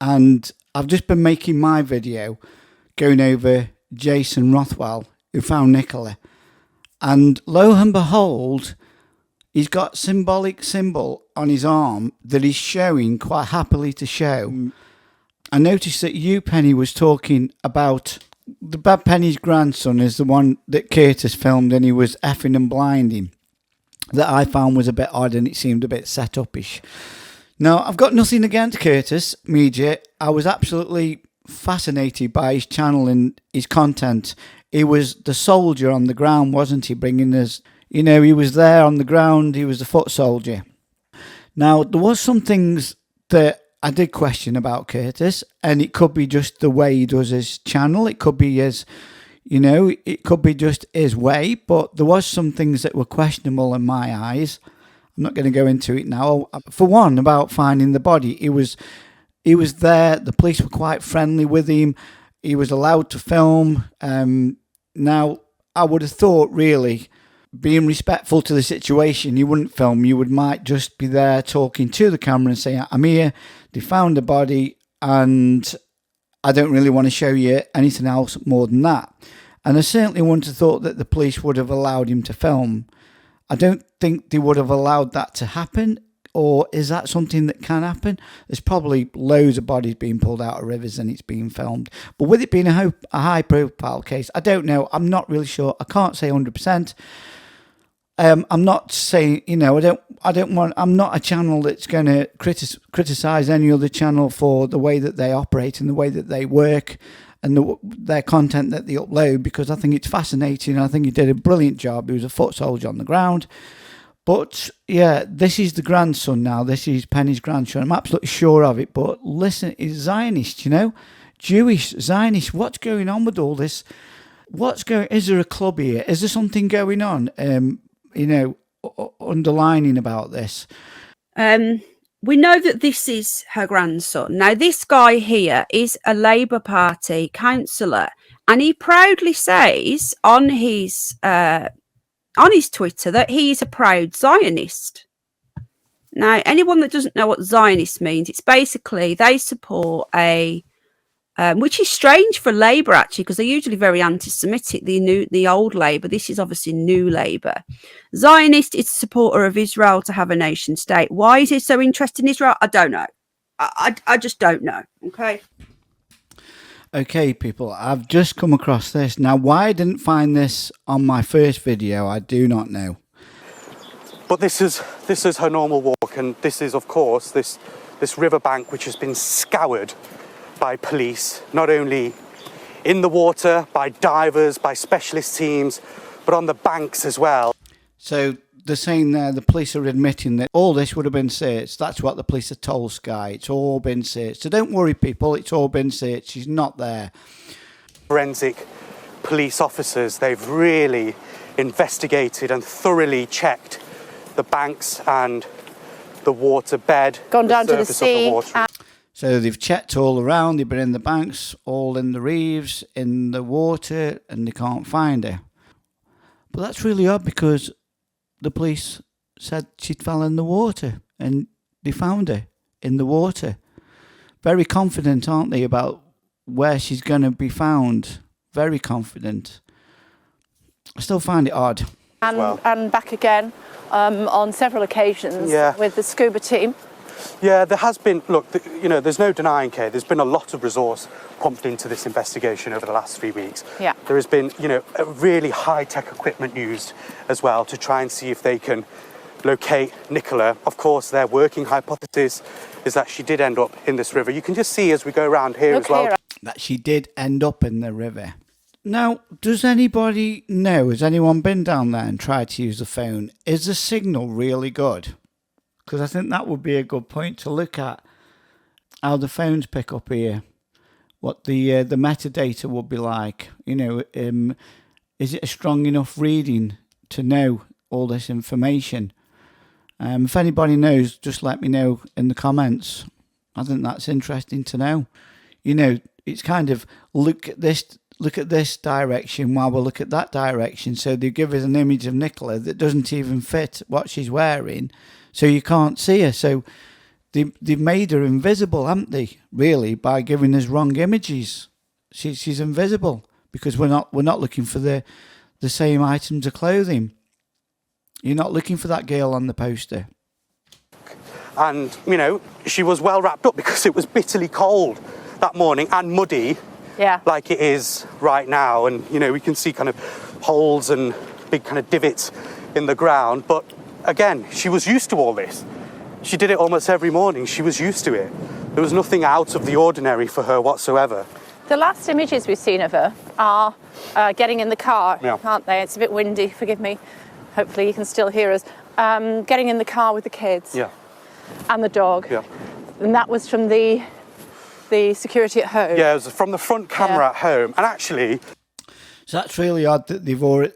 and I've just been making my video going over Jason Rothwell, who found Nicola, and lo and behold, he's got symbolic symbol on his arm that he's showing quite happily to show. I noticed that you, Penny, was talking about the Bad Penny's grandson is the one that Curtis filmed, and he was effing and blinding, that I found was a bit odd, and it seemed a bit set up-ish. Now, I've got nothing against Curtis Media. I was absolutely fascinated by his channel and his content. He was the soldier on the ground, wasn't he? Bringing us, you know, he was there on the ground. He was the foot soldier. Now, there was some things that I did question about Curtis, and it could be just the way he does his channel. It could be his, you know, it could be just his way, but there was some things that were questionable in my eyes. I'm not going to go into it now. For one, about finding the body, he was there. The police were quite friendly with him. He was allowed to film. Now, I would have thought, really, being respectful to the situation, you wouldn't film. You might just be there talking to the camera and saying, I'm here, they found a body, and I don't really want to show you anything else more than that. And I certainly wouldn't have thought that the police would have allowed him to film. I don't think they would have allowed that to happen. Or is that something that can happen? There's probably loads of bodies being pulled out of rivers and it's being filmed. But with it being a high-profile case, I don't know. I'm not really sure. I can't say 100%. I'm not saying, you know, I'm not a channel that's going to criticize any other channel for the way that they operate and the way that they work and their content that they upload, because I think it's fascinating. I think he did a brilliant job. He was a foot soldier on the ground. But yeah, this is the grandson now. This is Penny's grandson. I'm absolutely sure of it. But listen, he's Zionist, you know. Jewish, Zionist. What's going on with all this? Is there a club here? Is there something going on? Underlining about this. We know that this is her grandson. Now, this guy here is a Labour Party councillor, and he proudly says on his Twitter that he is a proud Zionist. Now, anyone that doesn't know what Zionist means, it's basically they support which is strange for Labour, actually, because they're usually very anti-Semitic, the old Labour. This is obviously new Labour. Zionist is a supporter of Israel to have a nation state. Why is he so interested in Israel? I don't know. I just don't know. Okay, people, I've just come across this. Now, why I didn't find this on my first video, I do not know. But this is her normal walk, and this is, of course, this riverbank which has been scoured by police, not only in the water, by divers, by specialist teams, but on the banks as well. So they're saying there, the police are admitting that all this would have been searched. That's what the police have told Sky. It's all been searched. So don't worry, people, it's all been searched. She's not there. Forensic police officers, they've really investigated and thoroughly checked the banks and the water bed. Gone down to the sea. So they've checked all around, they've been in the banks, all in the reefs, in the water, and they can't find her. But that's really odd because the police said she fell in the water and they found her in the water. Very confident, aren't they, about where she's going to be found? Very confident. I still find it odd. And back again on several occasions with the scuba team. Yeah, there has been, look, there's no denying, Kay, there's been a lot of resource pumped into this investigation over the last 3 weeks. Yeah. There has been, a really high-tech equipment used as well to try and see if they can locate Nicola. Of course, their working hypothesis is that she did end up in this river. You can just see as we go around here as well. That she did end up in the river. Now, does anybody know, has anyone been down there and tried to use the phone? Is the signal really good? Because I think that would be a good point to look at, how the phones pick up here, what the metadata would be like. Is it a strong enough reading to know all this information? If anybody knows, just let me know in the comments. I think that's interesting to know. It's kind of look at this direction while we look at that direction. So they give us an image of Nicola that doesn't even fit what she's wearing. So you can't see her. So they've made her invisible, haven't they? Really, by giving us wrong images. She's invisible because we're not looking for the same items of clothing. You're not looking for that girl on the poster. And she was well wrapped up because it was bitterly cold that morning and muddy, like it is right now. And we can see kind of holes and big kind of divots in the ground, but again, she was used to all this. She did it almost every morning. She was used to it. There was nothing out of the ordinary for her whatsoever. The last images we've seen of her are getting in the car, aren't they? It's a bit windy, forgive me. Hopefully you can still hear us. Getting in the car with the kids and the dog. Yeah. And that was from the security at home. Yeah, it was from the front camera at home. And actually... So that's really odd that they've already...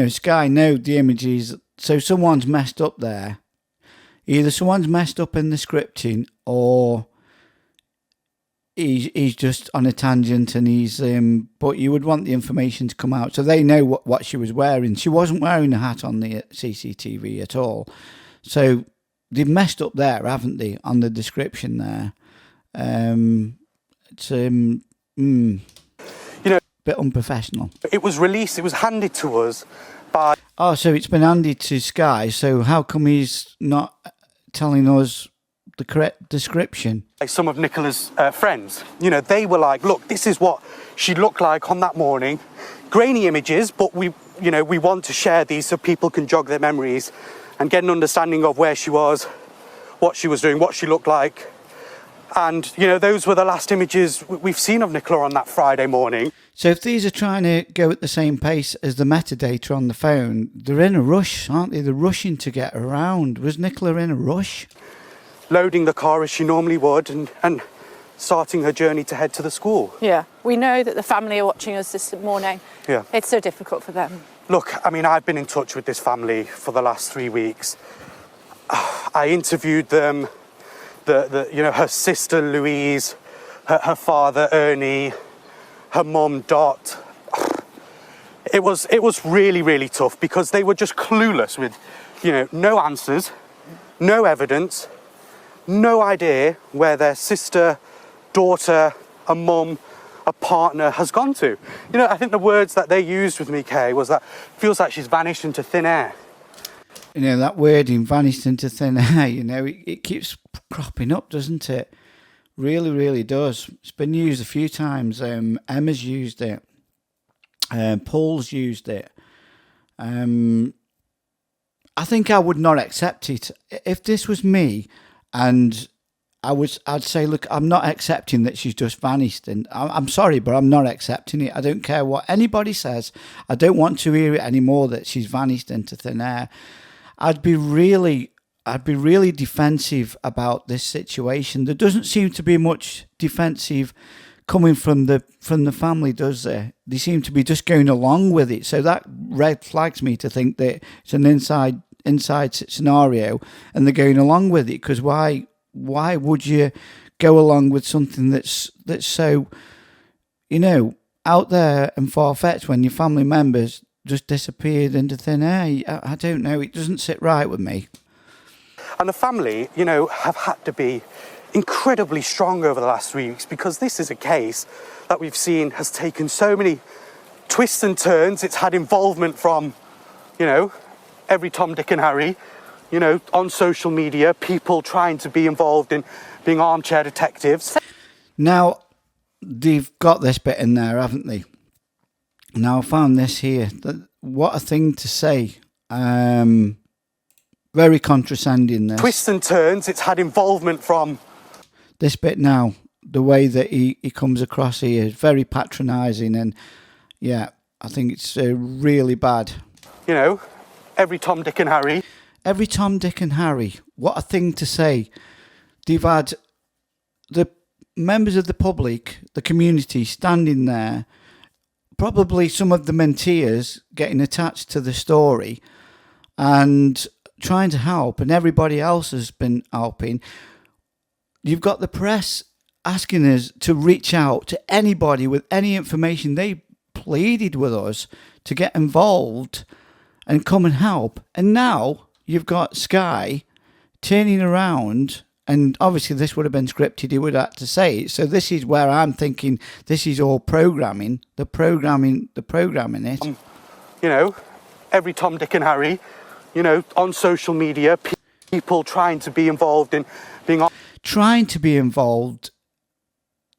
Sky know the images... So someone's messed up there. Either someone's messed up in the scripting, or he's just on a tangent and he's. But you would want the information to come out, so they know what she was wearing. She wasn't wearing a hat on the CCTV at all. So they've messed up there, haven't they, on the description there? It's a bit unprofessional. It was released. It was handed to us. Oh, so it's been handed to Sky, so how come he's not telling us the correct description? Some of Nicola's friends, they were like, look, this is what she looked like on that morning. Grainy images, but we want to share these so people can jog their memories and get an understanding of where she was, what she was doing, what she looked like. And, those were the last images we've seen of Nicola on that Friday morning. So if these are trying to go at the same pace as the metadata on the phone, they're in a rush, aren't they? They're rushing to get around. Was Nicola in a rush? Loading the car as she normally would and starting her journey to head to the school. Yeah, we know that the family are watching us this morning. Yeah. It's so difficult for them. Look, I mean, I've been in touch with this family for the last 3 weeks. I interviewed them, her sister Louise, her father Ernie, her mum Dot. It was really, really tough because they were just clueless with, no answers, no evidence, no idea where their sister, daughter, a mum, a partner has gone to. I think the words that they used with me, Kay, was that feels like she's vanished into thin air. That wording, vanished into thin air, it keeps cropping up, doesn't it? Really, really does. It's been used a few times. Emma's used it. Paul's used it. I think I would not accept it. If this was me and I'd say, look, I'm not accepting that she's just vanished, and I'm sorry, but I'm not accepting it. I don't care what anybody says. I don't want to hear it anymore that she's vanished into thin air. I'd be really defensive about this situation. There doesn't seem to be much defensive coming from the family, does there? They seem to be just going along with it. So that red flags me to think that it's an inside scenario, and they're going along with it. Because why would you go along with something that's so, out there and far-fetched when your family members just disappeared into thin air? I don't know. It doesn't sit right with me. And the family, have had to be incredibly strong over the last 3 weeks, because this is a case that we've seen has taken so many twists and turns. It's had involvement from, every Tom, Dick and Harry, on social media, people trying to be involved in being armchair detectives. Now, they've got this bit in there, haven't they? Now, I found this here. What a thing to say. Very condescending, this. Twists and turns. It's had involvement from... This bit now, the way that he comes across here is very patronising, and, yeah, I think it's really bad. Every Tom, Dick and Harry. Every Tom, Dick and Harry. What a thing to say. They've had the members of the public, the community, standing there, probably some of them in tears, getting attached to the story and trying to help, and everybody else has been helping. You've got the press asking us to reach out to anybody with any information. They pleaded with us to get involved and come and help. And now you've got Sky turning around, and obviously this would have been scripted, he would have to say it. So this is where I'm thinking this is all programming, the programming it. Every Tom, Dick and Harry, on social media, people trying to be involved in being... Trying to be involved.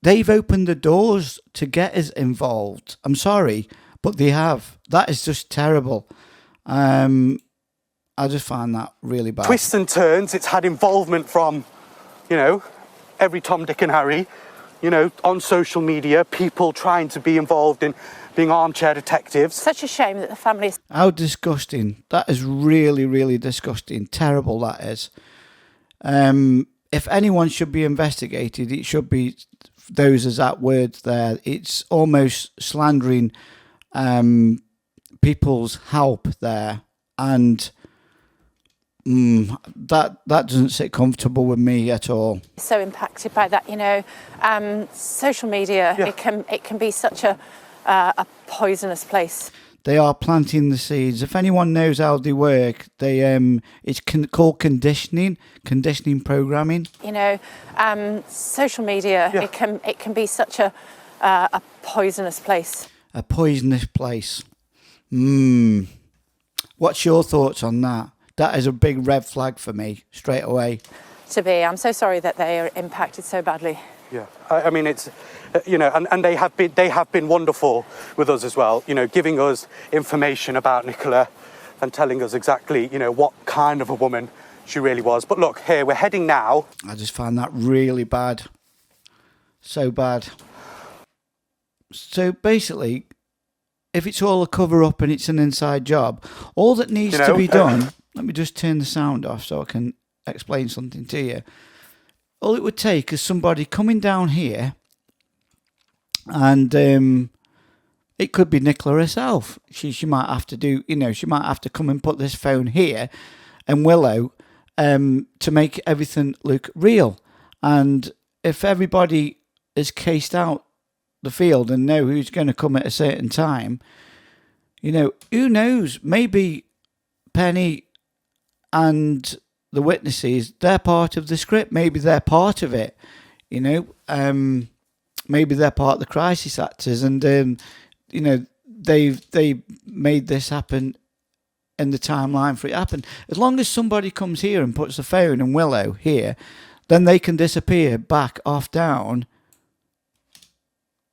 They've opened the doors to get us involved. I'm sorry, but they have. That is just terrible. I just find that really bad. Twists and turns. It's had involvement from, every Tom, Dick and Harry, on social media, people trying to be involved in being armchair detectives. Such a shame that the family... How disgusting. That is really, really disgusting. Terrible, that is. If anyone should be investigated, it should be those as that word there. It's almost slandering people's help there, and that doesn't sit comfortable with me at all. So impacted by that, social media. Yeah. It can be such a poisonous place. They are planting the seeds. If anyone knows how they work, it's called conditioning programming. Social media. Yeah. It can be such a poisonous place. A poisonous place. What's your thoughts on that? That is a big red flag for me straight away. I'm so sorry that they are impacted so badly. Yeah, I mean, it's, and they have been wonderful with us as well, giving us information about Nicola and telling us exactly, what kind of a woman she really was. But look, here, we're heading now. I just find that really bad. So bad. So basically, if it's all a cover-up and it's an inside job, all that needs to be done... Let me just turn the sound off so I can explain something to you. all it would take is somebody coming down here, and it could be Nicola herself. She might have to do, she might have to come and put this phone here and Willow to make everything look real. And if everybody is cased out the field and know who's going to come at a certain time, who knows? Maybe Penny and the witnesses, they're part of the script. Maybe they're part of it, maybe they're part of the crisis actors, and they made this happen in the timeline for it to happen. As long as somebody comes here and puts the phone and Willow here, then they can disappear back off down.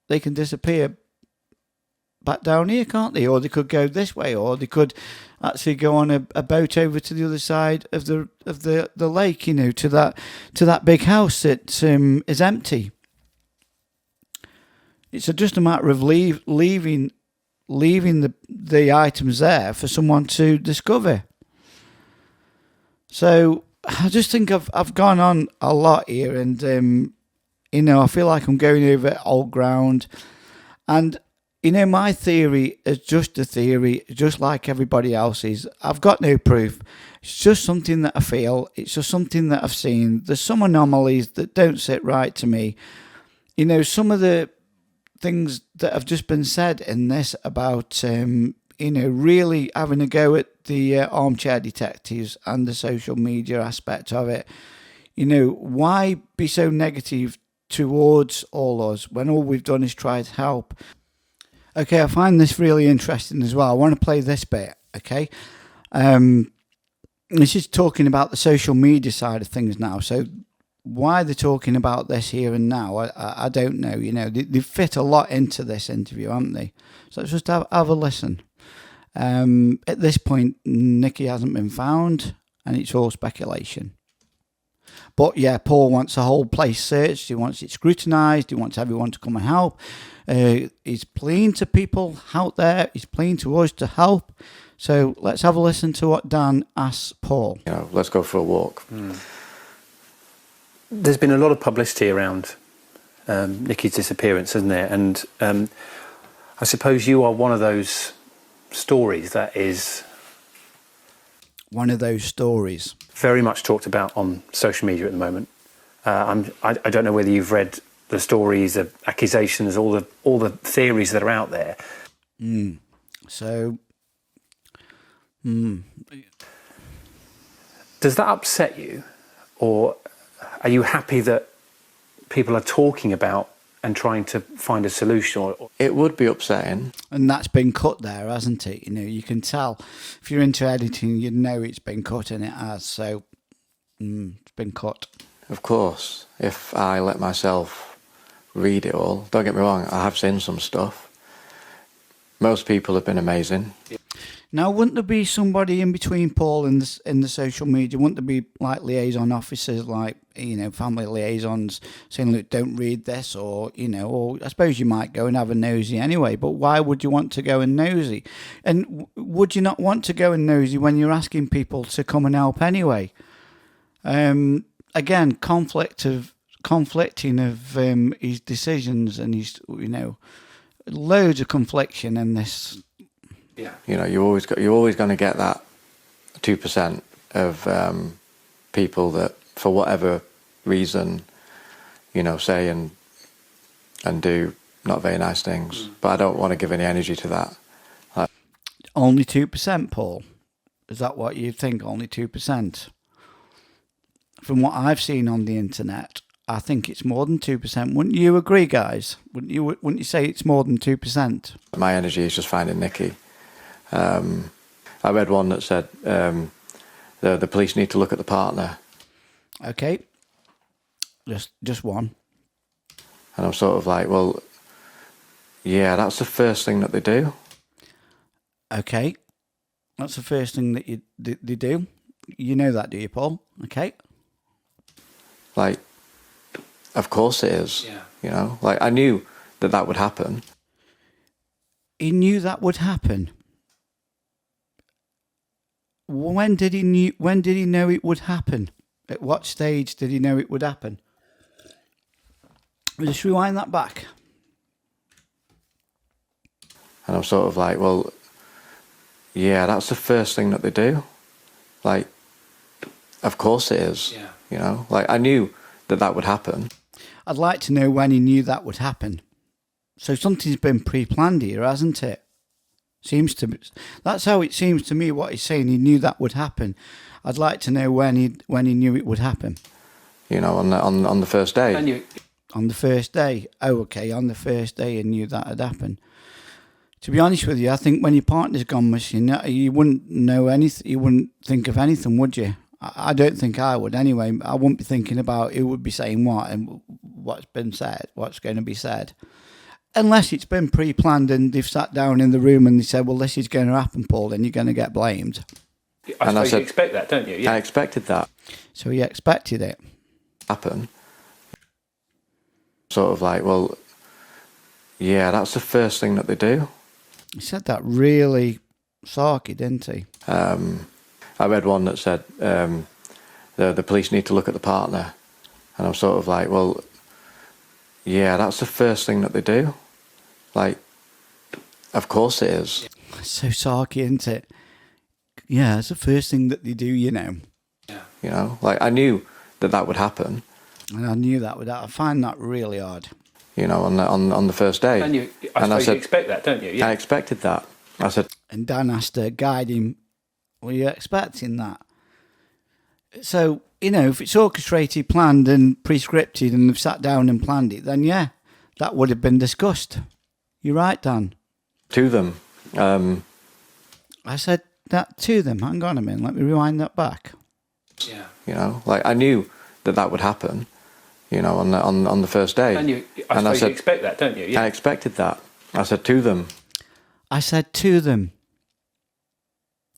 They can disappear back down here, can't they? Or they could go this way, or they could actually go on a boat over to the other side of the lake, to that big house that is empty. It's just a matter of leaving the items there for someone to discover. So I just think I've gone on a lot here, and I feel like I'm going over old ground. And my theory is just a theory, just like everybody else's. I've got no proof. It's just something that I feel. It's just something that I've seen. There's some anomalies that don't sit right to me. Some of the things that have just been said in this about, really having a go at the armchair detectives and the social media aspect of it. Why be so negative towards all us when all we've done is try to help? Okay, I find this really interesting as well. I want to play this bit, okay? This is talking about the social media side of things now. So why they're talking about this here and now, I don't know. They fit a lot into this interview, haven't they? So let's just have a listen. At this point, Nikki hasn't been found, and it's all speculation. But yeah, Paul wants the whole place searched. He wants it scrutinised. He wants everyone to come and help. He's pleading to people out there. He's pleading to us to help. So let's have a listen to what Dan asks Paul. Let's go for a walk. There's been a lot of publicity around Nikki's disappearance, hasn't there? And I suppose you are one of those stories that is... One of those stories. Very much talked about on social media at the moment. I don't know whether you've read the stories of accusations, all the theories that are out there. So, does that upset you, or are you happy that people are talking about and trying to find a solution? It would be upsetting. And that's been cut there, hasn't it? You can tell. If you're into editing, you know it's been cut, and it has. So, it's been cut. Of course. If I let myself read it all, don't get me wrong, I have seen some stuff. Most people have been amazing. Now, wouldn't there be somebody in between Paul and the social media? Wouldn't there be like liaison officers, like family liaisons, saying, "Look, don't read this," or or I suppose you might go and have a nosy anyway. But why would you want to go and nosy? And would you not want to go and nosy when you're asking people to come and help anyway? Again, conflicting of his decisions, and his loads of confliction in this. Yeah. You're always going to get that 2% of people that, for whatever reason, say and do not very nice things. But I don't want to give any energy to that. Only 2%, Paul? Is that what you think? Only 2%? From what I've seen on the internet, I think it's more than 2%. Wouldn't you agree, guys? Wouldn't you say it's more than 2%? My energy is just finding Nikki. I read one that said the police need to look at the partner. Okay. Just one. And I'm sort of like, well, yeah, that's the first thing that they do. Okay. That's the first thing that they do. You know that, do you, Paul? Okay. Like, of course it is. Yeah. Like, I knew that would happen. He knew that would happen. When did he know it would happen? At what stage did he know it would happen? We'll just rewind that back. And I'm sort of like, well, yeah, that's the first thing that they do. Like, of course it is. Yeah. You know, like I knew that would happen. I'd like to know when he knew that would happen. So something's been pre-planned here, hasn't it? Seems to be. That's how it seems to me. What he's saying, he knew that would happen. I'd like to know when he knew it would happen. You know, on the first day. On the first day. Oh, okay. On the first day, he knew that had happened. To be honest with you, I think when your partner's gone missing, you wouldn't know anything. You wouldn't think of anything, would you? I don't think I would. Anyway, I wouldn't be thinking about who would be saying what and what's been said, what's going to be said. Unless it's been pre-planned and they've sat down in the room and they said, well, this is going to happen, Paul, then you're going to get blamed. I suppose you expect that, don't you? Yeah. I expected that. So you expected it. Happen. Sort of like, well, yeah, that's the first thing that they do. He said that really sarky, didn't he? I read one that said the police need to look at the partner. And I'm sort of like, well, yeah, that's the first thing that they do. Like, of course it is. So sarky, isn't it? Yeah, it's the first thing that they do, you know. Yeah. You know, like I knew that would happen. And I knew that would happen. I find that really odd. You know, on the first day. And I suppose you expect that, don't you? Yeah. I expected that. I said. And Dan has to guide him. Were you expecting that? So, you know, if it's orchestrated, planned and pre-scripted and they've sat down and planned it, then yeah, that would have been discussed. You're right, Dan. To them. I said that to them. Hang on a minute. Let me rewind that back. Yeah. You know, like I knew that would happen. You know, on the first day. And I suppose you expect that, don't you? Yeah. I expected that. I said to them. I said to them.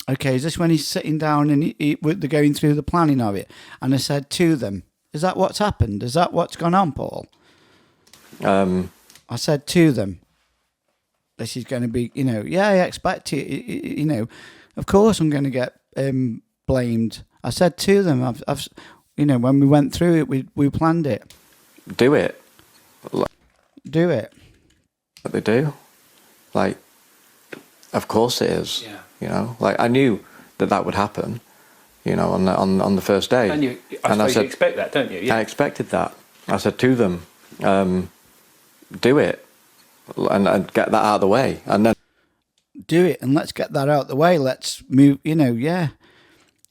Okay, is this when he's sitting down and they're going through the planning of it? And I said to them. Is that what's happened? Is that what's gone on, Paul? I said to them. This is going to be, you know, yeah, I expect it. You know, of course I'm going to get blamed. I said to them. I've you know, when we went through it, we planned it. Do it. Do it. What they do. Like, of course it is. Yeah. You know, like I knew that would happen. You know, on the first day. And I suppose you expect that, don't you? Yeah. I expected that. I said to them, do it, and get that out of the way, and then do it, and let's get that out of the way. Let's move. You know, yeah.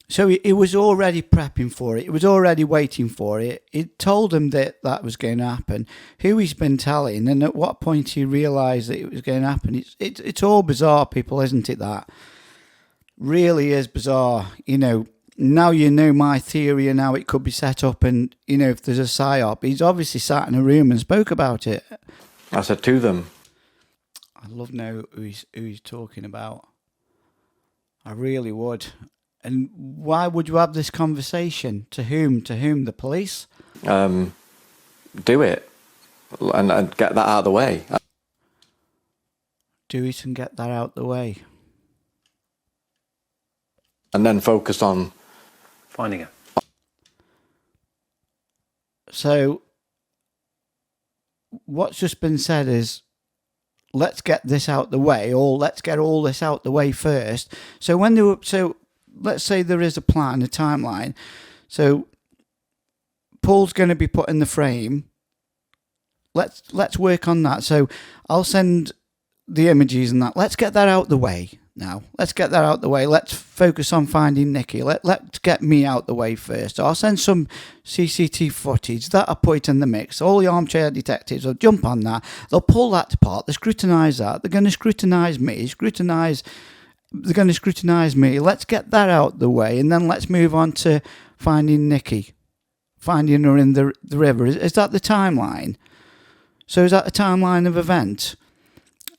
So he was already prepping for it. He was already waiting for it. He told them that was going to happen. Who he's been telling, and at what point he realised that it was going to happen. It's all bizarre, people, isn't it? That really is bizarre. You know, now you know my theory and how it could be set up, and you know if there's a psyop, he's obviously sat in a room and spoke about it. I said to them. I'd love to know who he's talking about. I really would. And why would you have this conversation? To whom? To whom? The police? Do it, and get that out of the way. Do it and get that out of the way. And then focus on finding her. So, what's just been said is, let's get this out the way, or let's get all this out the way first. So let's say there is a plan, a timeline. So Paul's going to be put in the frame. Let's work on that. So I'll send the images and that. Let's get that out the way now. Let's get that out the way. Let's focus on finding Nikki. Let's get me out the way first. So I'll send some CCTV footage. That I'll put in the mix. All the armchair detectives will jump on that. They'll pull that apart. They'll scrutinise that. They're going to scrutinise me. They're going to scrutinise me. Let's get that out the way, and then let's move on to finding Nikki, finding her in the river. Is that the timeline? So is that the timeline of event?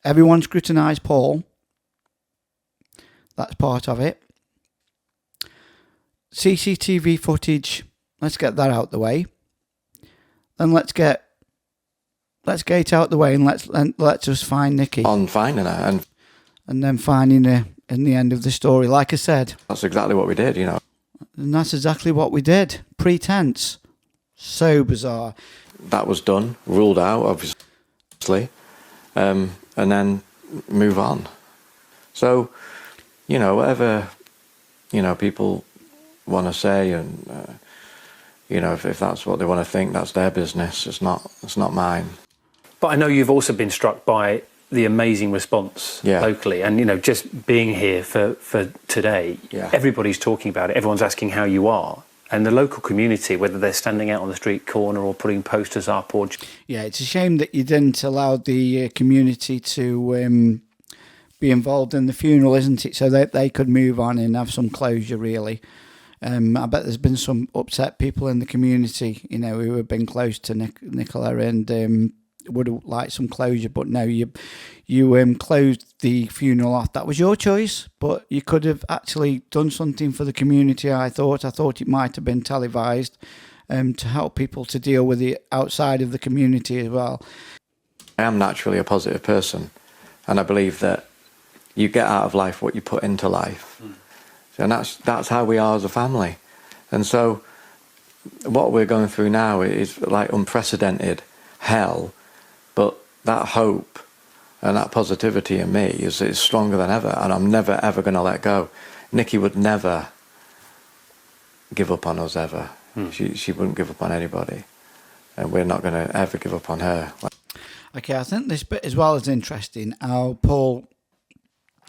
Everyone scrutinise Paul. That's part of it. CCTV footage. Let's get that out the way. Then let's get it out the way, and let's just find Nikki. On finding her and then finding her in the end of the story. Like I said, that's exactly what we did, you know. And that's exactly what we did. Pretense. So bizarre. that was done, ruled out, obviously, and then move on. So, you know, whatever, you know, people want to say, and you know, if that's what they want to think, that's their business. It's not mine. But I know you've also been struck by the amazing response locally, and you know, just being here for today, everybody's talking about it. Everyone's asking how you are, and the local community, whether they're standing out on the street corner or putting posters up, or it's a shame that you didn't allow the community to be involved in the funeral, isn't it? So that they could move on and have some closure, really. I bet there's been some upset people in the community, you know, who have been close to Nicola and would have liked some closure, but no, you closed the funeral off. That was your choice, but you could have actually done something for the community. I thought it might have been televised to help people to deal with it outside of the community as well. I am naturally a positive person, and I believe that you get out of life what you put into life. And that's how we are as a family. And so what we're going through now is like unprecedented hell, but that hope and that positivity in me is stronger than ever, and I'm never ever going to let go. Nikki would never give up on us ever. She wouldn't give up on anybody, and we're not going to ever give up on her. Okay, I think this bit as well is interesting. How Paul,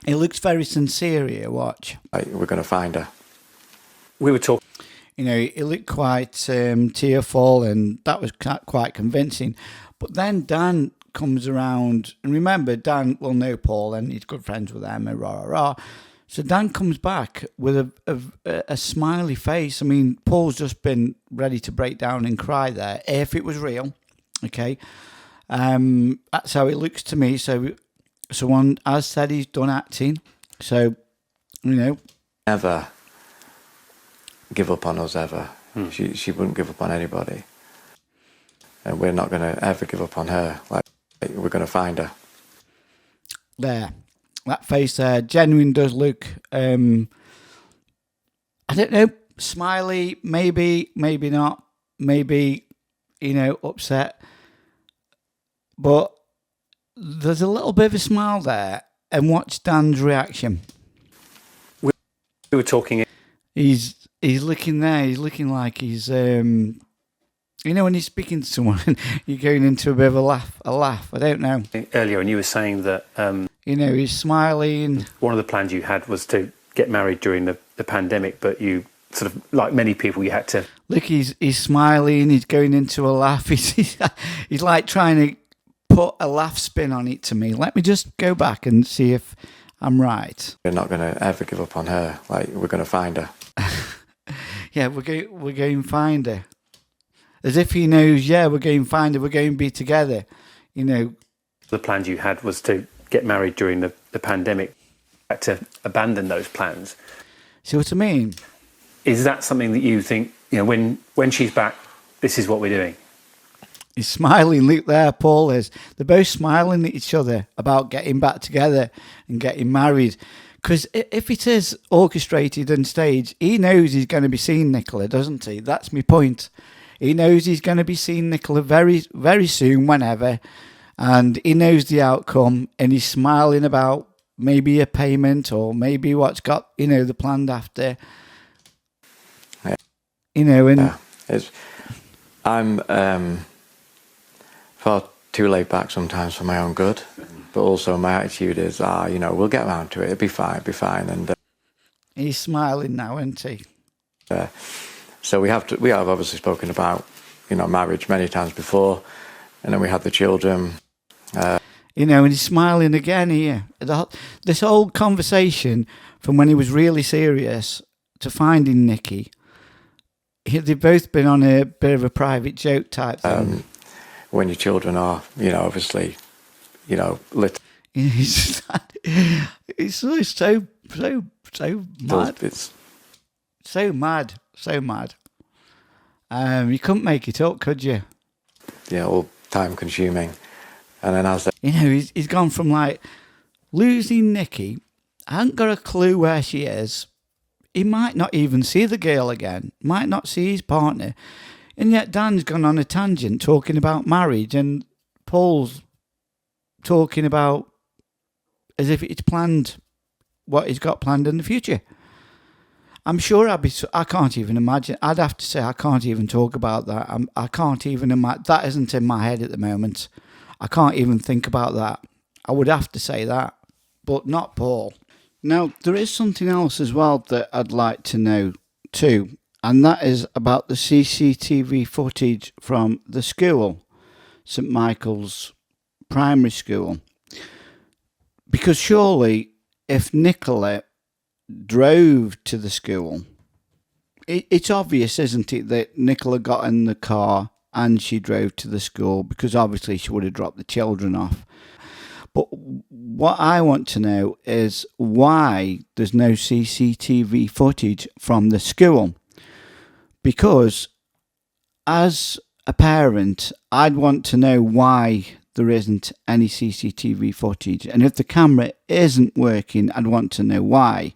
he looks very sincere here. Watch. We're going to find her. We were talking. You know, he looked quite tearful, and that was quite convincing. But then Dan comes around, and remember, Dan will know Paul, and he's good friends with Emma, rah. So Dan comes back with a smiley face. I mean, Paul's just been ready to break down and cry there, if it was real. Okay, that's how it looks to me. So someone has said he's done acting. So, you know, never give up on us ever. She wouldn't give up on anybody, and we're not going to ever give up on her. Like, we're going to find her. There, that face there, genuine does look. I don't know, smiley, maybe not, maybe, you know, upset, but there's a little bit of a smile there. And watch Dan's reaction. We were talking. He's looking there. He's looking like he's, you know, when you're speaking to someone, you're going into a bit of a laugh. I don't know. Earlier, and you were saying that, you know, he's smiling. One of the plans you had was to get married during the pandemic, but you sort of, like many people, you had to. Look, he's smiling. He's going into a laugh. He's like trying to put a laugh spin on it to me. Let me just go back and see if I'm right. We're not going to ever give up on her. Like, we're going to find her. Yeah, we're going to find her. As if he knows, yeah, we're going to find her. We're going to be together. You know. The plans you had was to get married during the pandemic. You had to abandon those plans. See what I mean? Is that something that you think, you know, when she's back, this is what we're doing? He's smiling. Look there, Paul is. They're both smiling at each other about getting back together and getting married. Because if it is orchestrated and staged, he knows he's going to be seeing Nicola, doesn't he? That's my point. He knows he's going to be seeing Nicola very, very soon, whenever. And he knows the outcome, and he's smiling about maybe a payment or maybe what's got, you know, the planned after. Yeah. You know, and... Yeah. I'm far too laid back sometimes for my own good. But also my attitude is, you know, we'll get around to it. It'll be fine. And he's smiling now, isn't he? So we have obviously spoken about, you know, marriage many times before, and then we had the children. You know, and he's smiling again here. This whole conversation from when he was really serious to finding Nikki, they've both been on a bit of a private joke type thing. When your children are, you know, obviously, you know, it's so mad. It's so mad. You couldn't make it up, could you? Yeah, all time consuming. And then as you know, he's gone from like losing Nikki, I haven't got a clue where she is. He might not even see the girl again. Might not see his partner. And yet Dan's gone on a tangent talking about marriage, and Paul's talking about as if it's planned, what he's got planned in the future. I'm sure I can't even imagine. I'd have to say I can't even talk about that. I can't even imagine. That isn't in my head at the moment. I can't even think about that. I would have to say that, but not Paul. Now, there is something else as well that I'd like to know too, and that is about the CCTV footage from the school, St Michael's Primary School. Because surely, if Nicola drove to the school, it's obvious, isn't it, that Nicola got in the car and she drove to the school, because obviously she would have dropped the children off. But what I want to know is why there's no CCTV footage from the school. Because as a parent, I'd want to know why there isn't any CCTV footage. And if the camera isn't working, I'd want to know why.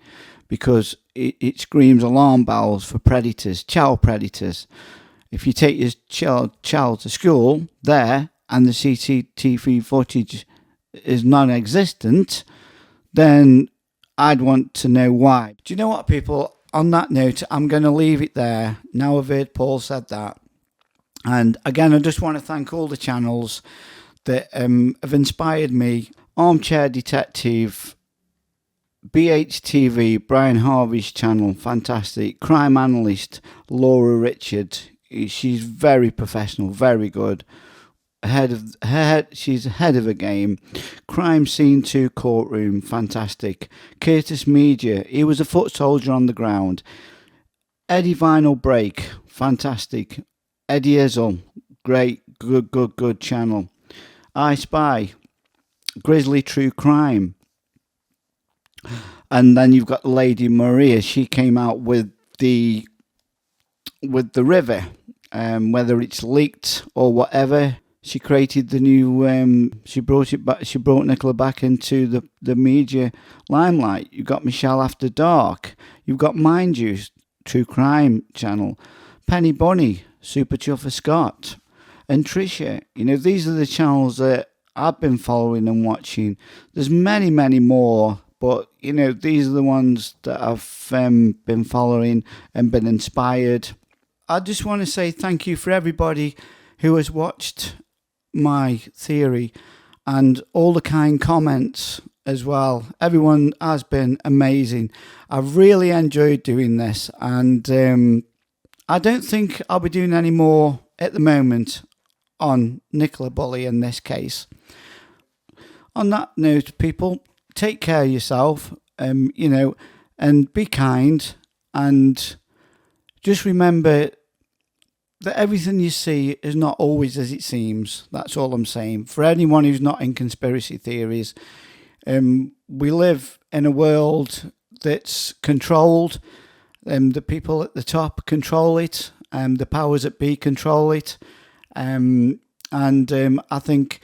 Because it screams alarm bells for predators, child predators. If you take your child to school there and the CCTV footage is non-existent, then I'd want to know why. Do you know what, people? On that note, I'm going to leave it there. Now I've heard Paul said that. And again, I just want to thank all the channels that have inspired me. Armchair Detective, BHTV, Brian Harvey's channel, fantastic. Crime Analyst, Laura Richard. She's very professional, very good. She's ahead of the game. Crime Scene 2 Courtroom, fantastic. Curtis Media, he was a foot soldier on the ground. Eddie Vinyl Break, fantastic. Eddie Izzle, great, good channel. I Spy, Grizzly True Crime. And then you've got Lady Maria. She came out with the river, whether it's leaked or whatever. She created the new. She brought it back. She brought Nicola back into the media limelight. You've got Michelle After Dark. You've got Mind Juice, True Crime channel. Penny Bunny, Super Chuffer Scott, and Trisha. You know, these are the channels that I've been following and watching. There's many more, but you know, these are the ones that I've been following and been inspired. I just want to say thank you for everybody who has watched my theory and all the kind comments as well. Everyone has been amazing. I've really enjoyed doing this, and I don't think I'll be doing any more at the moment on Nicola Bulley in this case. On that note, people, take care of yourself, you know, and be kind, and just remember that everything you see is not always as it seems. That's all I'm saying. For anyone who's not in conspiracy theories, we live in a world that's controlled. The people at the top control it, the powers that be control it. And I think,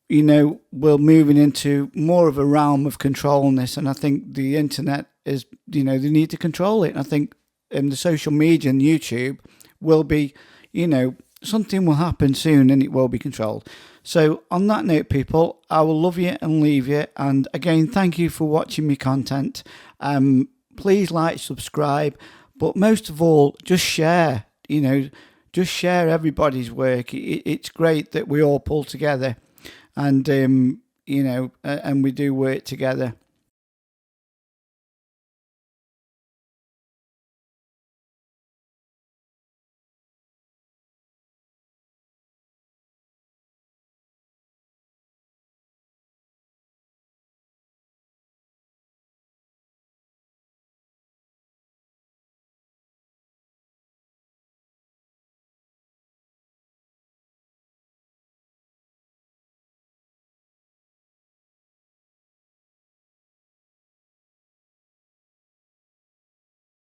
you know, we're moving into more of a realm of control in this. And I think the internet is, you know, they need to control it. And I think the social media and YouTube will be, you know, something will happen soon and it will be controlled. So on that note, people, I will love you and leave you. And again, thank you for watching my content. Please like, subscribe, but most of all, just share, you know, just share everybody's work. It's great that we all pull together and, you know, and we do work together.